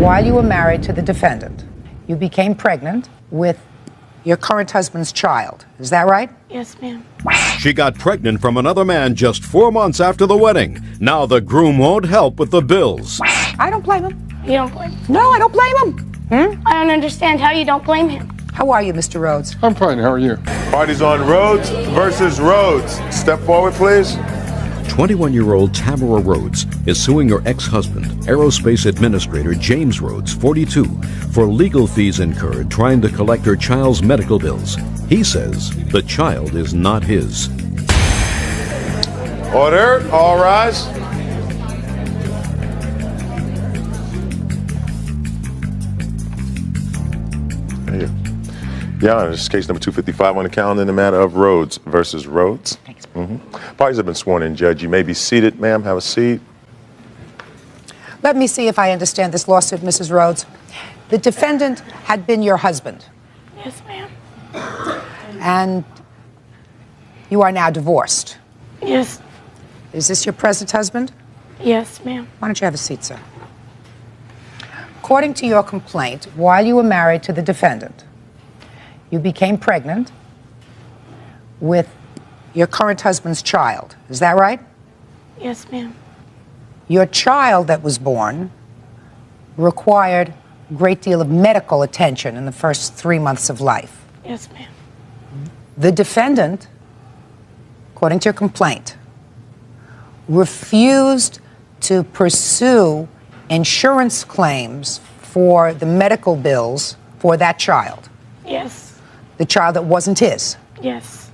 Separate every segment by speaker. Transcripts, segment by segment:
Speaker 1: while you were married to the defendant, you became pregnant with your current husband's child. Is that right?
Speaker 2: Yes, ma'am.
Speaker 3: She got pregnant from another man just 4 months after the wedding. Now the groom won't help with the bills.
Speaker 1: I don't blame him.
Speaker 2: You don't blame him?
Speaker 1: No, I don't blame him.
Speaker 2: I don't understand how you don't blame him.
Speaker 1: How are you, Mr. Rhodes?
Speaker 4: I'm fine. How are you?
Speaker 5: Party's on Rhodes versus Rhodes. Step forward, please.
Speaker 3: 21-year-old Tamara Rhodes is suing her ex-husband, aerospace administrator James Rhodes, 42, for legal fees incurred trying to collect her child's medical bills. He says the child is not his.
Speaker 5: Order. All rise. Thank you. Your Honor, this is case number 255 on the calendar in the matter of Rhodes versus Rhodes. Parties have been sworn in, Judge. You may be seated, ma'am. Have a seat.
Speaker 1: Let me see if I understand this lawsuit, Mrs. Rhodes. The defendant had been your husband.
Speaker 2: Yes, ma'am.
Speaker 1: And you are now divorced.
Speaker 2: Yes.
Speaker 1: Is this your present husband?
Speaker 2: Yes, ma'am.
Speaker 1: Why don't you have a seat, sir? According to your complaint, while you were married to the defendant, you became pregnant with your current husband's child. Is that right?
Speaker 2: Yes, ma'am.
Speaker 1: Your child that was born required a great deal of medical attention in the first 3 months of life.
Speaker 2: Yes, ma'am.
Speaker 1: The defendant, according to your complaint, refused to pursue insurance claims for the medical bills for that child.
Speaker 2: Yes.
Speaker 1: The child that wasn't his.
Speaker 2: Yes.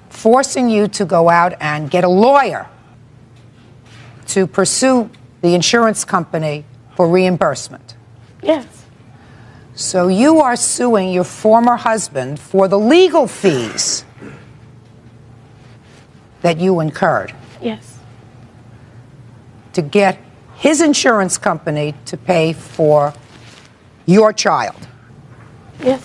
Speaker 1: Forcing you to go out and get a lawyer to pursue the insurance company for reimbursement.
Speaker 2: Yes.
Speaker 1: So you are suing your former husband for the legal fees that you incurred
Speaker 2: Yes.
Speaker 1: to get his insurance company to pay for your child.
Speaker 2: Yes.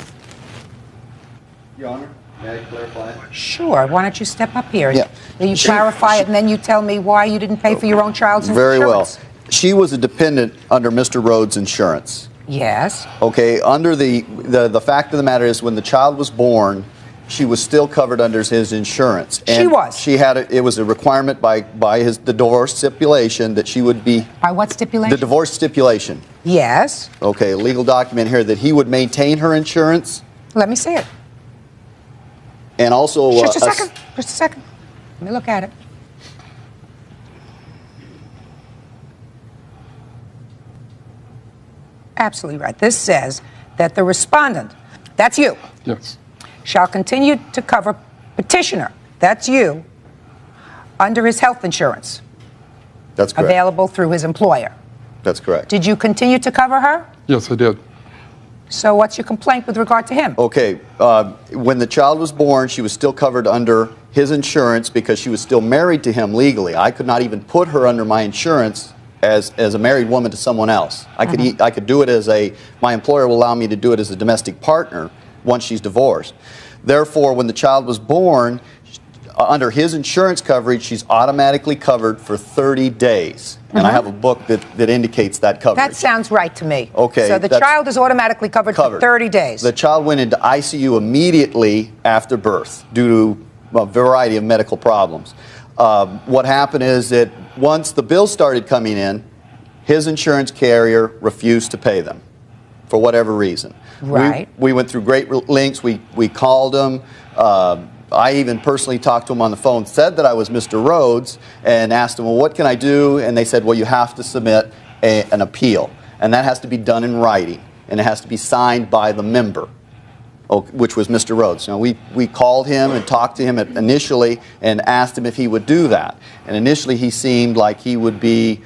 Speaker 6: Your Honor, may I clarify?
Speaker 1: Sure. Why don't you step up here?
Speaker 6: Yeah.
Speaker 1: You clarify it, and then you tell me why you didn't pay for your own child's
Speaker 6: Very
Speaker 1: insurance.
Speaker 6: well. She was a dependent under Mr. Rhodes' insurance.
Speaker 1: Yes.
Speaker 6: Okay, under the fact of the matter is when the child was born, she was still covered under his insurance. And
Speaker 1: She was.
Speaker 6: She had it was a requirement by the divorce stipulation that she would be.
Speaker 1: By what stipulation?
Speaker 6: The divorce stipulation.
Speaker 1: Yes.
Speaker 6: Okay, a legal document here that he would maintain her insurance
Speaker 1: Let me see it.
Speaker 6: and also.
Speaker 1: Just a second. Just a second. Let me look at it. Absolutely right. This says that the respondent, that's you,
Speaker 4: Yes.
Speaker 1: shall continue to cover petitioner, that's you, under his health insurance
Speaker 6: That's correct.
Speaker 1: available through his employer.
Speaker 6: That's correct.
Speaker 1: Did you continue to cover her?
Speaker 4: Yes, I did.
Speaker 1: So what's your complaint with regard to him?
Speaker 6: Okay, when the child was born, she was still covered under his insurance because she was still married to him legally. I could not even put her under my insurance as a married woman to someone else. I could do it my employer will allow me to do it as a domestic partner once she's divorced. Therefore, when the child was born, under his insurance coverage, she's automatically covered for 30 days. And I have a book that indicates that coverage.
Speaker 1: That sounds right to me.
Speaker 6: Okay,
Speaker 1: So the child is automatically covered for 30 days.
Speaker 6: The child went into ICU immediately after birth due to a variety of medical problems. What happened is that once the bills started coming in, his insurance carrier refused to pay them for whatever reason.
Speaker 1: Right.
Speaker 6: We went through great lengths. We called him. I even personally talked to him on the phone, said that I was Mr. Rhodes, and asked him, well, what can I do? And they said, well, you have to submit an appeal. And that has to be done in writing, and it has to be signed by the member, which was Mr. Rhodes. Now, we called him and talked to him initially and asked him if he would do that. And initially, he seemed like he would be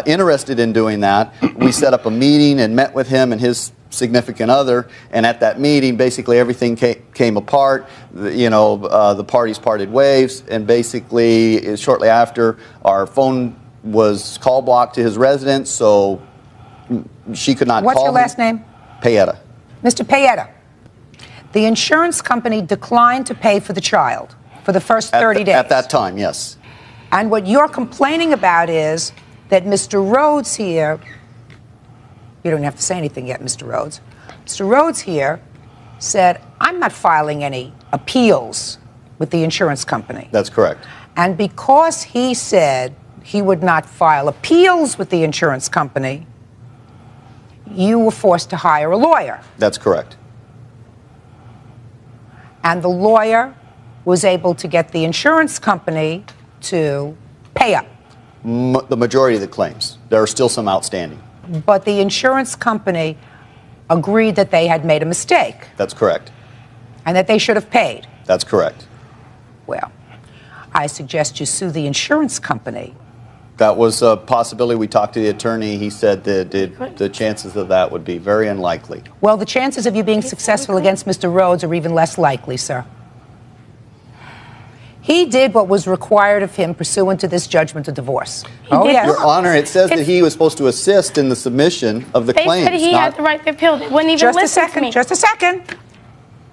Speaker 6: interested in doing that. We set up a meeting and met with him and his significant other, and at that meeting, basically everything came apart. The parties parted ways, and basically, shortly after, our phone was call blocked to his residence, so she could not call him.
Speaker 1: What's your last name?
Speaker 6: Payetta.
Speaker 1: Mr. Payetta, the insurance company declined to pay for the child for the first 30 days.
Speaker 6: At that time, yes.
Speaker 1: And what you're complaining about is that Mr. Rhodes here You don't have to say anything yet, Mr. Rhodes. Mr. Rhodes here said, I'm not filing any appeals with the insurance company.
Speaker 6: That's correct.
Speaker 1: And because he said he would not file appeals with the insurance company, you were forced to hire a lawyer.
Speaker 6: That's correct.
Speaker 1: And the lawyer was able to get the insurance company to pay up.
Speaker 6: The majority of the claims. There are still some outstanding.
Speaker 1: But the insurance company agreed that they had made a mistake
Speaker 6: That's correct.
Speaker 1: and that they should have paid.
Speaker 6: That's correct.
Speaker 1: Well, I suggest you sue the insurance company.
Speaker 6: That was a possibility. We talked to the attorney. He said that the chances of that would be very unlikely.
Speaker 1: Well, the chances of you being successful against Mr. Rhodes are even less likely, sir. He did what was required of him pursuant to this judgment of divorce. Oh,
Speaker 2: did.
Speaker 1: yes.
Speaker 6: Your Honor, it says that he was supposed to assist in the submission of the
Speaker 2: They
Speaker 6: claims.
Speaker 2: said he had the right to appeal. They wouldn't even
Speaker 1: Just a
Speaker 2: listen to
Speaker 1: second,
Speaker 2: me.
Speaker 1: just a second.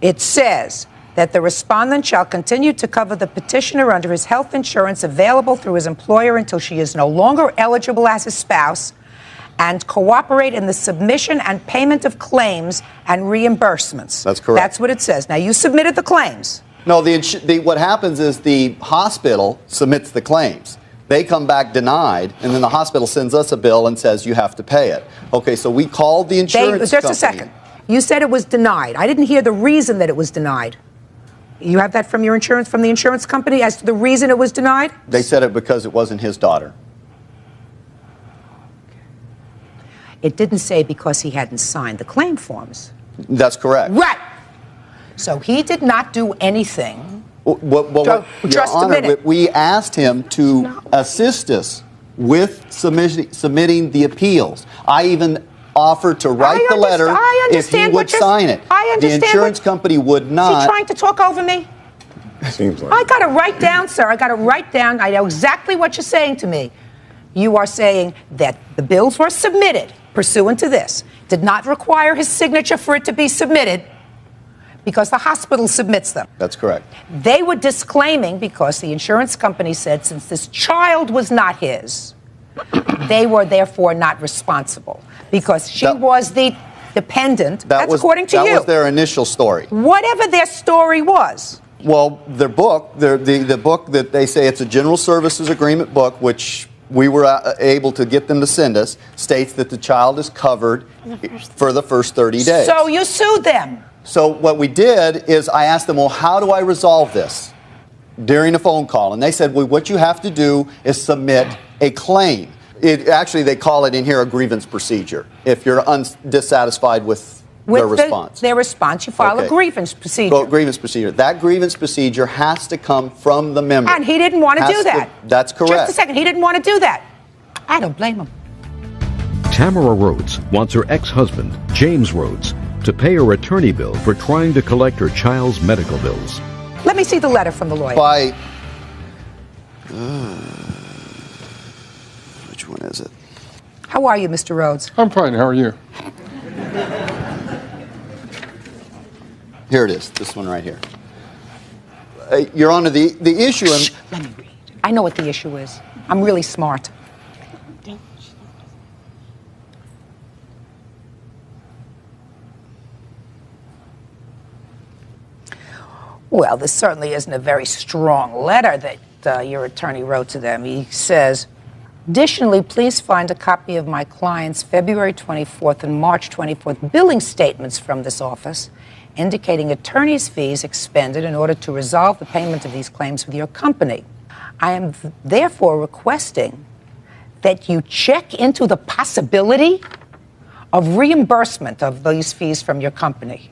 Speaker 1: It says that the respondent shall continue to cover the petitioner under his health insurance available through his employer until she is no longer eligible as his spouse and cooperate in the submission and payment of claims and reimbursements.
Speaker 6: That's correct.
Speaker 1: That's what it says. Now, you submitted the claims.
Speaker 6: No, what happens is the hospital submits the claims. They come back denied, and then the hospital sends us a bill and says you have to pay it. Okay, so we called the insurance
Speaker 1: Just
Speaker 6: company.
Speaker 1: a second. You said it was denied. I didn't hear the reason that it was denied. You have that from the insurance company as to the reason it was denied?
Speaker 6: They said it because it wasn't his daughter.
Speaker 1: It didn't say because he hadn't signed the claim forms.
Speaker 6: That's correct.
Speaker 1: Right. So he did not do anything.
Speaker 6: Your
Speaker 1: Just a
Speaker 6: Honor,
Speaker 1: minute.
Speaker 6: we asked him to assist us with submitting the appeals. I even offered to write the letter if he would sign it.
Speaker 1: I understand.
Speaker 6: The insurance company would
Speaker 1: Is he
Speaker 6: not.
Speaker 1: trying to talk over me?
Speaker 5: Seems like.
Speaker 1: I got to write down, sir. I got to write down. I know exactly what you're saying to me. You are saying that the bills were submitted pursuant to this. Did not require his signature for it to be submitted because the hospital submits them.
Speaker 6: That's correct.
Speaker 1: They were disclaiming because the insurance company said since this child was not his, they were therefore not responsible because she was the dependent. That's according to you.
Speaker 6: That was their initial story.
Speaker 1: Whatever their story was.
Speaker 6: Well, their book, the book that they say it's a general services agreement book, which we were able to get them to send us, states that the child is covered for the first 30 days.
Speaker 1: So you sued them.
Speaker 6: So what we did is I asked them, well, how do I resolve this during a phone call? And they said, well, what you have to do is submit a claim. Actually, they call it in here a grievance procedure if you're dissatisfied with their response.
Speaker 1: Their response, you file a grievance procedure.
Speaker 6: Well, grievance procedure. That grievance procedure has to come from the member.
Speaker 1: And he didn't want to do that.
Speaker 6: That's correct.
Speaker 1: Just a second. He didn't want to do that. I don't blame him.
Speaker 3: Tamara Rhodes wants her ex-husband, James Rhodes, to pay her attorney bill for trying to collect her child's medical bills.
Speaker 1: Let me see the letter from the lawyer.
Speaker 6: Which one is it?
Speaker 1: How are you, Mr. Rhodes?
Speaker 4: I'm fine. How are you?
Speaker 6: Here it is. This one right here. Your Honor, the issue...
Speaker 1: Let me read. I know what the issue is. I'm really smart. Well, this certainly isn't a very strong letter that your attorney wrote to them. He says, additionally, please find a copy of my client's February 24th and March 24th billing statements from this office indicating attorney's fees expended in order to resolve the payment of these claims with your company. I am therefore requesting that you check into the possibility of reimbursement of these fees from your company.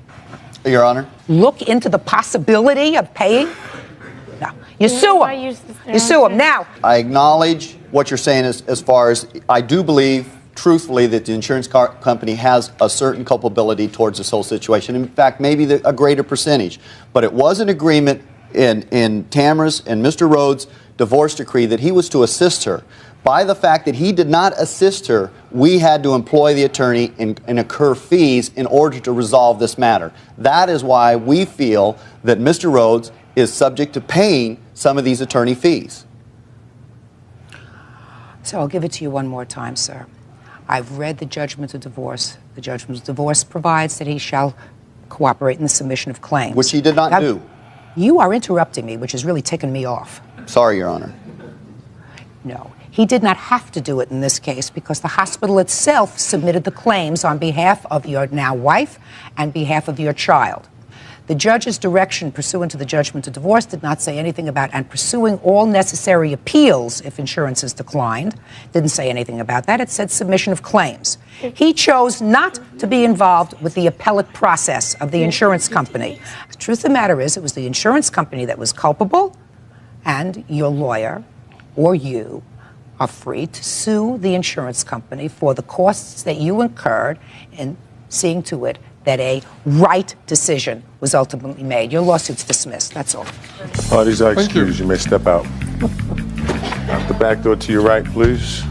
Speaker 6: Your Honor?
Speaker 1: Look into the possibility of paying? No. You sue him. You sue him. Now,
Speaker 6: I acknowledge what you're saying as far as I do believe, truthfully, that the insurance company has a certain culpability towards this whole situation. In fact, maybe a greater percentage. But it was an agreement in Tamara's and Mr. Rhodes' divorce decree that he was to assist her. By the fact that he did not assist her, we had to employ the attorney and incur fees in order to resolve this matter. That is why we feel that Mr. Rhodes is subject to paying some of these attorney fees.
Speaker 1: so I'll give it to you one more time, sir. I've read the judgment of divorce. The judgment of divorce provides that he shall cooperate in the submission of claims.
Speaker 6: Which he did not do.
Speaker 1: You are interrupting me, which is really ticking me off.
Speaker 6: Sorry, Your Honor.
Speaker 1: No, he did not have to do it in this case because the hospital itself submitted the claims on behalf of your now wife and behalf of your child. The judge's direction pursuant to the judgment of divorce did not say anything about and pursuing all necessary appeals if insurance is declined. Didn't say anything about that. It said submission of claims. He chose not to be involved with the appellate process of the insurance company. The truth of the matter is it was the insurance company that was culpable, and your lawyer or you are free to sue the insurance company for the costs that you incurred in seeing to it that a right decision was ultimately made. Your lawsuit's dismissed. That's all.
Speaker 5: Parties are excused. You may step out. Out the back door to your right, please.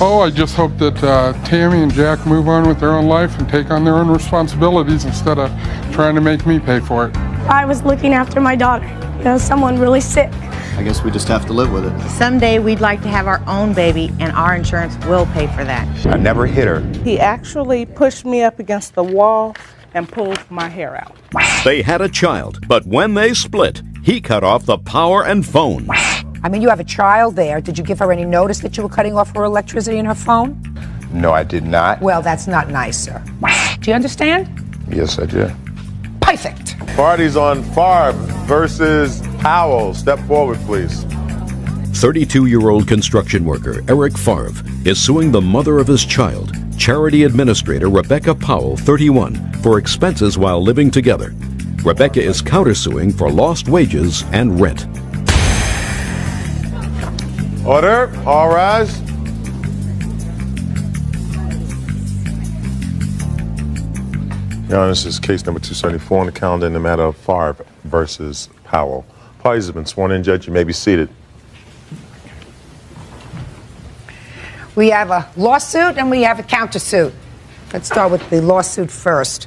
Speaker 4: Oh, I just hope that Tammy and Jack move on with their own life and take on their own responsibilities instead of trying to make me pay for it.
Speaker 2: I was looking after my daughter. You know, someone really sick.
Speaker 6: I guess we just have to live with it.
Speaker 7: Someday we'd like to have our own baby, and our insurance will pay for that.
Speaker 8: I never hit her.
Speaker 9: He actually pushed me up against the wall and pulled my hair out.
Speaker 3: They had a child, but when they split, he cut off the power and phone.
Speaker 1: I mean, you have a child there. Did you give her any notice that you were cutting off her electricity and her phone?
Speaker 8: No, I did not.
Speaker 1: Well, that's not nice, sir. Do you understand?
Speaker 8: Yes, I did.
Speaker 1: Perfect.
Speaker 5: Parties on Favre versus Powell. Step forward, please.
Speaker 3: 32-year-old construction worker Eric Favre is suing the mother of his child, charity administrator Rebecca Powell, 31, for expenses while living together. Rebecca is countersuing for lost wages and rent.
Speaker 5: Order. All rise. Your Honor, this is case number 274 on the calendar in the matter of Favre versus Powell. Parties have been sworn in. Judge, you may be seated.
Speaker 1: We have a lawsuit and we have a countersuit. Let's start with the lawsuit first.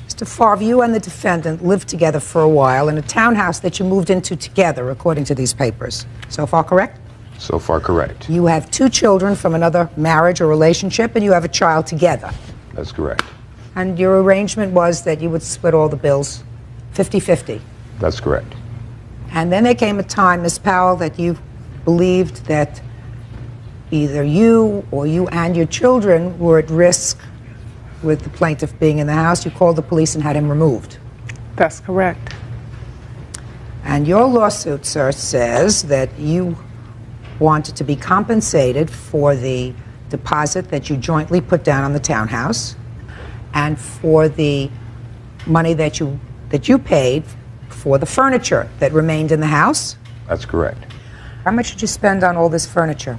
Speaker 1: Mr. Favre, you and the defendant lived together for a while in a townhouse that you moved into together, according to these papers. So far correct?
Speaker 8: So far, correct.
Speaker 1: You have 2 children from another marriage or relationship, and you have a child together.
Speaker 8: That's correct.
Speaker 1: And your arrangement was that you would split all the bills 50-50.
Speaker 8: That's correct.
Speaker 1: And then there came a time, Ms. Powell, that you believed that either you or you and your children were at risk with the plaintiff being in the house. You called the police and had him removed.
Speaker 9: That's correct.
Speaker 1: And your lawsuit, sir, says that you wanted to be compensated for the deposit that you jointly put down on the townhouse and for the money that you paid for the furniture that remained in the house.
Speaker 8: That's correct.
Speaker 1: How much did you spend on all this furniture?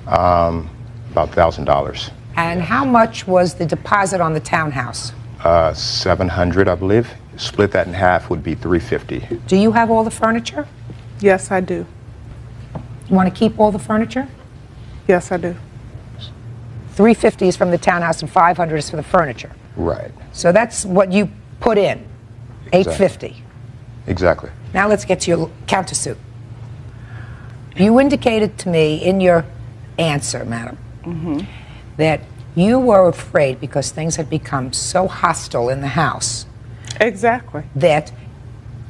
Speaker 8: About $1,000.
Speaker 1: And how much was the deposit on the townhouse?
Speaker 8: $700, I believe. Split that in half would be $350.
Speaker 1: Do you have all the furniture?
Speaker 9: Yes, I do.
Speaker 1: You want to keep all the furniture?
Speaker 9: Yes, I do.
Speaker 1: $350 is from the townhouse and $500 is for the furniture.
Speaker 8: Right.
Speaker 1: So that's what you put in, $850.
Speaker 8: Exactly.
Speaker 1: Now let's get to your countersuit. You indicated to me in your answer, madam, that you were afraid because things had become so hostile in the house.
Speaker 9: Exactly.
Speaker 1: That,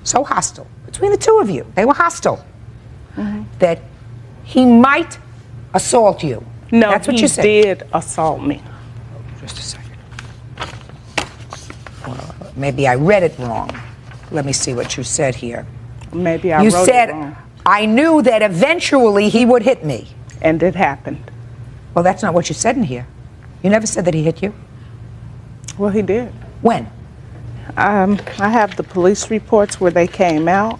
Speaker 1: so hostile, between the two of you, they were hostile, that he might assault you.
Speaker 9: No,
Speaker 1: that's what
Speaker 9: he
Speaker 1: you said.
Speaker 9: did assault me.
Speaker 1: Just a second. Maybe I read it wrong. Let me see what you said here.
Speaker 9: Maybe I
Speaker 1: You
Speaker 9: wrote
Speaker 1: said,
Speaker 9: it wrong.
Speaker 1: I knew that eventually he would hit me.
Speaker 9: And it happened.
Speaker 1: Well, that's not what you said in here. You never said that he hit you.
Speaker 9: Well, he did.
Speaker 1: When?
Speaker 9: I have the police reports where they came out.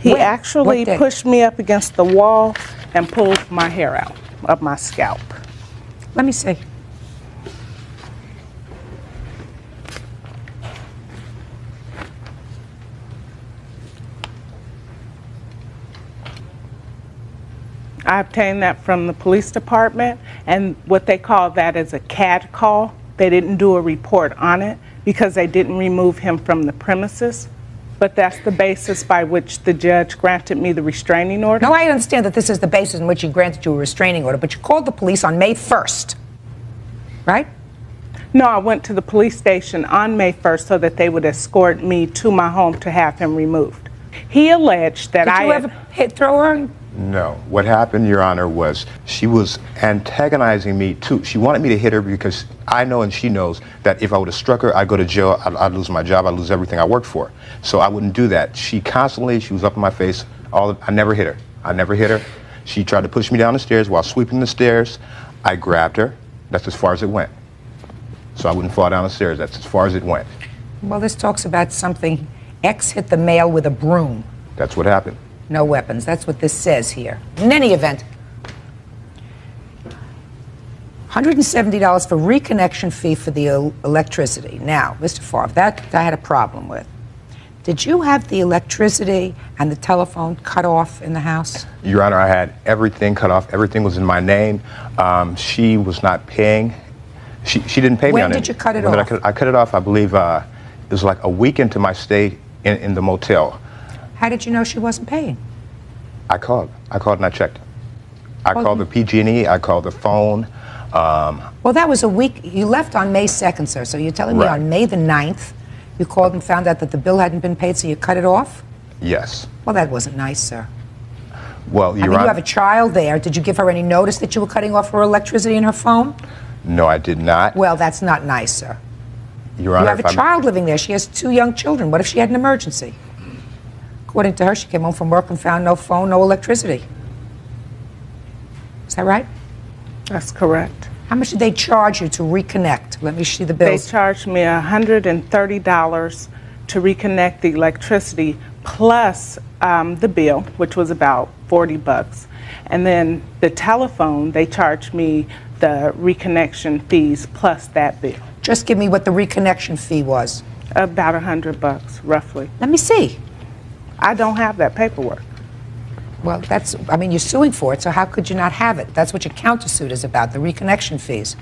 Speaker 9: He
Speaker 1: When?
Speaker 9: actually
Speaker 1: What day?
Speaker 9: pushed me up against the wall and pulled my hair out of my scalp.
Speaker 1: Let me see.
Speaker 9: I obtained that from the police department, and what they call that is a CAD call. They didn't do a report on it because they didn't remove him from the premises. But that's the basis by which the judge granted me the restraining order.
Speaker 1: No, I understand that this is the basis in which he granted you a restraining order, but you called the police on May 1st, right?
Speaker 9: No, I went to the police station on May 1st so that they would escort me to my home to have him removed. He alleged that
Speaker 1: Did you ever throw her?
Speaker 8: No. What happened, Your Honor, was she was antagonizing me too. She wanted me to hit her because I know and she knows that if I would have struck her, I'd go to jail, I'd lose my job, I'd lose everything I worked for. So I wouldn't do that. She was up in my face. I never hit her. I never hit her. She tried to push me down the stairs while sweeping the stairs. I grabbed her. That's as far as it went. So I wouldn't fall down the stairs. That's as far as it went.
Speaker 1: Well, this talks about something. X hit the male with a broom.
Speaker 8: That's what happened.
Speaker 1: No weapons. That's what this says here. In any event, $170 for reconnection fee for the electricity. Now, Mr. Favre, that I had a problem with. Did you have the electricity and the telephone cut off in the house?
Speaker 8: Your Honor, I had everything cut off. Everything was in my name. She was not paying. She didn't pay me on it.
Speaker 1: When did you cut it off?
Speaker 8: I cut it off, I believe, it was like a week into my stay in the motel.
Speaker 1: How did you know she wasn't paying?
Speaker 8: I called and I checked. I called the PG&E, I called the phone.
Speaker 1: Well, that was a week. You left on May 2nd, sir. So you're telling me on May the 9th, you called and found out that the bill hadn't been paid, so you cut it off?
Speaker 8: Yes.
Speaker 1: Well, that wasn't nice, sir.
Speaker 8: Well,
Speaker 1: you have a child there. Did you give her any notice that you were cutting off her electricity and her phone?
Speaker 8: No, I did not.
Speaker 1: Well, that's not nice, sir.
Speaker 8: Your Honor,
Speaker 1: you have a child living there. She has 2 young children. What if she had an emergency? According to her, she came home from work and found no phone, no electricity. Is that right?
Speaker 9: That's correct.
Speaker 1: How much did they charge you to reconnect? Let me see the bills.
Speaker 9: They charged me $130 to reconnect the electricity plus the bill, which was about $40. And then the telephone, they charged me the reconnection fees plus that bill.
Speaker 1: Just give me what the reconnection fee was.
Speaker 9: About $100, roughly.
Speaker 1: Let me see.
Speaker 9: I don't have that paperwork.
Speaker 1: Well, you're suing for it, so how could you not have it? That's what your countersuit is about, the reconnection fees.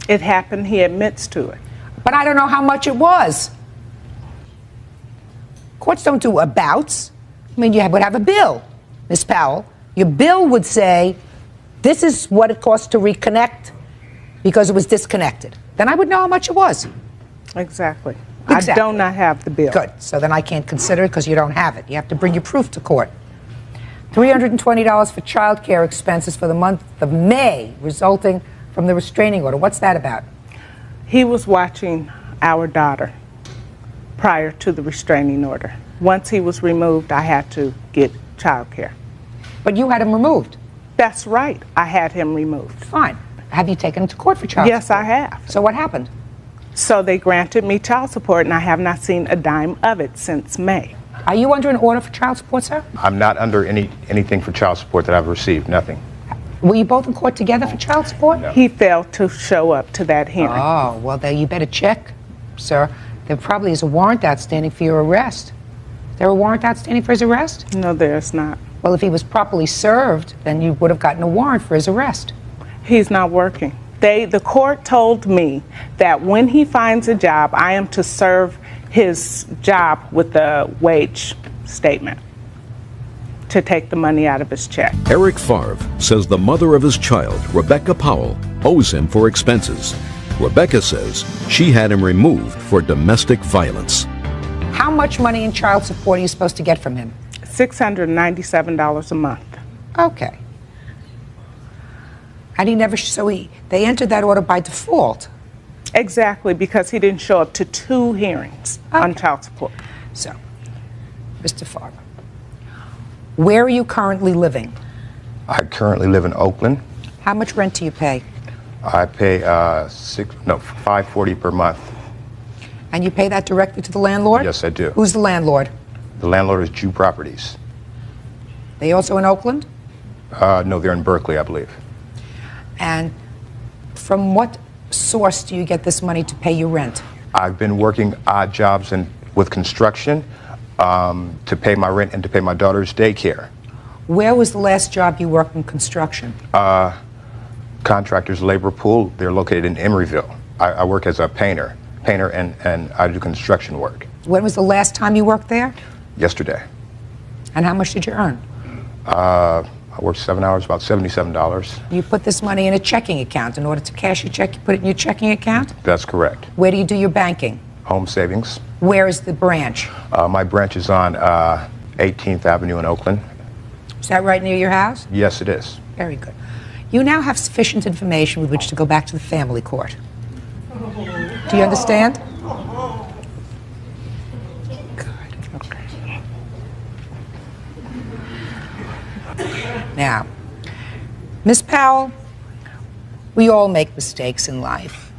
Speaker 9: It happened, he admits to it.
Speaker 1: But I don't know how much it was. Courts don't do abouts. I mean, you would have a bill, Ms. Powell. Your bill would say, this is what it cost to reconnect because it was disconnected. Then I would know how much it was.
Speaker 9: Exactly.
Speaker 1: I
Speaker 9: do not have the bill.
Speaker 1: Good. So then I can't consider it because you don't have it. You have to bring your proof to court. $320 for child care expenses for the month of May resulting from the restraining order. What's that about?
Speaker 9: He was watching our daughter prior to the restraining order. Once he was removed, I had to get child care.
Speaker 1: But you had him removed?
Speaker 9: That's right. I had him removed.
Speaker 1: Fine. Have you taken him to court for child support?
Speaker 9: Yes, I have.
Speaker 1: So what happened?
Speaker 9: So they granted me child support, and I have not seen a dime of it since May.
Speaker 1: Are you under an order for child support, sir?
Speaker 8: I'm not under anything for child support that I've received, nothing.
Speaker 1: Were you both in court together for child support?
Speaker 8: No.
Speaker 9: He failed to show up to that hearing.
Speaker 1: Oh, well, then you better check, sir. There probably is a warrant outstanding for your arrest. Is there a warrant outstanding for his arrest?
Speaker 9: No, there's not.
Speaker 1: Well, if he was properly served, then you would have gotten a warrant for his arrest.
Speaker 9: He's not working. The court told me that when he finds a job, I am to serve his job with the wage statement to take the money out of his check.
Speaker 3: Eric Favre says the mother of his child, Rebecca Powell, owes him for expenses. Rebecca says she had him removed for domestic violence.
Speaker 1: How much money in child support are you supposed to get from him?
Speaker 9: $697 a month.
Speaker 1: Okay. And they entered that order by default.
Speaker 9: Exactly, because he didn't show up to 2 hearings on child support.
Speaker 1: So, Mr. Favre, where are you currently living?
Speaker 8: I currently live in Oakland.
Speaker 1: How much rent do you pay?
Speaker 8: I pay $540 per month.
Speaker 1: And you pay that directly to the landlord?
Speaker 8: Yes, I do.
Speaker 1: Who's the landlord?
Speaker 8: The landlord is Jew Properties.
Speaker 1: They also in Oakland?
Speaker 8: No, they're in Berkeley, I believe.
Speaker 1: And from what source do you get this money to pay your rent?
Speaker 8: I've been working odd jobs with construction to pay my rent and to pay my daughter's daycare.
Speaker 1: Where was the last job you worked in construction?
Speaker 8: Contractors Labor Pool. They're located in Emeryville. I work as a painter and I do construction work.
Speaker 1: When was the last time you worked there?
Speaker 8: Yesterday.
Speaker 1: And how much did you earn?
Speaker 8: I worked 7 hours, about $77.
Speaker 1: You put this money in a checking account. In order to cash your check, you put it in your checking account?
Speaker 8: That's correct.
Speaker 1: Where do you do your banking?
Speaker 8: Home savings.
Speaker 1: Where is the branch?
Speaker 8: My branch is on 18th Avenue in Oakland.
Speaker 1: Is that right near your house?
Speaker 8: Yes, it is.
Speaker 1: Very good. You now have sufficient information with which to go back to the family court. Do you understand? Now, Miss Powell, we all make mistakes in life.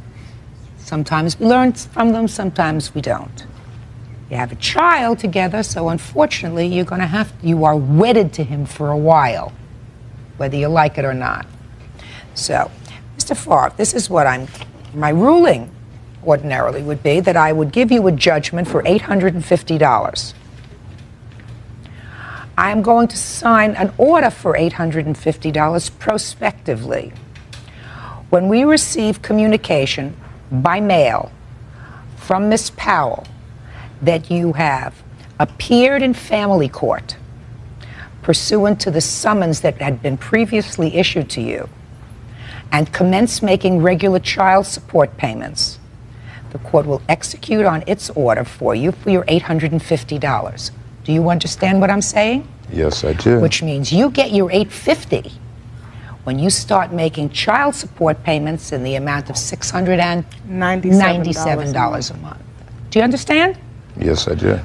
Speaker 1: Sometimes we learn from them, sometimes we don't. You have a child together, so unfortunately you are wedded to him for a while, whether you like it or not. So, Mr. Favre, this is what my ruling ordinarily would be, that I would give you a judgment for $850. I am going to sign an order for $850 prospectively. When we receive communication by mail from Miss Powell that you have appeared in family court pursuant to the summons that had been previously issued to you and commence making regular child support payments, the court will execute on its order for you for your $850. Do you understand what I'm saying?
Speaker 8: Yes, I do.
Speaker 1: Which means you get your $850 when you start making child support payments in the amount of $697 a month. Do you understand?
Speaker 8: Yes, I do.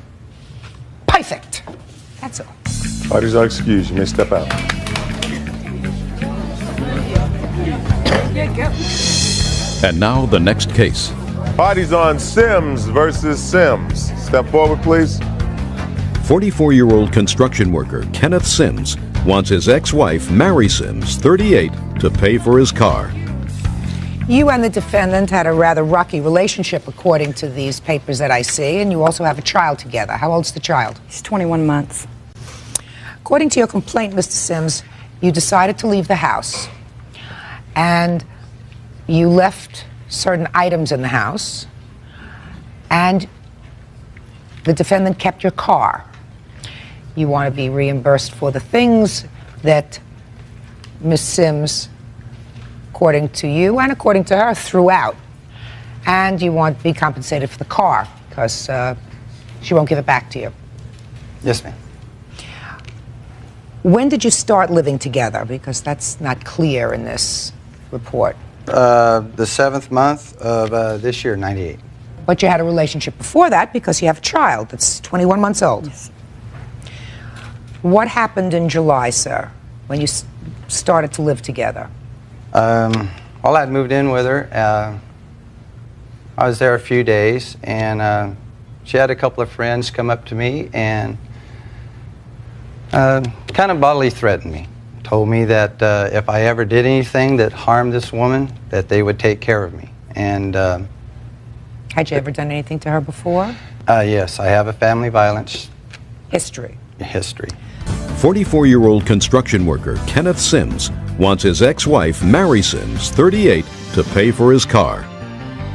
Speaker 1: Perfect. That's all.
Speaker 5: Parties are excused. You may step out.
Speaker 3: And now the next case.
Speaker 5: Parties on Sims versus Sims. Step forward, please.
Speaker 3: 44-year-old construction worker Kenneth Sims wants his ex-wife, Mary Sims, 38, to pay for his car.
Speaker 1: You and the defendant had a rather rocky relationship, according to these papers that I see, and you also have a child together. How old's the child?
Speaker 10: He's 21 months.
Speaker 1: According to your complaint, Mr. Sims, you decided to leave the house, and you left certain items in the house, and the defendant kept your car. You want to be reimbursed for the things that Ms. Sims, according to you and according to her, threw out. And you want to be compensated for the car because she won't give it back to you.
Speaker 11: Yes, ma'am.
Speaker 1: When did you start living together? Because that's not clear in this report.
Speaker 11: The 7th month of this year, 98.
Speaker 1: But you had a relationship before that because you have a child that's 21 months old.
Speaker 10: Yes.
Speaker 1: What happened in July, sir, when you started to live together?
Speaker 11: Well, I'd moved in with her. I was there a few days, and she had a couple of friends come up to me and kind of bodily threatened me. Told me that if I ever did anything that harmed this woman, that they would take care of me. And
Speaker 1: had you ever done anything to her before?
Speaker 11: Yes, I have a family violence
Speaker 1: history.
Speaker 3: 44-year-old construction worker Kenneth Sims wants his ex-wife, Mary Sims, 38, to pay for his car.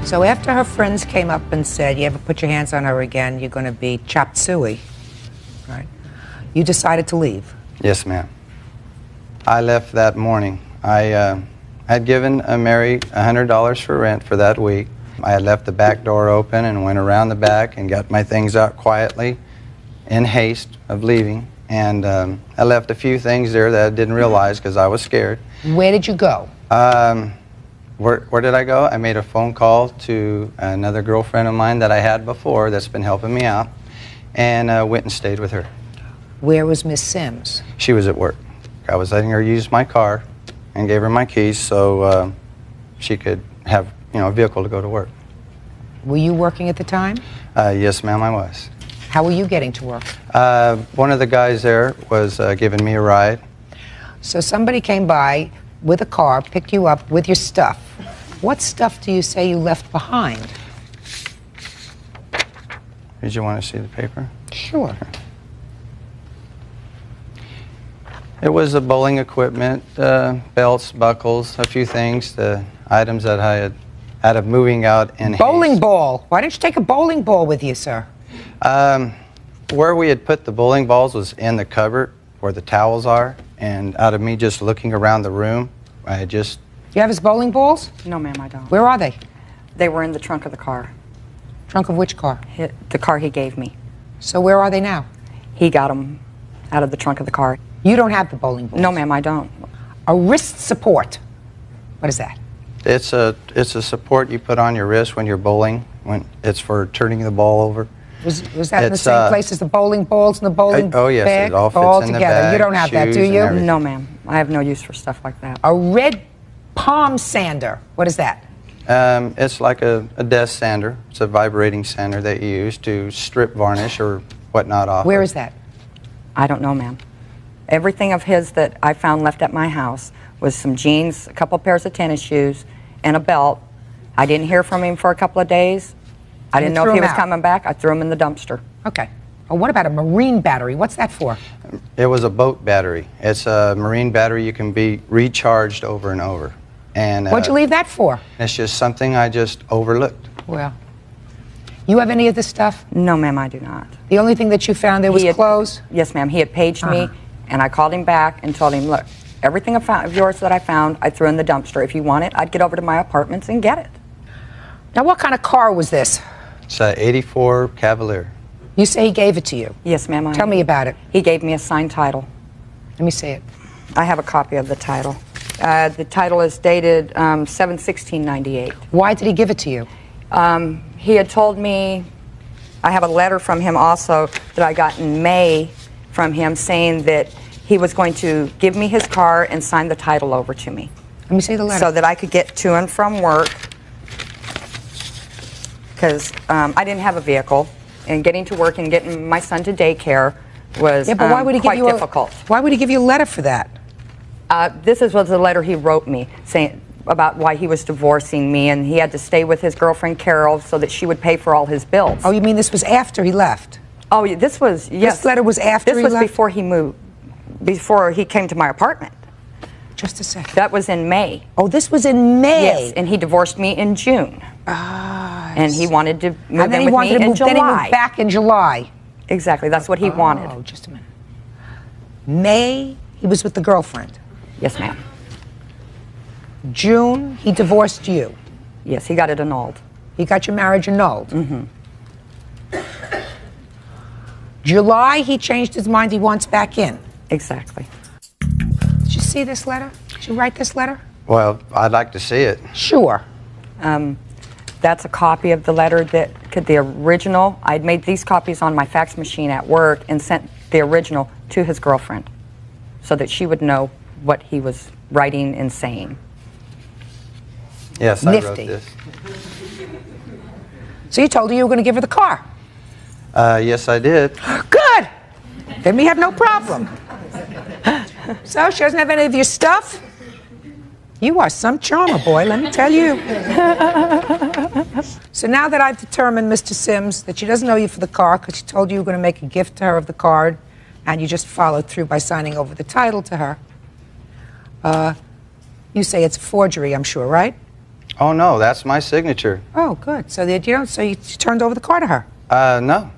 Speaker 1: So after her friends came up and said, you ever put your hands on her again, you're going to be chop suey, right? You decided to leave.
Speaker 11: Yes, ma'am. I left that morning. I had given Mary $100 for rent for that week. I had left the back door open and went around the back and got my things out quietly in haste of leaving. And I left a few things there that I didn't realize because I was scared.
Speaker 1: Where did you go?
Speaker 11: Where did I go? I made a phone call to another girlfriend of mine that I had before that's been helping me out, and went and stayed with her.
Speaker 1: Where was Miss Sims?
Speaker 11: She was at work. I was letting her use my car and gave her my keys so she could have a vehicle to go to work.
Speaker 1: Were you working at the time?
Speaker 11: Yes, ma'am, I was.
Speaker 1: How were you getting to work?
Speaker 11: One of the guys there was giving me a ride.
Speaker 1: So somebody came by with a car, picked you up with your stuff. What stuff do you say you left behind?
Speaker 11: Did you want to see the paper?
Speaker 1: Sure.
Speaker 11: It was the bowling equipment, belts, buckles, a few things, the items that I had of moving out in
Speaker 1: Bowling
Speaker 11: haste.
Speaker 1: ball. Why didn't you take a bowling ball with you, sir?
Speaker 11: Where we had put the bowling balls was in the cupboard where the towels are, and out of me just looking around the room, I just...
Speaker 1: You have his bowling balls?
Speaker 10: No, ma'am, I don't.
Speaker 1: Where are they?
Speaker 10: They were in the trunk of the car.
Speaker 1: Trunk of which car?
Speaker 10: The car he gave me.
Speaker 1: So where are they now?
Speaker 10: He got them out of the trunk of the car.
Speaker 1: You don't have the bowling balls?
Speaker 10: No, ma'am, I don't.
Speaker 1: A wrist support. What is that?
Speaker 11: It's a support you put on your wrist when you're bowling. When it's for turning the ball over.
Speaker 1: Was that in the same place as the bowling balls and the bowling
Speaker 11: oh yes,
Speaker 1: bag?
Speaker 11: it all fits in the
Speaker 1: together.
Speaker 11: bag.
Speaker 1: You don't have that, do
Speaker 11: shoes and
Speaker 1: you?
Speaker 11: everything.
Speaker 10: No, ma'am. I have no use for stuff like that.
Speaker 1: A red palm sander. What is that?
Speaker 11: It's like a desk sander. It's a vibrating sander that you use to strip varnish or whatnot off.
Speaker 1: Where is that?
Speaker 10: I don't know, ma'am. Everything of his that I found left at my house was some jeans, a couple pairs of tennis shoes, and a belt. I didn't hear from him for a couple of days. I didn't know if he was coming back. I threw him in the dumpster.
Speaker 1: Okay. Oh, what about a marine battery? What's that for?
Speaker 11: It was a boat battery. It's a marine battery. You can be recharged over and over. And
Speaker 1: What'd you leave that for?
Speaker 11: It's just something I just overlooked.
Speaker 1: Well, you have any of this stuff?
Speaker 10: No, ma'am, I do not.
Speaker 1: The only thing that you found there was clothes?
Speaker 10: Yes, ma'am. He had paged me, and I called him back and told him, look, everything of yours that I found, I threw in the dumpster. If you want it, I'd get over to my apartments and get it.
Speaker 1: Now, what kind of car was this?
Speaker 11: It's an 84 Cavalier.
Speaker 1: You say he gave it to you?
Speaker 10: Yes, ma'am.
Speaker 1: Tell me about it.
Speaker 10: He gave me a signed title.
Speaker 1: Let me see it.
Speaker 10: I have a copy of the title. The title is dated 7/16/98.
Speaker 1: Why did he give it to you?
Speaker 10: He had told me, I have a letter from him also that I got in May from him saying that he was going to give me his car and sign the title over to me.
Speaker 1: Let me see the letter.
Speaker 10: So that I could get to and from work, because I didn't have a vehicle, and getting to work and getting my son to daycare was
Speaker 1: but why would he
Speaker 10: quite
Speaker 1: give you
Speaker 10: difficult.
Speaker 1: Why would he give you a letter for that?
Speaker 10: This was the letter he wrote me saying about why he was divorcing me, and he had to stay with his girlfriend Carol so that she would pay for all his bills.
Speaker 1: Oh, you mean this was after he left?
Speaker 10: Oh, this was, yes.
Speaker 1: This letter was after he
Speaker 10: left?
Speaker 1: left?
Speaker 10: This was before he moved, before he came to my apartment.
Speaker 1: Just a second.
Speaker 10: That was in May.
Speaker 1: Oh, this was in May?
Speaker 10: Yes, and he divorced me in June. And he wanted to move in with me in July.
Speaker 1: Then he moved back in July.
Speaker 10: Exactly, that's what he wanted.
Speaker 1: Oh, just a minute. May, he was with the girlfriend.
Speaker 10: Yes, ma'am.
Speaker 1: June, he divorced you.
Speaker 10: Yes, he got it annulled.
Speaker 1: He got your marriage annulled.
Speaker 10: Mm-hmm.
Speaker 1: July, he changed his mind, he wants back in.
Speaker 10: Exactly.
Speaker 1: Did you see this letter? Did you write this letter?
Speaker 11: Well, I'd like to see it.
Speaker 1: Sure.
Speaker 10: That's a copy of the letter the original. I'd made these copies on my fax machine at work and sent the original to his girlfriend so that she would know what he was writing and saying.
Speaker 11: Yes, I wrote this.
Speaker 1: So you told her you were going to give her the car?
Speaker 11: Yes, I did.
Speaker 1: Good! Then we have no problem. So she doesn't have any of your stuff? You are some charmer, boy, let me tell you. So now that I've determined, Mr. Sims, that she doesn't owe you for the car because she told you were going to make a gift to her of the card and you just followed through by signing over the title to her, you say it's a forgery, I'm sure, right?
Speaker 11: Oh, no, that's my signature.
Speaker 1: Oh, good. So you turned over the car to her?
Speaker 11: No.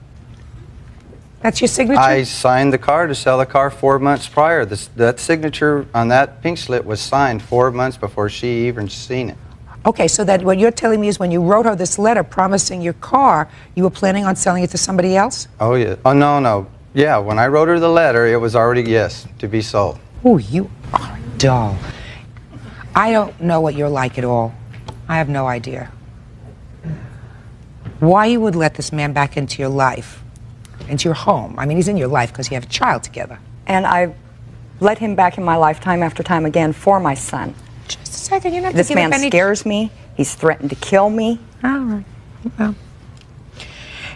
Speaker 1: That's your signature?
Speaker 11: I signed the car to sell the car 4 months prior. That signature on that pink slip was signed 4 months before she even seen it.
Speaker 1: Okay, so that what you're telling me is when you wrote her this letter promising your car, you were planning on selling it to somebody else?
Speaker 11: Oh, yeah. Oh, no. Yeah, when I wrote her the letter, it was already, yes, to be sold.
Speaker 1: Oh, you are dull. I don't know what you're like at all. I have no idea. Why you would let this man back into your life, into your home? I mean, he's in your life because you have a child together.
Speaker 10: And I let him back in my life time after time again for my son.
Speaker 1: Just a second, you're not
Speaker 10: This man scares me. He's threatened to kill me.
Speaker 1: All right. Well,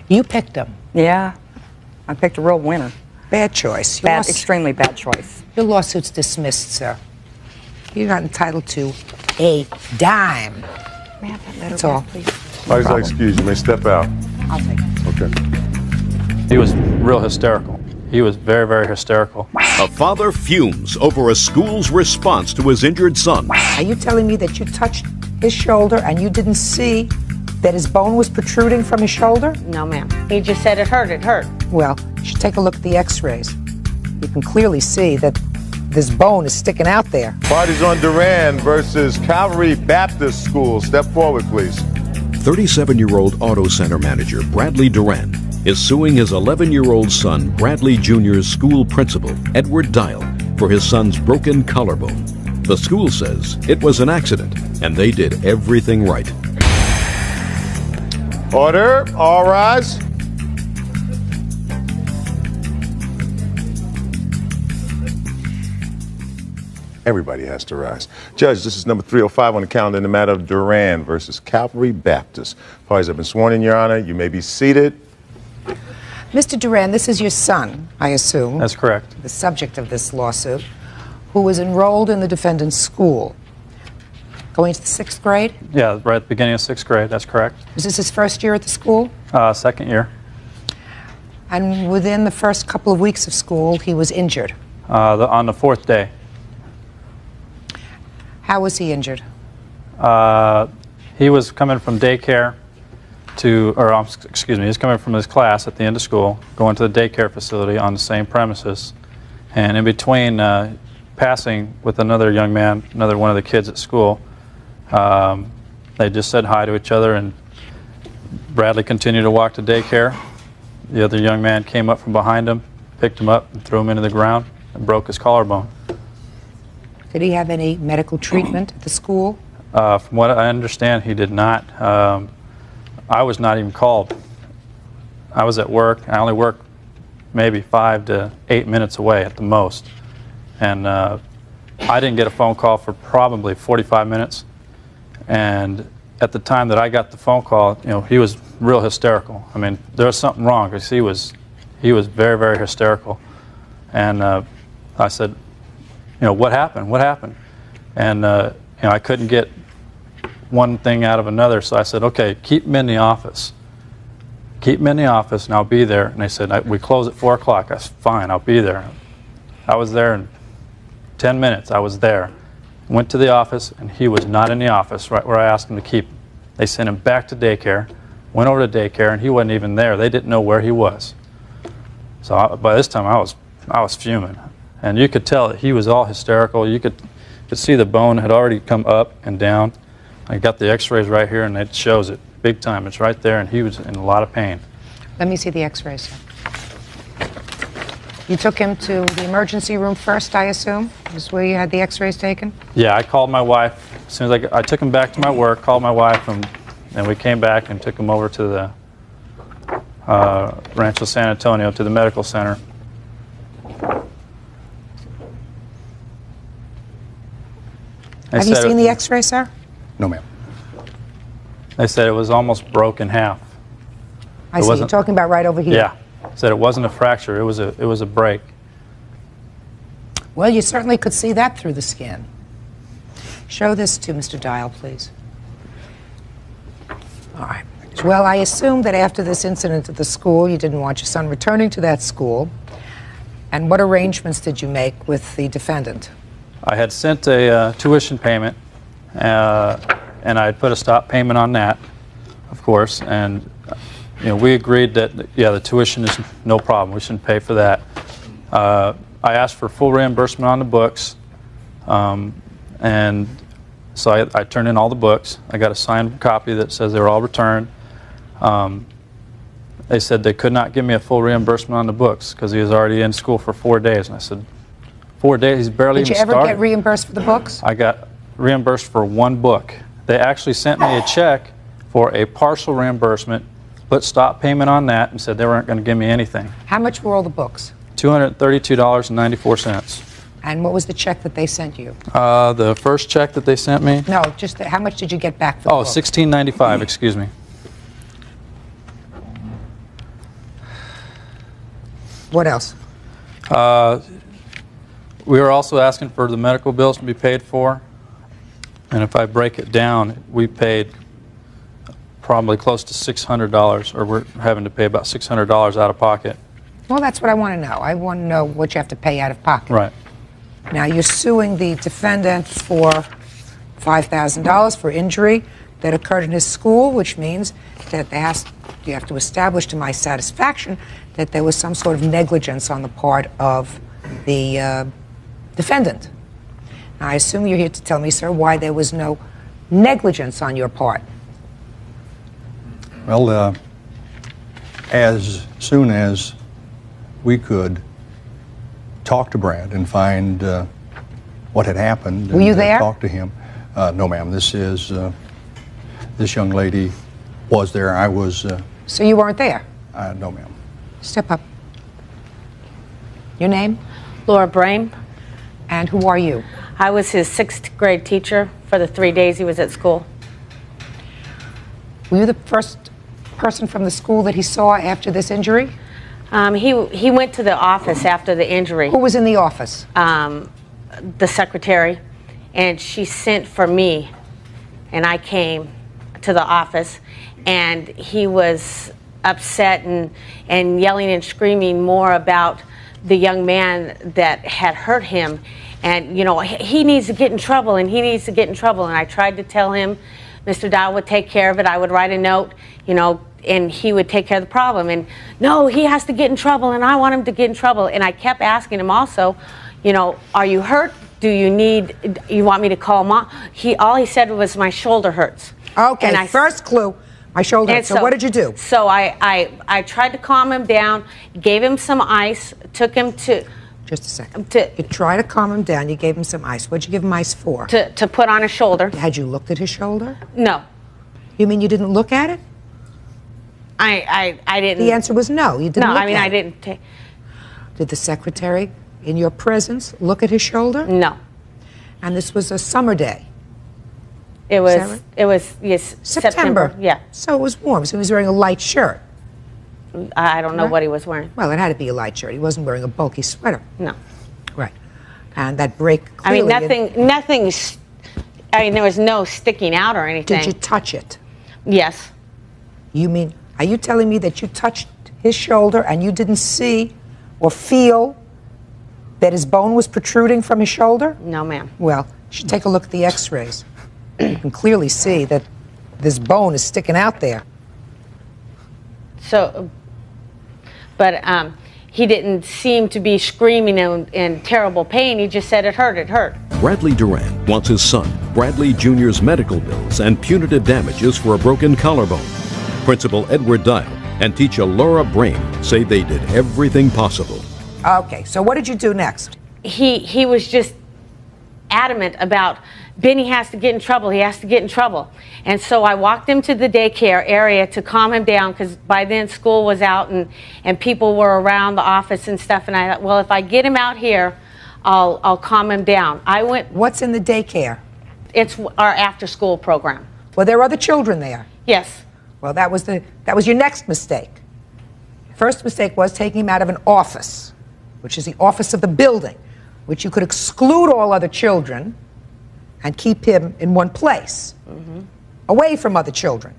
Speaker 1: you picked him.
Speaker 10: Yeah. I picked a real winner.
Speaker 1: Bad choice.
Speaker 10: Extremely bad choice.
Speaker 1: Your lawsuit's dismissed, sir. You're not entitled to a dime.
Speaker 10: May I have that letter
Speaker 1: That's all.
Speaker 10: back, please?
Speaker 5: Please excuse, you may step out.
Speaker 1: I'll take it.
Speaker 5: Okay.
Speaker 12: He was real hysterical. He was very, very hysterical.
Speaker 3: A father fumes over a school's response to his injured son.
Speaker 1: Are you telling me that you touched his shoulder and you didn't see that his bone was protruding from his shoulder?
Speaker 7: No, ma'am. He just said it hurt. It hurt.
Speaker 1: Well, you should take a look at the x-rays. You can clearly see that this bone is sticking out there.
Speaker 5: Parties on Duran versus Calvary Baptist School. Step forward, please.
Speaker 3: 37-year-old auto center manager Bradley Duran is suing his 11-year-old son Bradley Jr.'s school principal, Edward Dial, for his son's broken collarbone. The school says it was an accident and they did everything right.
Speaker 5: Order. All rise. Everybody has to rise. Judge, this is number 305 on the calendar in the matter of Duran versus Calvary Baptist. Parties have been sworn in, Your Honor. You may be seated.
Speaker 1: Mr. Duran, this is your son, I assume.
Speaker 12: That's correct.
Speaker 1: The subject of this lawsuit, who was enrolled in the defendant's school. Going to the 6th grade?
Speaker 12: Yeah, right at the beginning of 6th grade. That's correct.
Speaker 1: Was this his first year at the school?
Speaker 12: Second year.
Speaker 1: And within the first couple of weeks of school, he was injured.
Speaker 12: On the 4th day.
Speaker 1: How was he injured?
Speaker 12: He was coming from daycare excuse me, he's coming from his class at the end of school, going to the daycare facility on the same premises. And in between passing with another young man, another one of the kids at school, they just said hi to each other, and Bradley continued to walk to daycare. The other young man came up from behind him, picked him up and threw him into the ground and broke his collarbone.
Speaker 1: Did he have any medical treatment at the school?
Speaker 12: From what I understand, he did not. I was not even called. I was at work. I only worked maybe 5 to 8 minutes away at the most. And I didn't get a phone call for probably 45 minutes. And at the time that I got the phone call, you know, he was real hysterical. I mean, there was something wrong because he was very, very hysterical. And I said, you know, what happened? What happened? And you know, I couldn't get one thing out of another, so I said, okay, keep him in the office. Keep him in the office, and I'll be there. And they said, we close at 4 o'clock. I said, fine, I'll be there. I was there in 10 minutes. I was there. Went to the office, and he was not in the office right where I asked him to keep him. They sent him back to daycare, went over to daycare, and he wasn't even there. They didn't know where he was. So by this time, I was fuming. And you could tell that he was all hysterical. You could see the bone had already come up and down. I got the x-rays right here, and it shows it big time. It's right there, and he was in a lot of pain.
Speaker 1: Let me see the x-rays. You took him to the emergency room first, I assume? Is where you had the x-rays taken?
Speaker 12: Yeah, I called my wife. As soon as I took him back to my work, called my wife, and we came back and took him over to the Rancho San Antonio, to the medical center.
Speaker 1: Have you seen the x-ray, sir?
Speaker 8: No, ma'am.
Speaker 12: They said it was almost broke in half.
Speaker 1: I see. You're talking about right over here.
Speaker 12: Yeah. Said it wasn't a fracture. It was a break.
Speaker 1: Well, you certainly could see that through the skin. Show this to Mr. Dial, please. All right. Well, I assume that after this incident at the school, you didn't want your son returning to that school. And what arrangements did you make with the defendant?
Speaker 12: I had sent a tuition payment, and I had put a stop payment on that, of course. And you know, we agreed that, yeah, the tuition is no problem. We shouldn't pay for that. I asked for full reimbursement on the books, and so I turned in all the books. I got a signed copy that says they were all returned. They said they could not give me a full reimbursement on the books because he was already in school for 4 days. And I said, 4 days? He's barely even started.
Speaker 1: Did you ever get reimbursed for the books?
Speaker 12: I got reimbursed for 1 book. They actually sent me a check for a partial reimbursement, put stop payment on that, and said they weren't going to give me anything.
Speaker 1: How much were all the books?
Speaker 12: $232.94.
Speaker 1: And what was the check that they sent you?
Speaker 12: The first check that they sent me?
Speaker 1: No, just how much did you get back for the book?
Speaker 12: $16.95, excuse me.
Speaker 1: What else?
Speaker 12: We were also asking for the medical bills to be paid for. And if I break it down, we paid probably close to $600, or we're having to pay about $600 out of pocket.
Speaker 1: Well, that's what I want to know. I want to know what you have to pay out of pocket.
Speaker 12: Right.
Speaker 1: Now, you're suing the defendant for $5,000 for injury that occurred in his school, which means that you have to establish to my satisfaction that there was some sort of negligence on the part of the defendant. Now, I assume you're here to tell me, sir, why there was no negligence on your part.
Speaker 13: Well, as soon as we could talk to Brad and find what had happened.
Speaker 1: Were you there?
Speaker 13: Talk to him. No, ma'am. This young lady was there. I was.
Speaker 1: So you weren't there?
Speaker 13: No, ma'am.
Speaker 1: Step up. Your name?
Speaker 14: Laura Brame.
Speaker 1: And who are you?
Speaker 14: I was his 6th grade teacher for the 3 days he was at school.
Speaker 1: Were you the first person from the school that he saw after this injury?
Speaker 14: He went to the office after the injury.
Speaker 1: Who was in the office?
Speaker 14: The secretary, and she sent for me, and I came to the office, and he was upset and yelling and screaming more about the young man that had hurt him, and he needs to get in trouble, and he needs to get in trouble. And I tried to tell him Mr. Dow would take care of it. I would write a note, and he would take care of the problem. And no, he has to get in trouble, and I want him to get in trouble. And I kept asking him also, are you hurt? You want me to call mom? All he said was, my shoulder hurts.
Speaker 1: Okay, and first clue, my shoulder hurts. So what did you do?
Speaker 14: So I tried to calm him down, gave him some ice, took him to...
Speaker 1: Just a second. You tried to calm him down, you gave him some ice. What'd you give him ice for?
Speaker 14: To put on his shoulder.
Speaker 1: Had you looked at his shoulder?
Speaker 14: No.
Speaker 1: You mean you didn't look at it?
Speaker 14: I didn't.
Speaker 1: The answer was no, you didn't look at it.
Speaker 14: No, I didn't.
Speaker 1: Did the secretary, in your presence, look at his shoulder?
Speaker 14: No.
Speaker 1: And this was a summer day?
Speaker 14: It was, yes, September. Yeah.
Speaker 1: So it was warm, so he was wearing a light shirt.
Speaker 14: I don't know what he was wearing.
Speaker 1: Well, it had to be a light shirt. He wasn't wearing a bulky sweater.
Speaker 14: No.
Speaker 1: Right. And that break clearly...
Speaker 14: there was no sticking out or anything.
Speaker 1: Did you touch it?
Speaker 14: Yes.
Speaker 1: Are you telling me that you touched his shoulder and you didn't see or feel that his bone was protruding from his shoulder?
Speaker 14: No, ma'am.
Speaker 1: Well, you should take a look at the x-rays. You can clearly see that this bone is sticking out there.
Speaker 14: So, but he didn't seem to be screaming in terrible pain. He just said it hurt, it hurt.
Speaker 3: Bradley Duran wants his son, Bradley Jr.'s medical bills and punitive damages for a broken collarbone. Principal Edward Dial and teacher Laura Brame say they did everything possible.
Speaker 1: Okay, so what did you do next?
Speaker 14: He was just adamant about Benny has to get in trouble, he has to get in trouble. And so I walked him to the daycare area to calm him down, because by then school was out and people were around the office and stuff, and I thought, well, if I get him out here, I'll calm him down. I went...
Speaker 1: What's in the daycare?
Speaker 14: It's our after-school program.
Speaker 1: Well, there are other children there.
Speaker 14: Yes.
Speaker 1: Well, that was your next mistake. First mistake was taking him out of an office, which is the office of the building, which you could exclude all other children and keep him in one place, away from other children.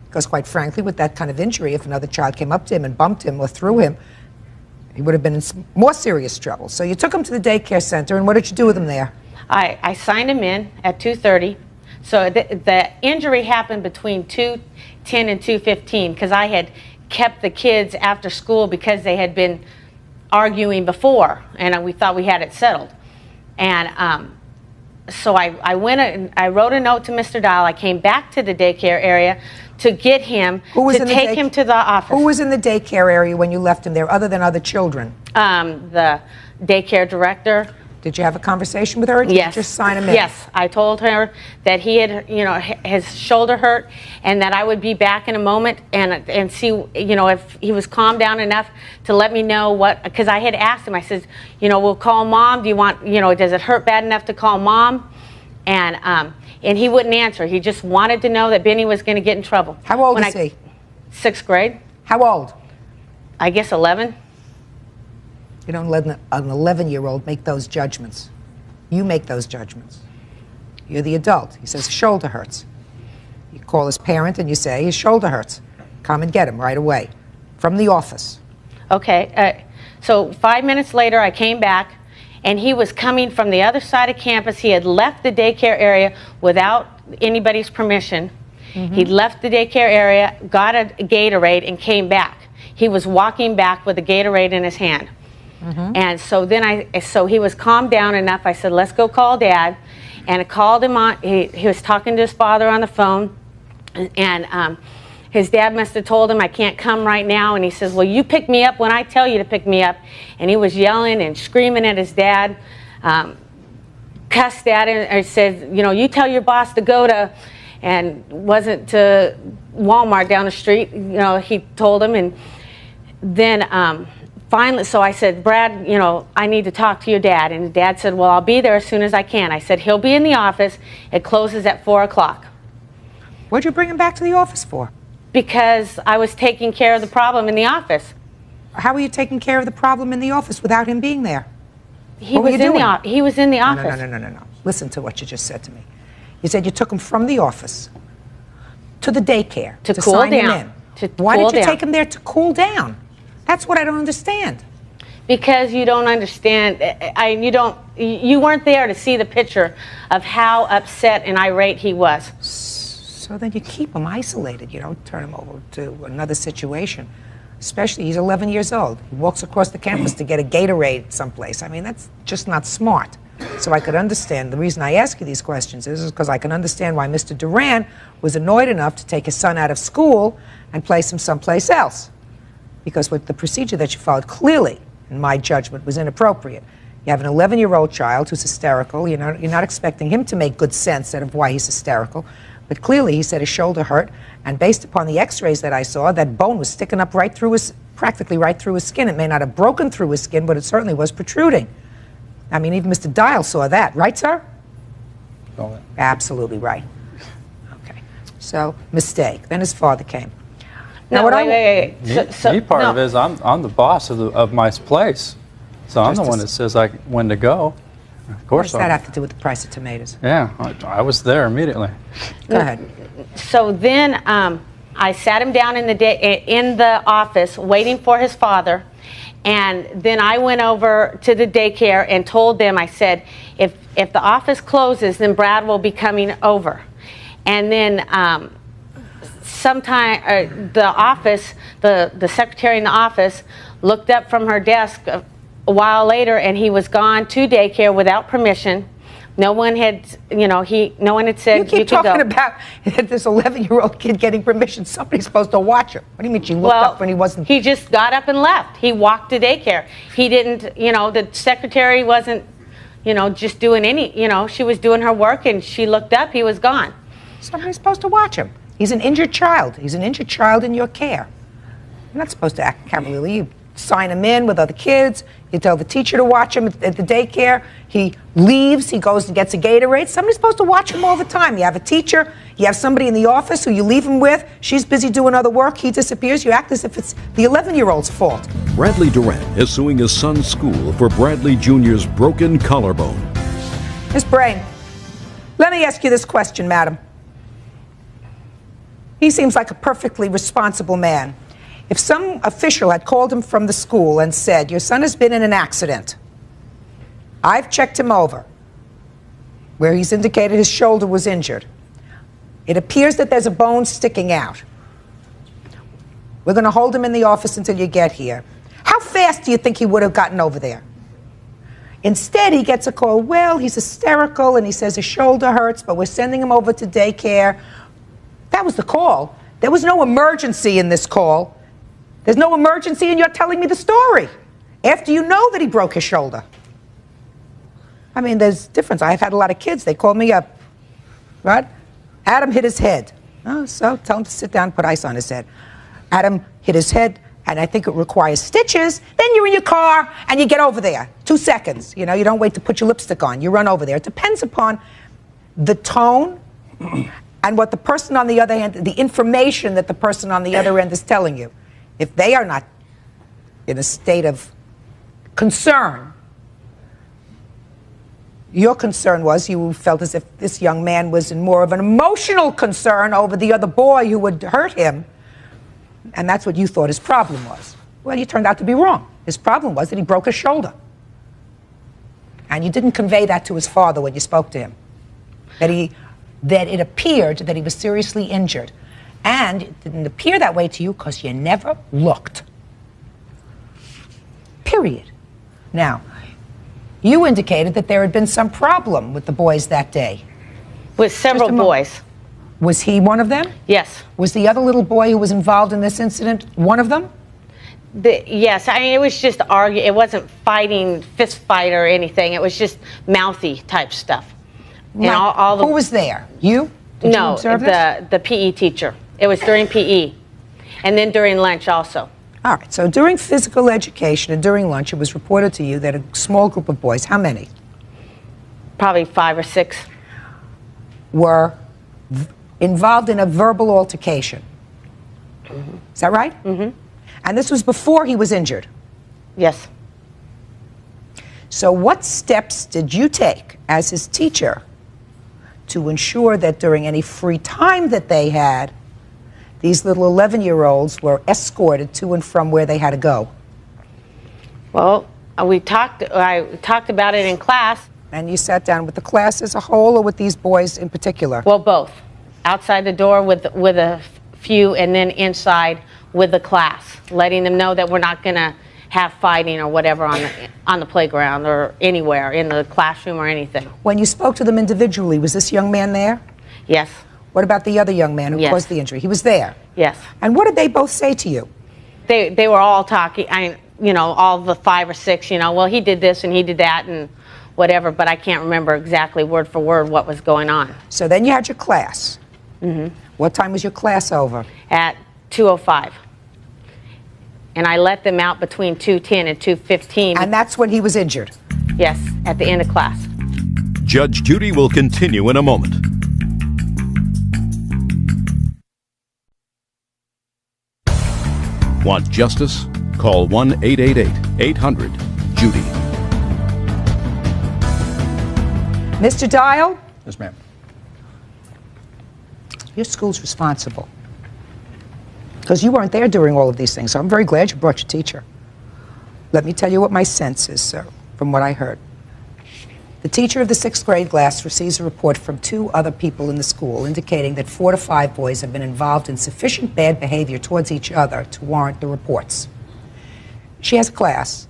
Speaker 1: Because quite frankly, with that kind of injury, if another child came up to him and bumped him or threw him, he would have been in more serious trouble. So you took him to the daycare center, and what did you do with him there?
Speaker 14: I signed him in at 2:30. So the injury happened between 2:10 and 2:15, because I had kept the kids after school because they had been arguing before, and we thought we had it settled. And so I went and I wrote a note to Mr. Dial. I came back to the daycare area to get him, to take him to the office.
Speaker 1: Who was in the daycare area when you left him there, other than other children?
Speaker 14: The daycare director.
Speaker 1: Did you have a conversation with her, or did you just sign him in?
Speaker 14: Yes, I told her that he had, his shoulder hurt, and that I would be back in a moment and see, if he was calmed down enough to let me know what, because I had asked him, I said, we'll call mom. Do you want, does it hurt bad enough to call mom? And he wouldn't answer. He just wanted to know that Benny was going to get in trouble.
Speaker 1: How old is he?
Speaker 14: 6th grade.
Speaker 1: How old?
Speaker 14: I guess 11.
Speaker 1: You don't let an 11-year-old make those judgments. You make those judgments. You're the adult. He says, shoulder hurts. You call his parent and you say, his shoulder hurts. Come and get him right away from the office.
Speaker 14: Okay. So 5 minutes later, I came back, and he was coming from the other side of campus. He had left the daycare area without anybody's permission. He left the daycare area, got a Gatorade, and came back. He was walking back with a Gatorade in his hand. And so then so he was calmed down enough. I said, let's go call Dad. And I called him on, he was talking to his father on the phone. And his dad must have told him, I can't come right now. And he says, well, you pick me up when I tell you to pick me up. And he was yelling and screaming at his dad, cussed at him, and said, you know, you tell your boss to go to, and wasn't to Walmart down the street, you know, he told him. And then finally, so I said, Brad, you know, I need to talk to your dad. And Dad said, well, I'll be there as soon as I can. I said, he'll be in the office. It closes at 4 o'clock.
Speaker 1: What'd you bring him back to the office for?
Speaker 14: Because I was taking care of the problem in the office.
Speaker 1: How were you taking care of the problem in the office without him being there?
Speaker 14: He was in the office.
Speaker 1: No. Listen to what you just said to me. You said you took him from the office to the daycare to
Speaker 14: cool
Speaker 1: sign
Speaker 14: down.
Speaker 1: him in. Why did you take him there to cool down? That's what I don't understand.
Speaker 14: Because you don't understand. You weren't there to see the picture of how upset and irate he was.
Speaker 1: So then you keep him isolated. You don't turn him over to another situation. Especially, he's 11 years old. He walks across the campus to get a Gatorade someplace. I mean, that's just not smart. So I could understand. The reason I ask you these questions is because I can understand why Mr. Duran was annoyed enough to take his son out of school and place him someplace else. Because with the procedure that you followed, clearly, in my judgment, was inappropriate. You have an 11-year-old child who's hysterical. You're not expecting him to make good sense out of why he's hysterical. But clearly, he said his shoulder hurt, and based upon the x-rays that I saw, that bone was sticking up right through practically right through his skin. It may not have broken through his skin, but it certainly was protruding. I mean, even Mr. Dial saw that, right, sir?
Speaker 13: Saw that.
Speaker 1: Absolutely right. Okay. So, mistake. Then his father came.
Speaker 14: No, wait.
Speaker 12: Me part of it is I'm the boss of my place, so I'm the one that says when to go. Of course.
Speaker 1: What does that have to do with the price of tomatoes?
Speaker 12: Yeah, I was there immediately.
Speaker 1: Go ahead.
Speaker 14: So then I sat him down in the office waiting for his father, and then I went over to the daycare and told them, I said, if the office closes, then Brad will be coming over. And then sometime the secretary in the office looked up from her desk a while later, and he was gone to daycare without permission. No one had, no one had said you could go.
Speaker 1: You keep talking about this 11-year-old kid getting permission. Somebody's supposed to watch him. What do you mean she looked up when he wasn't?
Speaker 14: He just got up and left. He walked to daycare. He didn't, the secretary wasn't, just doing she was doing her work, and she looked up, he was gone.
Speaker 1: Somebody's supposed to watch him. He's an injured child. He's an injured child in your care. You're not supposed to act cavalierly. You sign him in with other kids. You tell the teacher to watch him at the daycare. He leaves. He goes and gets a Gatorade. Somebody's supposed to watch him all the time. You have a teacher. You have somebody in the office who you leave him with. She's busy doing other work. He disappears. You act as if it's the 11-year-old's fault.
Speaker 3: Bradley Duran is suing his son's school for Bradley Jr.'s broken collarbone.
Speaker 1: Miss Brain, let me ask you this question, madam. He seems like a perfectly responsible man. If some official had called him from the school and said, your son has been in an accident, I've checked him over, where he's indicated his shoulder was injured. It appears that there's a bone sticking out. We're going to hold him in the office until you get here. How fast do you think he would have gotten over there? Instead, he gets a call, well, he's hysterical, and he says his shoulder hurts, but we're sending him over to daycare. That was the call. There was no emergency in this call. There's no emergency, and you're telling me the story after you know that he broke his shoulder. I mean, there's difference. I've had a lot of kids. They call me up, right? Adam hit his head. Oh, so tell him to sit down and put ice on his head. Adam hit his head, and I think it requires stitches. Then you're in your car, and you get over there. 2 seconds. You don't wait to put your lipstick on. You run over there. It depends upon the tone and what the person on the other end, the information that the person on the other end is telling you. If they are not in a state of concern, your concern was you felt as if this young man was in more of an emotional concern over the other boy who would hurt him, and that's what you thought his problem was. Well, you turned out to be wrong. His problem was that he broke his shoulder. And you didn't convey that to his father when you spoke to him. That it appeared that he was seriously injured. And it didn't appear that way to you because you never looked. Period. Now, you indicated that there had been some problem with the boys that day.
Speaker 14: With several boys.
Speaker 1: Was he one of them?
Speaker 14: Yes.
Speaker 1: Was the other little boy who was involved in this incident one of them?
Speaker 14: Yes, I mean, it was just it wasn't fighting, fist fight or anything. It was just mouthy type stuff. And all
Speaker 1: who was there? You? Did you observe
Speaker 14: the PE teacher. It was during PE. And then during lunch also.
Speaker 1: All right, so during physical education and during lunch, it was reported to you that a small group of boys, how many?
Speaker 14: Probably 5 or 6.
Speaker 1: Were involved in a verbal altercation.
Speaker 14: Mm-hmm.
Speaker 1: Is that right?
Speaker 14: Mm-hmm.
Speaker 1: And this was before he was injured?
Speaker 14: Yes.
Speaker 1: So what steps did you take as his teacher to ensure that during any free time that they had, these little 11-year-olds were escorted to and from where they had to go?
Speaker 14: Well, I talked about it in class.
Speaker 1: And you sat down with the class as a whole or with these boys in particular?
Speaker 14: Well, both. Outside the door with a few and then inside with the class, letting them know that we're not going to have fighting or whatever on the playground or anywhere, in the classroom or anything.
Speaker 1: When you spoke to them individually, was this young man there?
Speaker 14: Yes.
Speaker 1: What about the other young man who caused the injury? He was there?
Speaker 14: Yes.
Speaker 1: And what did they both say to you?
Speaker 14: They were all talking, all the 5 or 6, well, he did this and he did that and whatever, but I can't remember exactly word for word what was going on.
Speaker 1: So then you had your class.
Speaker 14: Mm-hmm.
Speaker 1: What time was your class over?
Speaker 14: At 2:05. And I let them out between 2:10 and 2:15.
Speaker 1: And that's when he was injured?
Speaker 14: Yes, at the end of class.
Speaker 3: Judge Judy will continue in a moment. Want justice? Call 1-888-800-JUDY.
Speaker 1: Mr. Dial?
Speaker 13: Yes, ma'am.
Speaker 1: Your school's responsible. Because you weren't there during all of these things, so I'm very glad you brought your teacher. Let me tell you what my sense is, sir, from what I heard. The teacher of the 6th grade class receives a report from 2 other people in the school indicating that 4 to 5 boys have been involved in sufficient bad behavior towards each other to warrant the reports. She has a class,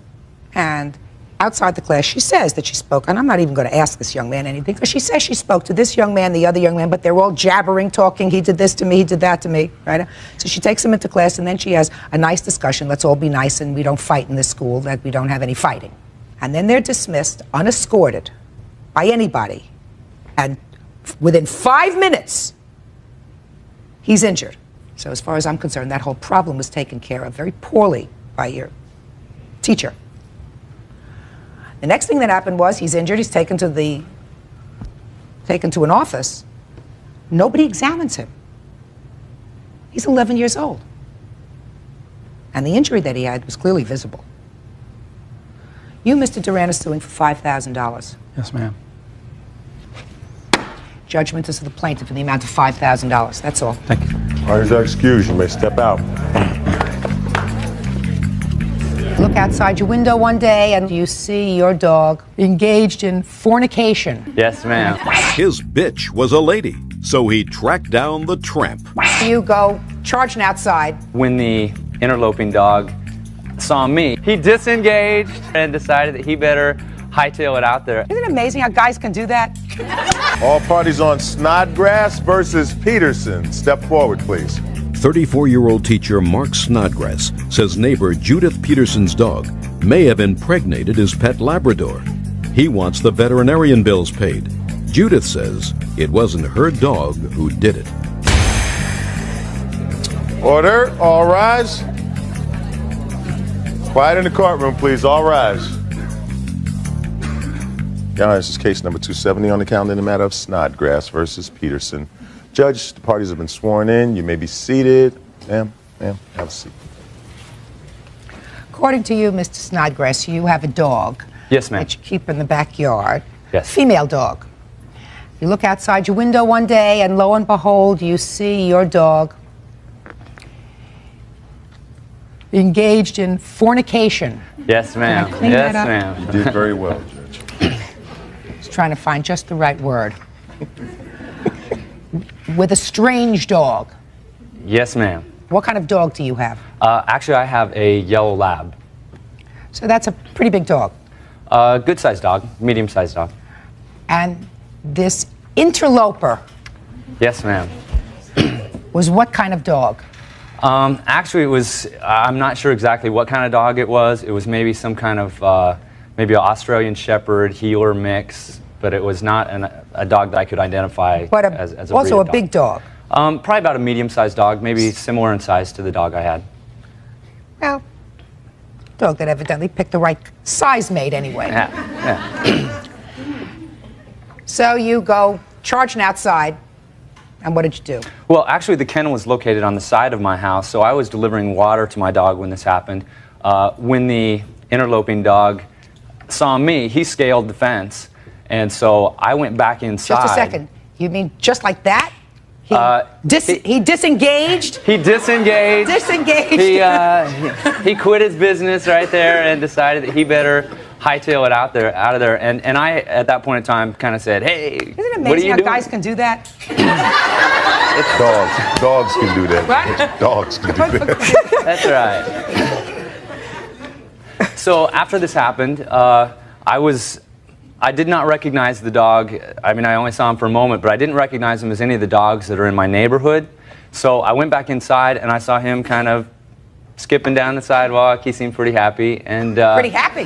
Speaker 1: and outside the class, she says that she spoke, and I'm not even going to ask this young man anything, because she says she spoke to this young man, the other young man, but they're all jabbering, talking, he did this to me, he did that to me, right? So she takes them into class, and then she has a nice discussion, let's all be nice, and we don't fight in this school, that we don't have any fighting. And then they're dismissed, unescorted, by anybody, and within 5 minutes, he's injured. So as far as I'm concerned, that whole problem was taken care of very poorly by your teacher. The next thing that happened was he's injured, he's taken to an office. Nobody examines him. He's 11 years old. And the injury that he had was clearly visible. You, Mr. Duran, is suing for $5,000.
Speaker 12: Yes, ma'am.
Speaker 1: Judgment is to the plaintiff in the amount of $5,000. That's all.
Speaker 12: Thank you.
Speaker 5: Parties are excused. You may step out.
Speaker 1: Look outside your window one day and you see your dog engaged in fornication.
Speaker 15: Yes, ma'am.
Speaker 3: His bitch was a lady, so he tracked down the tramp.
Speaker 1: You go charging outside.
Speaker 15: When the interloping dog saw me, he disengaged and decided that he better hightail it out there.
Speaker 1: Isn't it amazing how guys can do that?
Speaker 5: All parties on Snodgrass versus Peterson. Step forward, please.
Speaker 3: 34-year-old teacher Mark Snodgrass says neighbor Judith Peterson's dog may have impregnated his pet Labrador. He wants the veterinarian bills paid. Judith says it wasn't her dog who did it.
Speaker 5: Order. All rise. Quiet in the courtroom, please. All rise. Your Honor, this is case number 270 on the calendar in the matter of Snodgrass versus Peterson. Judge, the parties have been sworn in. You may be seated. Ma'am, have a seat.
Speaker 1: According to you, Mr. Snodgrass, you have a dog.
Speaker 15: Yes, ma'am.
Speaker 1: That you keep in the backyard.
Speaker 15: Yes.
Speaker 1: Female dog. You look outside your window one day, and lo and behold, you see your dog engaged in fornication.
Speaker 15: Yes, ma'am.
Speaker 1: Clean
Speaker 15: Yes,
Speaker 1: that up.
Speaker 15: ma'am.
Speaker 5: You did very well, Judge.
Speaker 1: trying to find just the right word. With a strange dog.
Speaker 15: Yes, ma'am.
Speaker 1: What kind of dog do you have?
Speaker 15: Actually, I have a yellow lab.
Speaker 1: So that's a pretty big dog.
Speaker 15: Good-sized dog, medium-sized dog.
Speaker 1: And this interloper
Speaker 15: Yes, ma'am.
Speaker 1: was what kind of dog?
Speaker 15: Actually, it was, I'm not sure exactly what kind of dog it was. It was maybe some kind of, maybe an Australian Shepherd, Heeler mix, but it was not a dog that I could identify as a
Speaker 1: also a
Speaker 15: breed
Speaker 1: big dog.
Speaker 15: Probably about a medium-sized dog, maybe similar in size to the dog I had.
Speaker 1: Well, dog that evidently picked the right size mate anyway.
Speaker 15: Yeah.
Speaker 1: So you go charging outside, and what did you do?
Speaker 15: Well, actually, the kennel was located on the side of my house, so I was delivering water to my dog when this happened. When the interloping dog saw me, he scaled the fence, and so I went back inside.
Speaker 1: Just a second. You mean just like that? He disengaged?
Speaker 15: He disengaged.
Speaker 1: Disengaged.
Speaker 15: He quit his business right there and decided that he better hightail it out of there. And I, at that point in time, kind of said, "Hey,
Speaker 1: Isn't it
Speaker 15: what are
Speaker 1: amazing
Speaker 15: you
Speaker 1: how
Speaker 15: doing?"
Speaker 1: guys can do that?
Speaker 5: Dogs can do that.
Speaker 1: What?
Speaker 5: Dogs can do that.
Speaker 15: That's right. So after this happened, I did not recognize the dog. I mean, I only saw him for a moment, but I didn't recognize him as any of the dogs that are in my neighborhood. So I went back inside and I saw him kind of skipping down the sidewalk. He seemed pretty happy. And
Speaker 1: Pretty happy.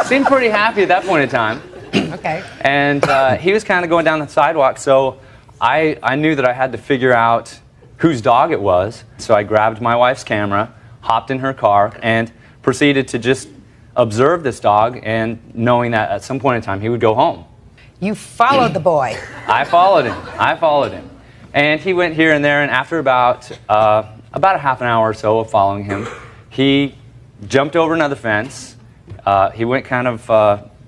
Speaker 15: Seemed pretty happy at that point in time.
Speaker 1: Okay.
Speaker 15: And he was kind of going down the sidewalk, so I knew that I had to figure out whose dog it was. So I grabbed my wife's camera, hopped in her car, and proceeded to just observe this dog, and knowing that at some point in time he would go home.
Speaker 1: You followed the boy.
Speaker 15: I followed him. And he went here and there, and after about a half an hour or so of following him, he jumped over another fence. He went kind of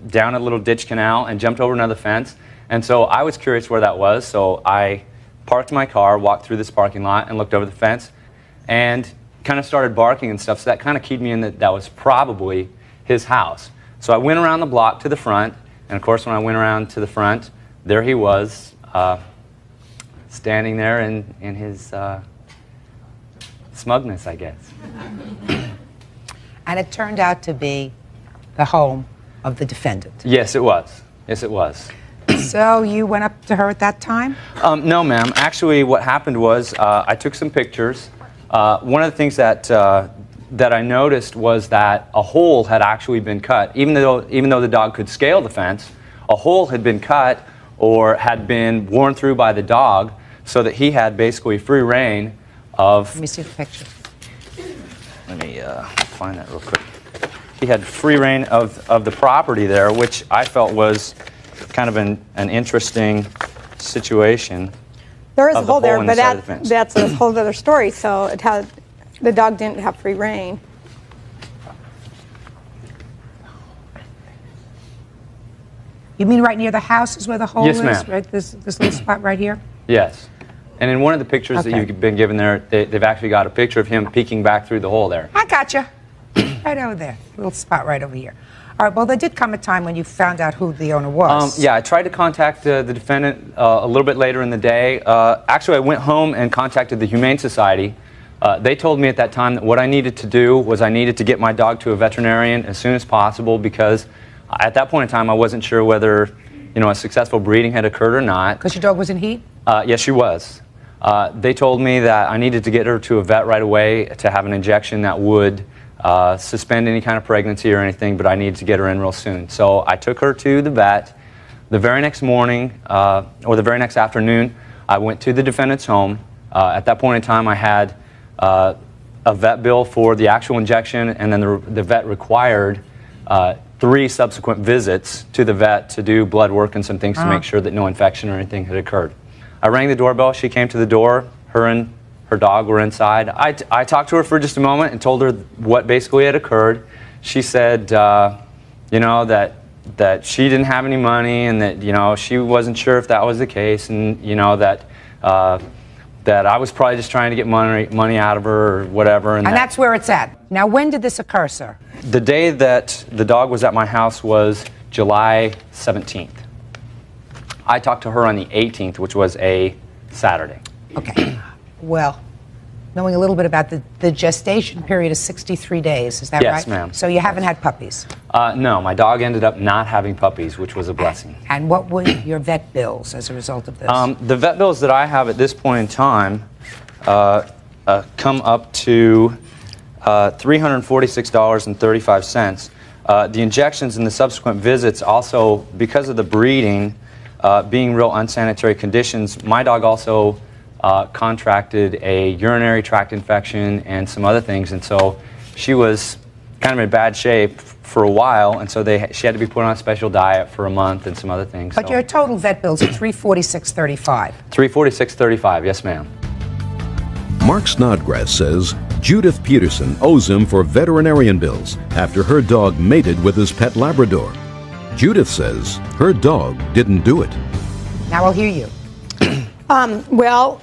Speaker 15: down a little ditch canal and jumped over another fence. And so I was curious where that was, so I parked my car, walked through this parking lot, and looked over the fence, and kind of started barking and stuff. So that kind of keyed me in that was probably his house. So I went around the block to the front, and of course when I went around to the front, there he was, standing there in his smugness, I guess.
Speaker 1: And it turned out to be the home of the defendant.
Speaker 15: Yes, it was. Yes, it was.
Speaker 1: So you went up to her at that time?
Speaker 15: No, ma'am. Actually, what happened was I took some pictures. One of the things that I noticed was that a hole had actually been cut. Even though the dog could scale the fence, a hole had been cut or had been worn through by the dog, so that he had basically free reign of...
Speaker 1: Let me see the picture.
Speaker 15: Let me find that real quick. He had free reign of the property there, which I felt was kind of an interesting situation.
Speaker 2: There is a hole there, but
Speaker 15: the
Speaker 2: that's a whole other story. So the dog didn't have free reign.
Speaker 1: You mean right near the house is where the hole is?
Speaker 15: Yes, ma'am.
Speaker 1: Right, this little spot right here?
Speaker 15: Yes. And in one of the pictures that you've been given there, they've actually got a picture of him peeking back through the hole there.
Speaker 1: I gotcha. Right over there. Little spot right over here. All right, well, there did come a time when you found out who the owner was.
Speaker 15: Yeah, I tried to contact the defendant a little bit later in the day. Actually, I went home and contacted the Humane Society. They told me at that time that what I needed to do was I needed to get my dog to a veterinarian as soon as possible, because at that point in time I wasn't sure whether a successful breeding had occurred or not.
Speaker 1: Because your dog was in heat?
Speaker 15: Yes, she was. They told me that I needed to get her to a vet right away to have an injection that would suspend any kind of pregnancy or anything, but I needed to get her in real soon. So I took her to the vet. The very next morning, or the very next afternoon, I went to the defendant's home. At that point in time, I had a vet bill for the actual injection, and then the vet required 3 subsequent visits to the vet to do blood work and some things to make sure that no infection or anything had occurred. I rang the doorbell. She came to the door. Her and her dog were inside. I talked to her for just a moment and told her what basically had occurred. She said, that she didn't have any money, and that she wasn't sure if that was the case, and that I was probably just trying to get money out of her or whatever.
Speaker 1: And that's where it's at. Now, when did this occur, sir?
Speaker 15: The day that the dog was at my house was July 17th. I talked to her on the 18th, which was a Saturday.
Speaker 1: Okay. Well, knowing a little bit about the gestation period is 63 days, is that right?
Speaker 15: Yes, ma'am.
Speaker 1: So you haven't had puppies?
Speaker 15: No, my dog ended up not having puppies, which was a blessing.
Speaker 1: And what were your vet bills as a result of this?
Speaker 15: The vet bills that I have at this point in time come up to $346.35. The injections and the subsequent visits also, because of the breeding being real unsanitary conditions, my dog also contracted a urinary tract infection and some other things, and so she was kind of in bad shape for a while, and so she had to be put on a special diet for a month and some other things.
Speaker 1: But your total vet bills are $346.35.
Speaker 15: $346.35, yes, ma'am.
Speaker 3: Mark Snodgrass says Judith Peterson owes him for veterinarian bills after her dog mated with his pet Labrador. Judith says her dog didn't do it.
Speaker 1: Now I'll hear you.
Speaker 16: Well,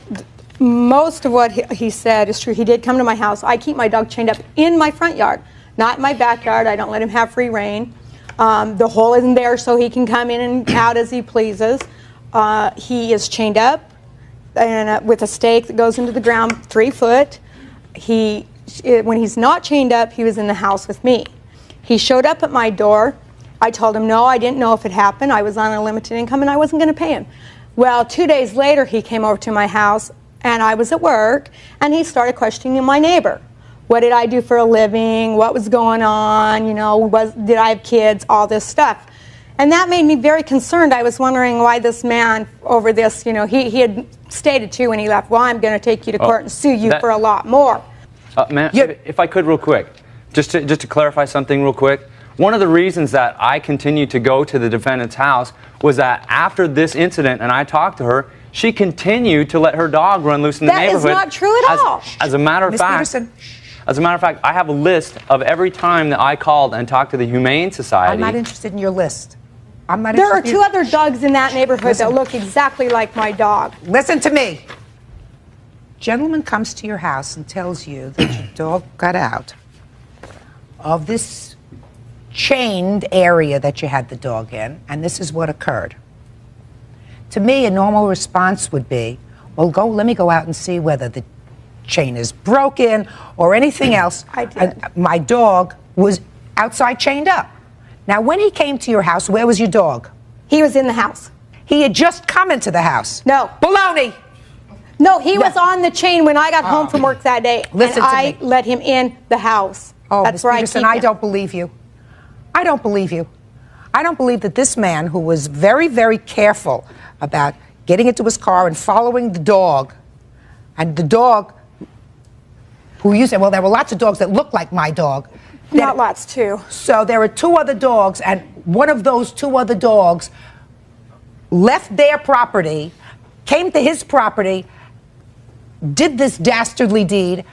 Speaker 16: most of what he said is true. He did come to my house. I keep my dog chained up in my front yard, not in my backyard. I don't let him have free rein. The hole isn't there so he can come in and out as he pleases. He is chained up and with a stake that goes into the ground 3 foot. When he's not chained up, he was in the house with me. He showed up at my door. I told him no, I didn't know if it happened. I was on a limited income and I wasn't going to pay him. Well, 2 days later, he came over to my house and I was at work and he started questioning my neighbor. What did I do for a living? What was going on? You know, did I have kids? All this stuff. And that made me very concerned. I was wondering why this man over this, you know, he had stated too when he left, well, I'm going to take you to court and sue you for a lot more.
Speaker 15: Ma'am, if I could real quick, just to clarify something real quick. One of the reasons that I continued to go to the defendant's house was that after this incident, and I talked to her, she continued to let her dog run loose in the neighborhood.
Speaker 16: That is not true at all.
Speaker 15: As a matter of fact, I have a list of every time that I called and talked to the Humane Society.
Speaker 1: I'm not interested in your list. I'm not
Speaker 16: There are
Speaker 1: interested.
Speaker 16: 2 other dogs in that neighborhood that look exactly like my dog.
Speaker 1: Listen to me. Gentleman comes to your house and tells you that your dog got out of this chained area that you had the dog in, and this is what occurred. To me, a normal response would be, well, let me go out and see whether the chain is broken or anything else.
Speaker 16: I did.
Speaker 1: My dog was outside chained up. Now, when he came to your house, where was your dog?
Speaker 16: He was in the house.
Speaker 1: He had just come into the house.
Speaker 16: No.
Speaker 1: Baloney!
Speaker 16: No, he was on the chain when I got home from work that day.
Speaker 1: Listen
Speaker 16: and
Speaker 1: to
Speaker 16: I
Speaker 1: me.
Speaker 16: let him in the house.
Speaker 1: Oh,
Speaker 16: that's
Speaker 1: Ms.
Speaker 16: where
Speaker 1: Peterson,
Speaker 16: I
Speaker 1: I
Speaker 16: keep him.
Speaker 1: don't believe you. I don't believe you. I don't believe that this man, who was very, very careful about getting into his car and following the dog, and the dog, who you said, well, there were lots of dogs that looked like my dog.
Speaker 16: Not lots, too.
Speaker 1: So there were 2 other dogs, and one of those 2 other dogs left their property, came to his property, did this dastardly deed,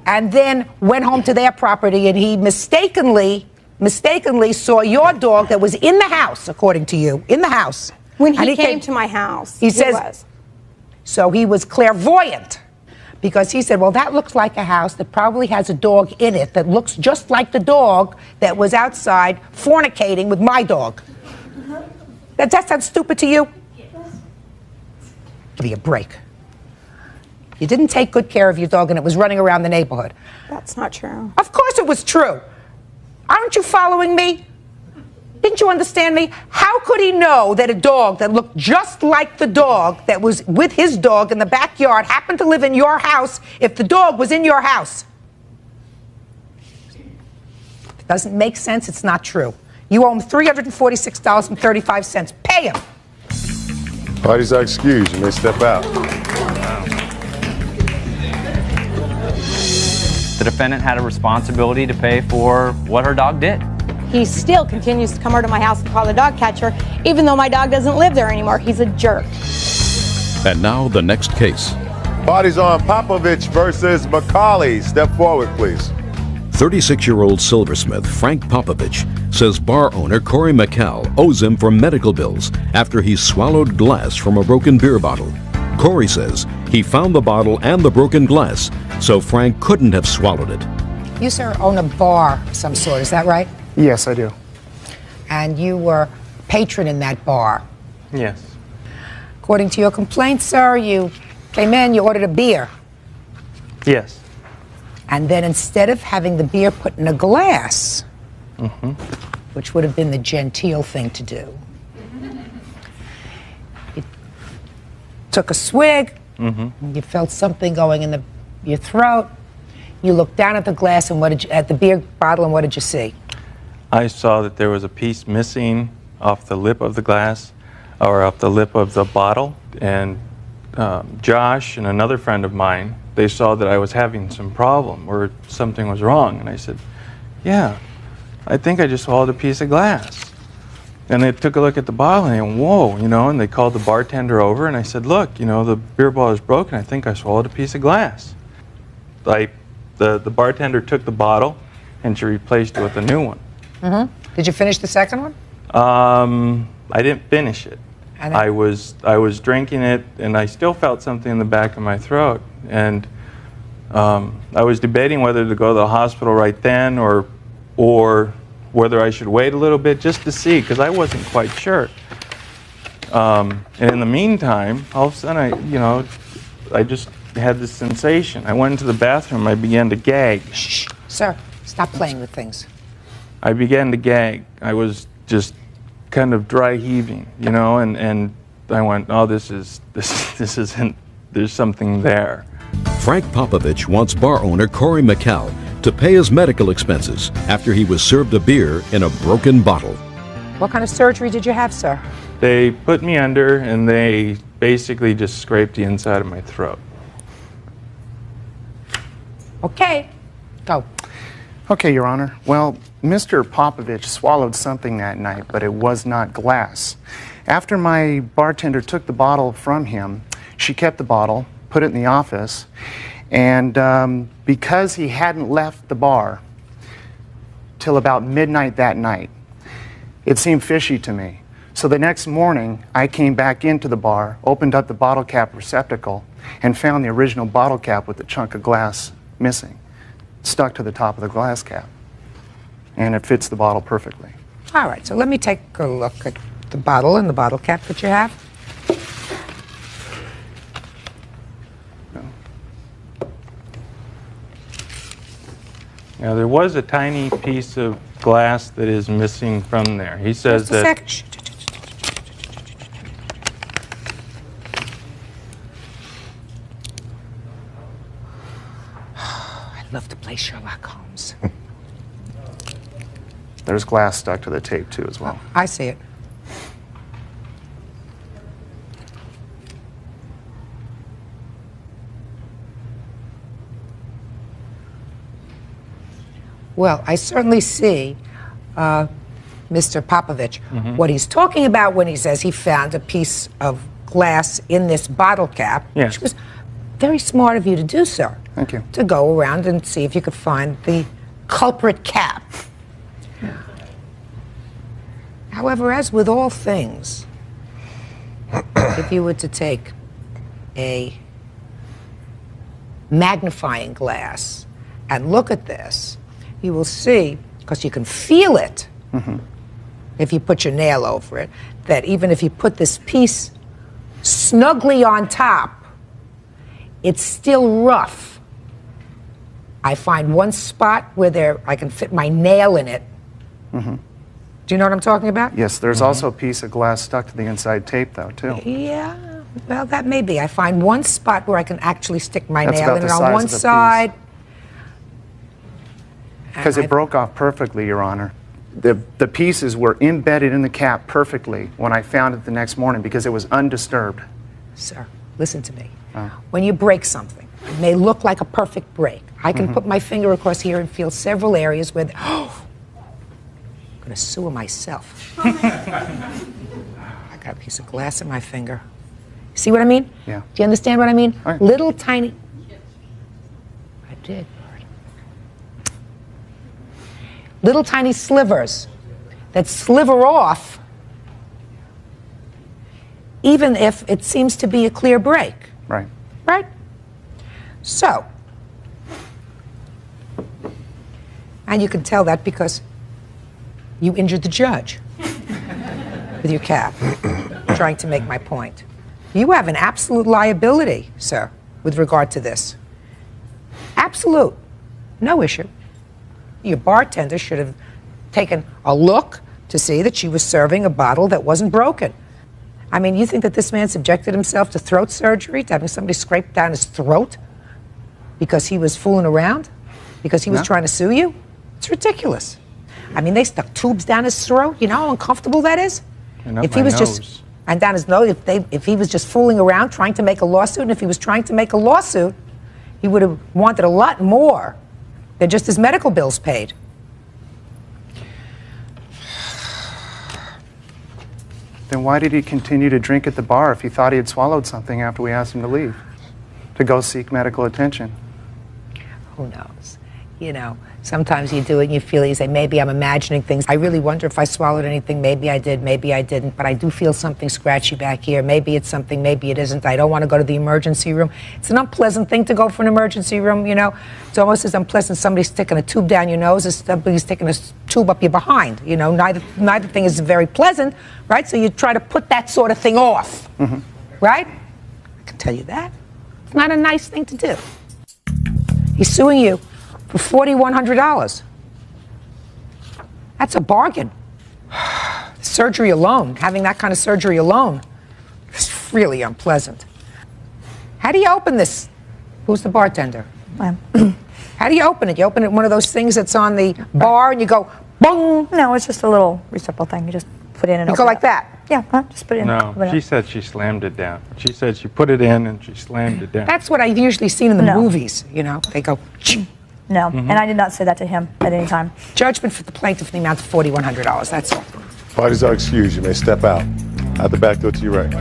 Speaker 1: and then went home to their property, and he mistakenly saw your dog that was in the house, according to you, in the house.
Speaker 16: When he came to my house,
Speaker 1: he says,
Speaker 16: was.
Speaker 1: So he was clairvoyant, because he said, well, that looks like a house that probably has a dog in it that looks just like the dog that was outside fornicating with my dog. Does that sound stupid to you? Yes. Give me a break. You didn't take good care of your dog and it was running around the neighborhood.
Speaker 16: That's not true.
Speaker 1: Of course it was true. Aren't you following me? Didn't you understand me? How could he know that a dog that looked just like the dog that was with his dog in the backyard happened to live in your house if the dog was in your house? If it doesn't make sense, it's not true. You owe him $346.35. Pay him.
Speaker 5: Parties are excused. You may step out.
Speaker 15: The defendant had a responsibility to pay for what her dog did.
Speaker 16: He still continues to come over to my house and call the dog catcher, even though my dog doesn't live there anymore. He's a jerk.
Speaker 3: And now the next case.
Speaker 5: Parties on Popovich versus McCauley. Step forward, please.
Speaker 3: 36-year-old silversmith Frank Popovich says bar owner Corey McCall owes him for medical bills after he swallowed glass from a broken beer bottle. Corey says he found the bottle and the broken glass, so Frank couldn't have swallowed it.
Speaker 1: You, sir, own a bar of some sort, is that right?
Speaker 17: Yes, I do.
Speaker 1: And you were patron in that bar.
Speaker 17: Yes.
Speaker 1: According to your complaint, sir, you came in, you ordered a beer.
Speaker 17: Yes.
Speaker 1: And then instead of having the beer put in a glass, which would have been the genteel thing to do, you took a swig, you felt something going in your throat, you looked down at the glass and at the beer bottle, and what did you see?
Speaker 17: I saw that there was a piece missing off the lip of the glass, or off the lip of the bottle, and Josh and another friend of mine, they saw that I was having some problem or something was wrong, and I said, yeah, I think I just swallowed a piece of glass. And they took a look at the bottle and they went, whoa, you know, and they called the bartender over, and I said, look, you know, the beer bottle is broken, I think I swallowed a piece of glass. The bartender took the bottle and she replaced it with a new one.
Speaker 1: Did you finish the second one?
Speaker 17: I didn't finish it. I was drinking it, and I still felt something in the back of my throat. And I was debating whether to go to the hospital right then or whether I should wait a little bit just to see, because I wasn't quite sure. And in the meantime, all of a sudden, I just had this sensation. I went into the bathroom. I began to gag.
Speaker 1: Shh, sir, stop playing with things.
Speaker 17: I began to gag. I was just kind of dry heaving, and I went, oh, this isn't, there's something there.
Speaker 3: Frank Popovich wants bar owner Corey McCall to pay his medical expenses after he was served a beer in a broken bottle.
Speaker 1: What kind of surgery did you have, sir?
Speaker 17: They put me under, and they basically just scraped the inside of my throat.
Speaker 1: Okay, go.
Speaker 18: Okay, Your Honor. Well, Mr. Popovich swallowed something that night, but it was not glass. After my bartender took the bottle from him, she kept the bottle, put it in the office, and because he hadn't left the bar till about midnight that night, it seemed fishy to me. So the next morning, I came back into the bar, opened up the bottle cap receptacle, and found the original bottle cap with the chunk of glass missing, stuck to the top of the glass cap. And it fits the bottle perfectly.
Speaker 1: All right, so let me take a look at the bottle and the bottle cap that you have.
Speaker 17: Now, there was a tiny piece of glass that is missing from there. He says
Speaker 1: Just a
Speaker 17: that...
Speaker 1: second. I'd love to play Sherlock Holmes.
Speaker 18: There's glass stuck to the tape, too, as well.
Speaker 1: I see it. Well, I certainly see Mr. Popovich. What he's talking about when he says he found a piece of glass in this bottle cap, which was very smart of you to do, sir.
Speaker 18: Thank you.
Speaker 1: To go around and see if you could find the culprit cap. However, as with all things, if you were to take a magnifying glass and look at this, you will see, because you can feel it if you put your nail over it, that even if you put this piece snugly on top, it's still rough. I find one spot where I can fit my nail in it. Do you know what I'm talking about?
Speaker 18: Yes, there's also a piece of glass stuck to the inside tape, though, too.
Speaker 1: Yeah, well, that may be. I find one spot where I can actually stick my
Speaker 18: That's
Speaker 1: nail
Speaker 18: about
Speaker 1: in
Speaker 18: the
Speaker 1: it on
Speaker 18: size
Speaker 1: one
Speaker 18: of the
Speaker 1: side.
Speaker 18: Because it broke off perfectly, Your Honor. The pieces were embedded in the cap perfectly when I found it the next morning because it was undisturbed.
Speaker 1: Sir, listen to me. When you break something, it may look like a perfect break. I can put my finger across here and feel several areas where, I'm going to sue myself. I got a piece of glass in my finger. See what I mean?
Speaker 18: Yeah.
Speaker 1: Do you understand what I mean?
Speaker 18: Right.
Speaker 1: Little tiny. I did. Little tiny slivers that sliver off, even if it seems to be a clear break.
Speaker 18: Right.
Speaker 1: Right? So, and you can tell that because you injured the judge with your cap, trying to make my point. You have an absolute liability, sir, with regard to this. Absolute. No issue. Your bartender should have taken a look to see that she was serving a bottle that wasn't broken. I mean, you think that this man subjected himself to throat surgery, to having somebody scrape down his throat because he was fooling around? Because he was trying to sue you? It's ridiculous. I mean, they stuck tubes down his throat. You know how uncomfortable that is?
Speaker 17: And up
Speaker 1: if he
Speaker 17: my
Speaker 1: was
Speaker 17: nose.
Speaker 1: just and down his nose, if he was just fooling around trying to make a lawsuit, and if he was trying to make a lawsuit, he would have wanted a lot more than just his medical bills paid.
Speaker 18: Then why did he continue to drink at the bar if he thought he had swallowed something after we asked him to leave? To go seek medical attention?
Speaker 1: Who knows? You know, sometimes you do it and you feel, you say, maybe I'm imagining things. I really wonder if I swallowed anything. Maybe I did, maybe I didn't, but I do feel something scratchy back here. Maybe it's something, maybe it isn't. I don't want to go to the emergency room. It's an unpleasant thing to go for an emergency room, you know. It's almost as unpleasant as somebody sticking a tube down your nose as somebody sticking a tube up your behind. You know, neither thing is very pleasant, right? So you try to put that sort of thing off, right? I can tell you that. It's not a nice thing to do. He's suing you for $4,100. That's a bargain. Surgery alone, having that kind of surgery alone, is really unpleasant. How do you open this? Who's the bartender? How do you open it? You open it one of those things that's on the bar and you go, boom.
Speaker 19: No, it's just a little receptacle thing. You just put in and
Speaker 1: You
Speaker 19: open
Speaker 1: go like
Speaker 19: it.
Speaker 1: that?
Speaker 19: Yeah, just put it in.
Speaker 17: No,
Speaker 19: open it
Speaker 17: she
Speaker 19: up.
Speaker 17: said she slammed it down. She said she put it in and she slammed it down.
Speaker 1: That's what I've usually seen in the
Speaker 19: No.
Speaker 1: movies, you know. They go,
Speaker 19: No, and I did not say that to him at any time.
Speaker 1: Judgment for the plaintiff in the amount of $4,100, that's all.
Speaker 5: Parties are excused. You may step out. Out the back door to your right.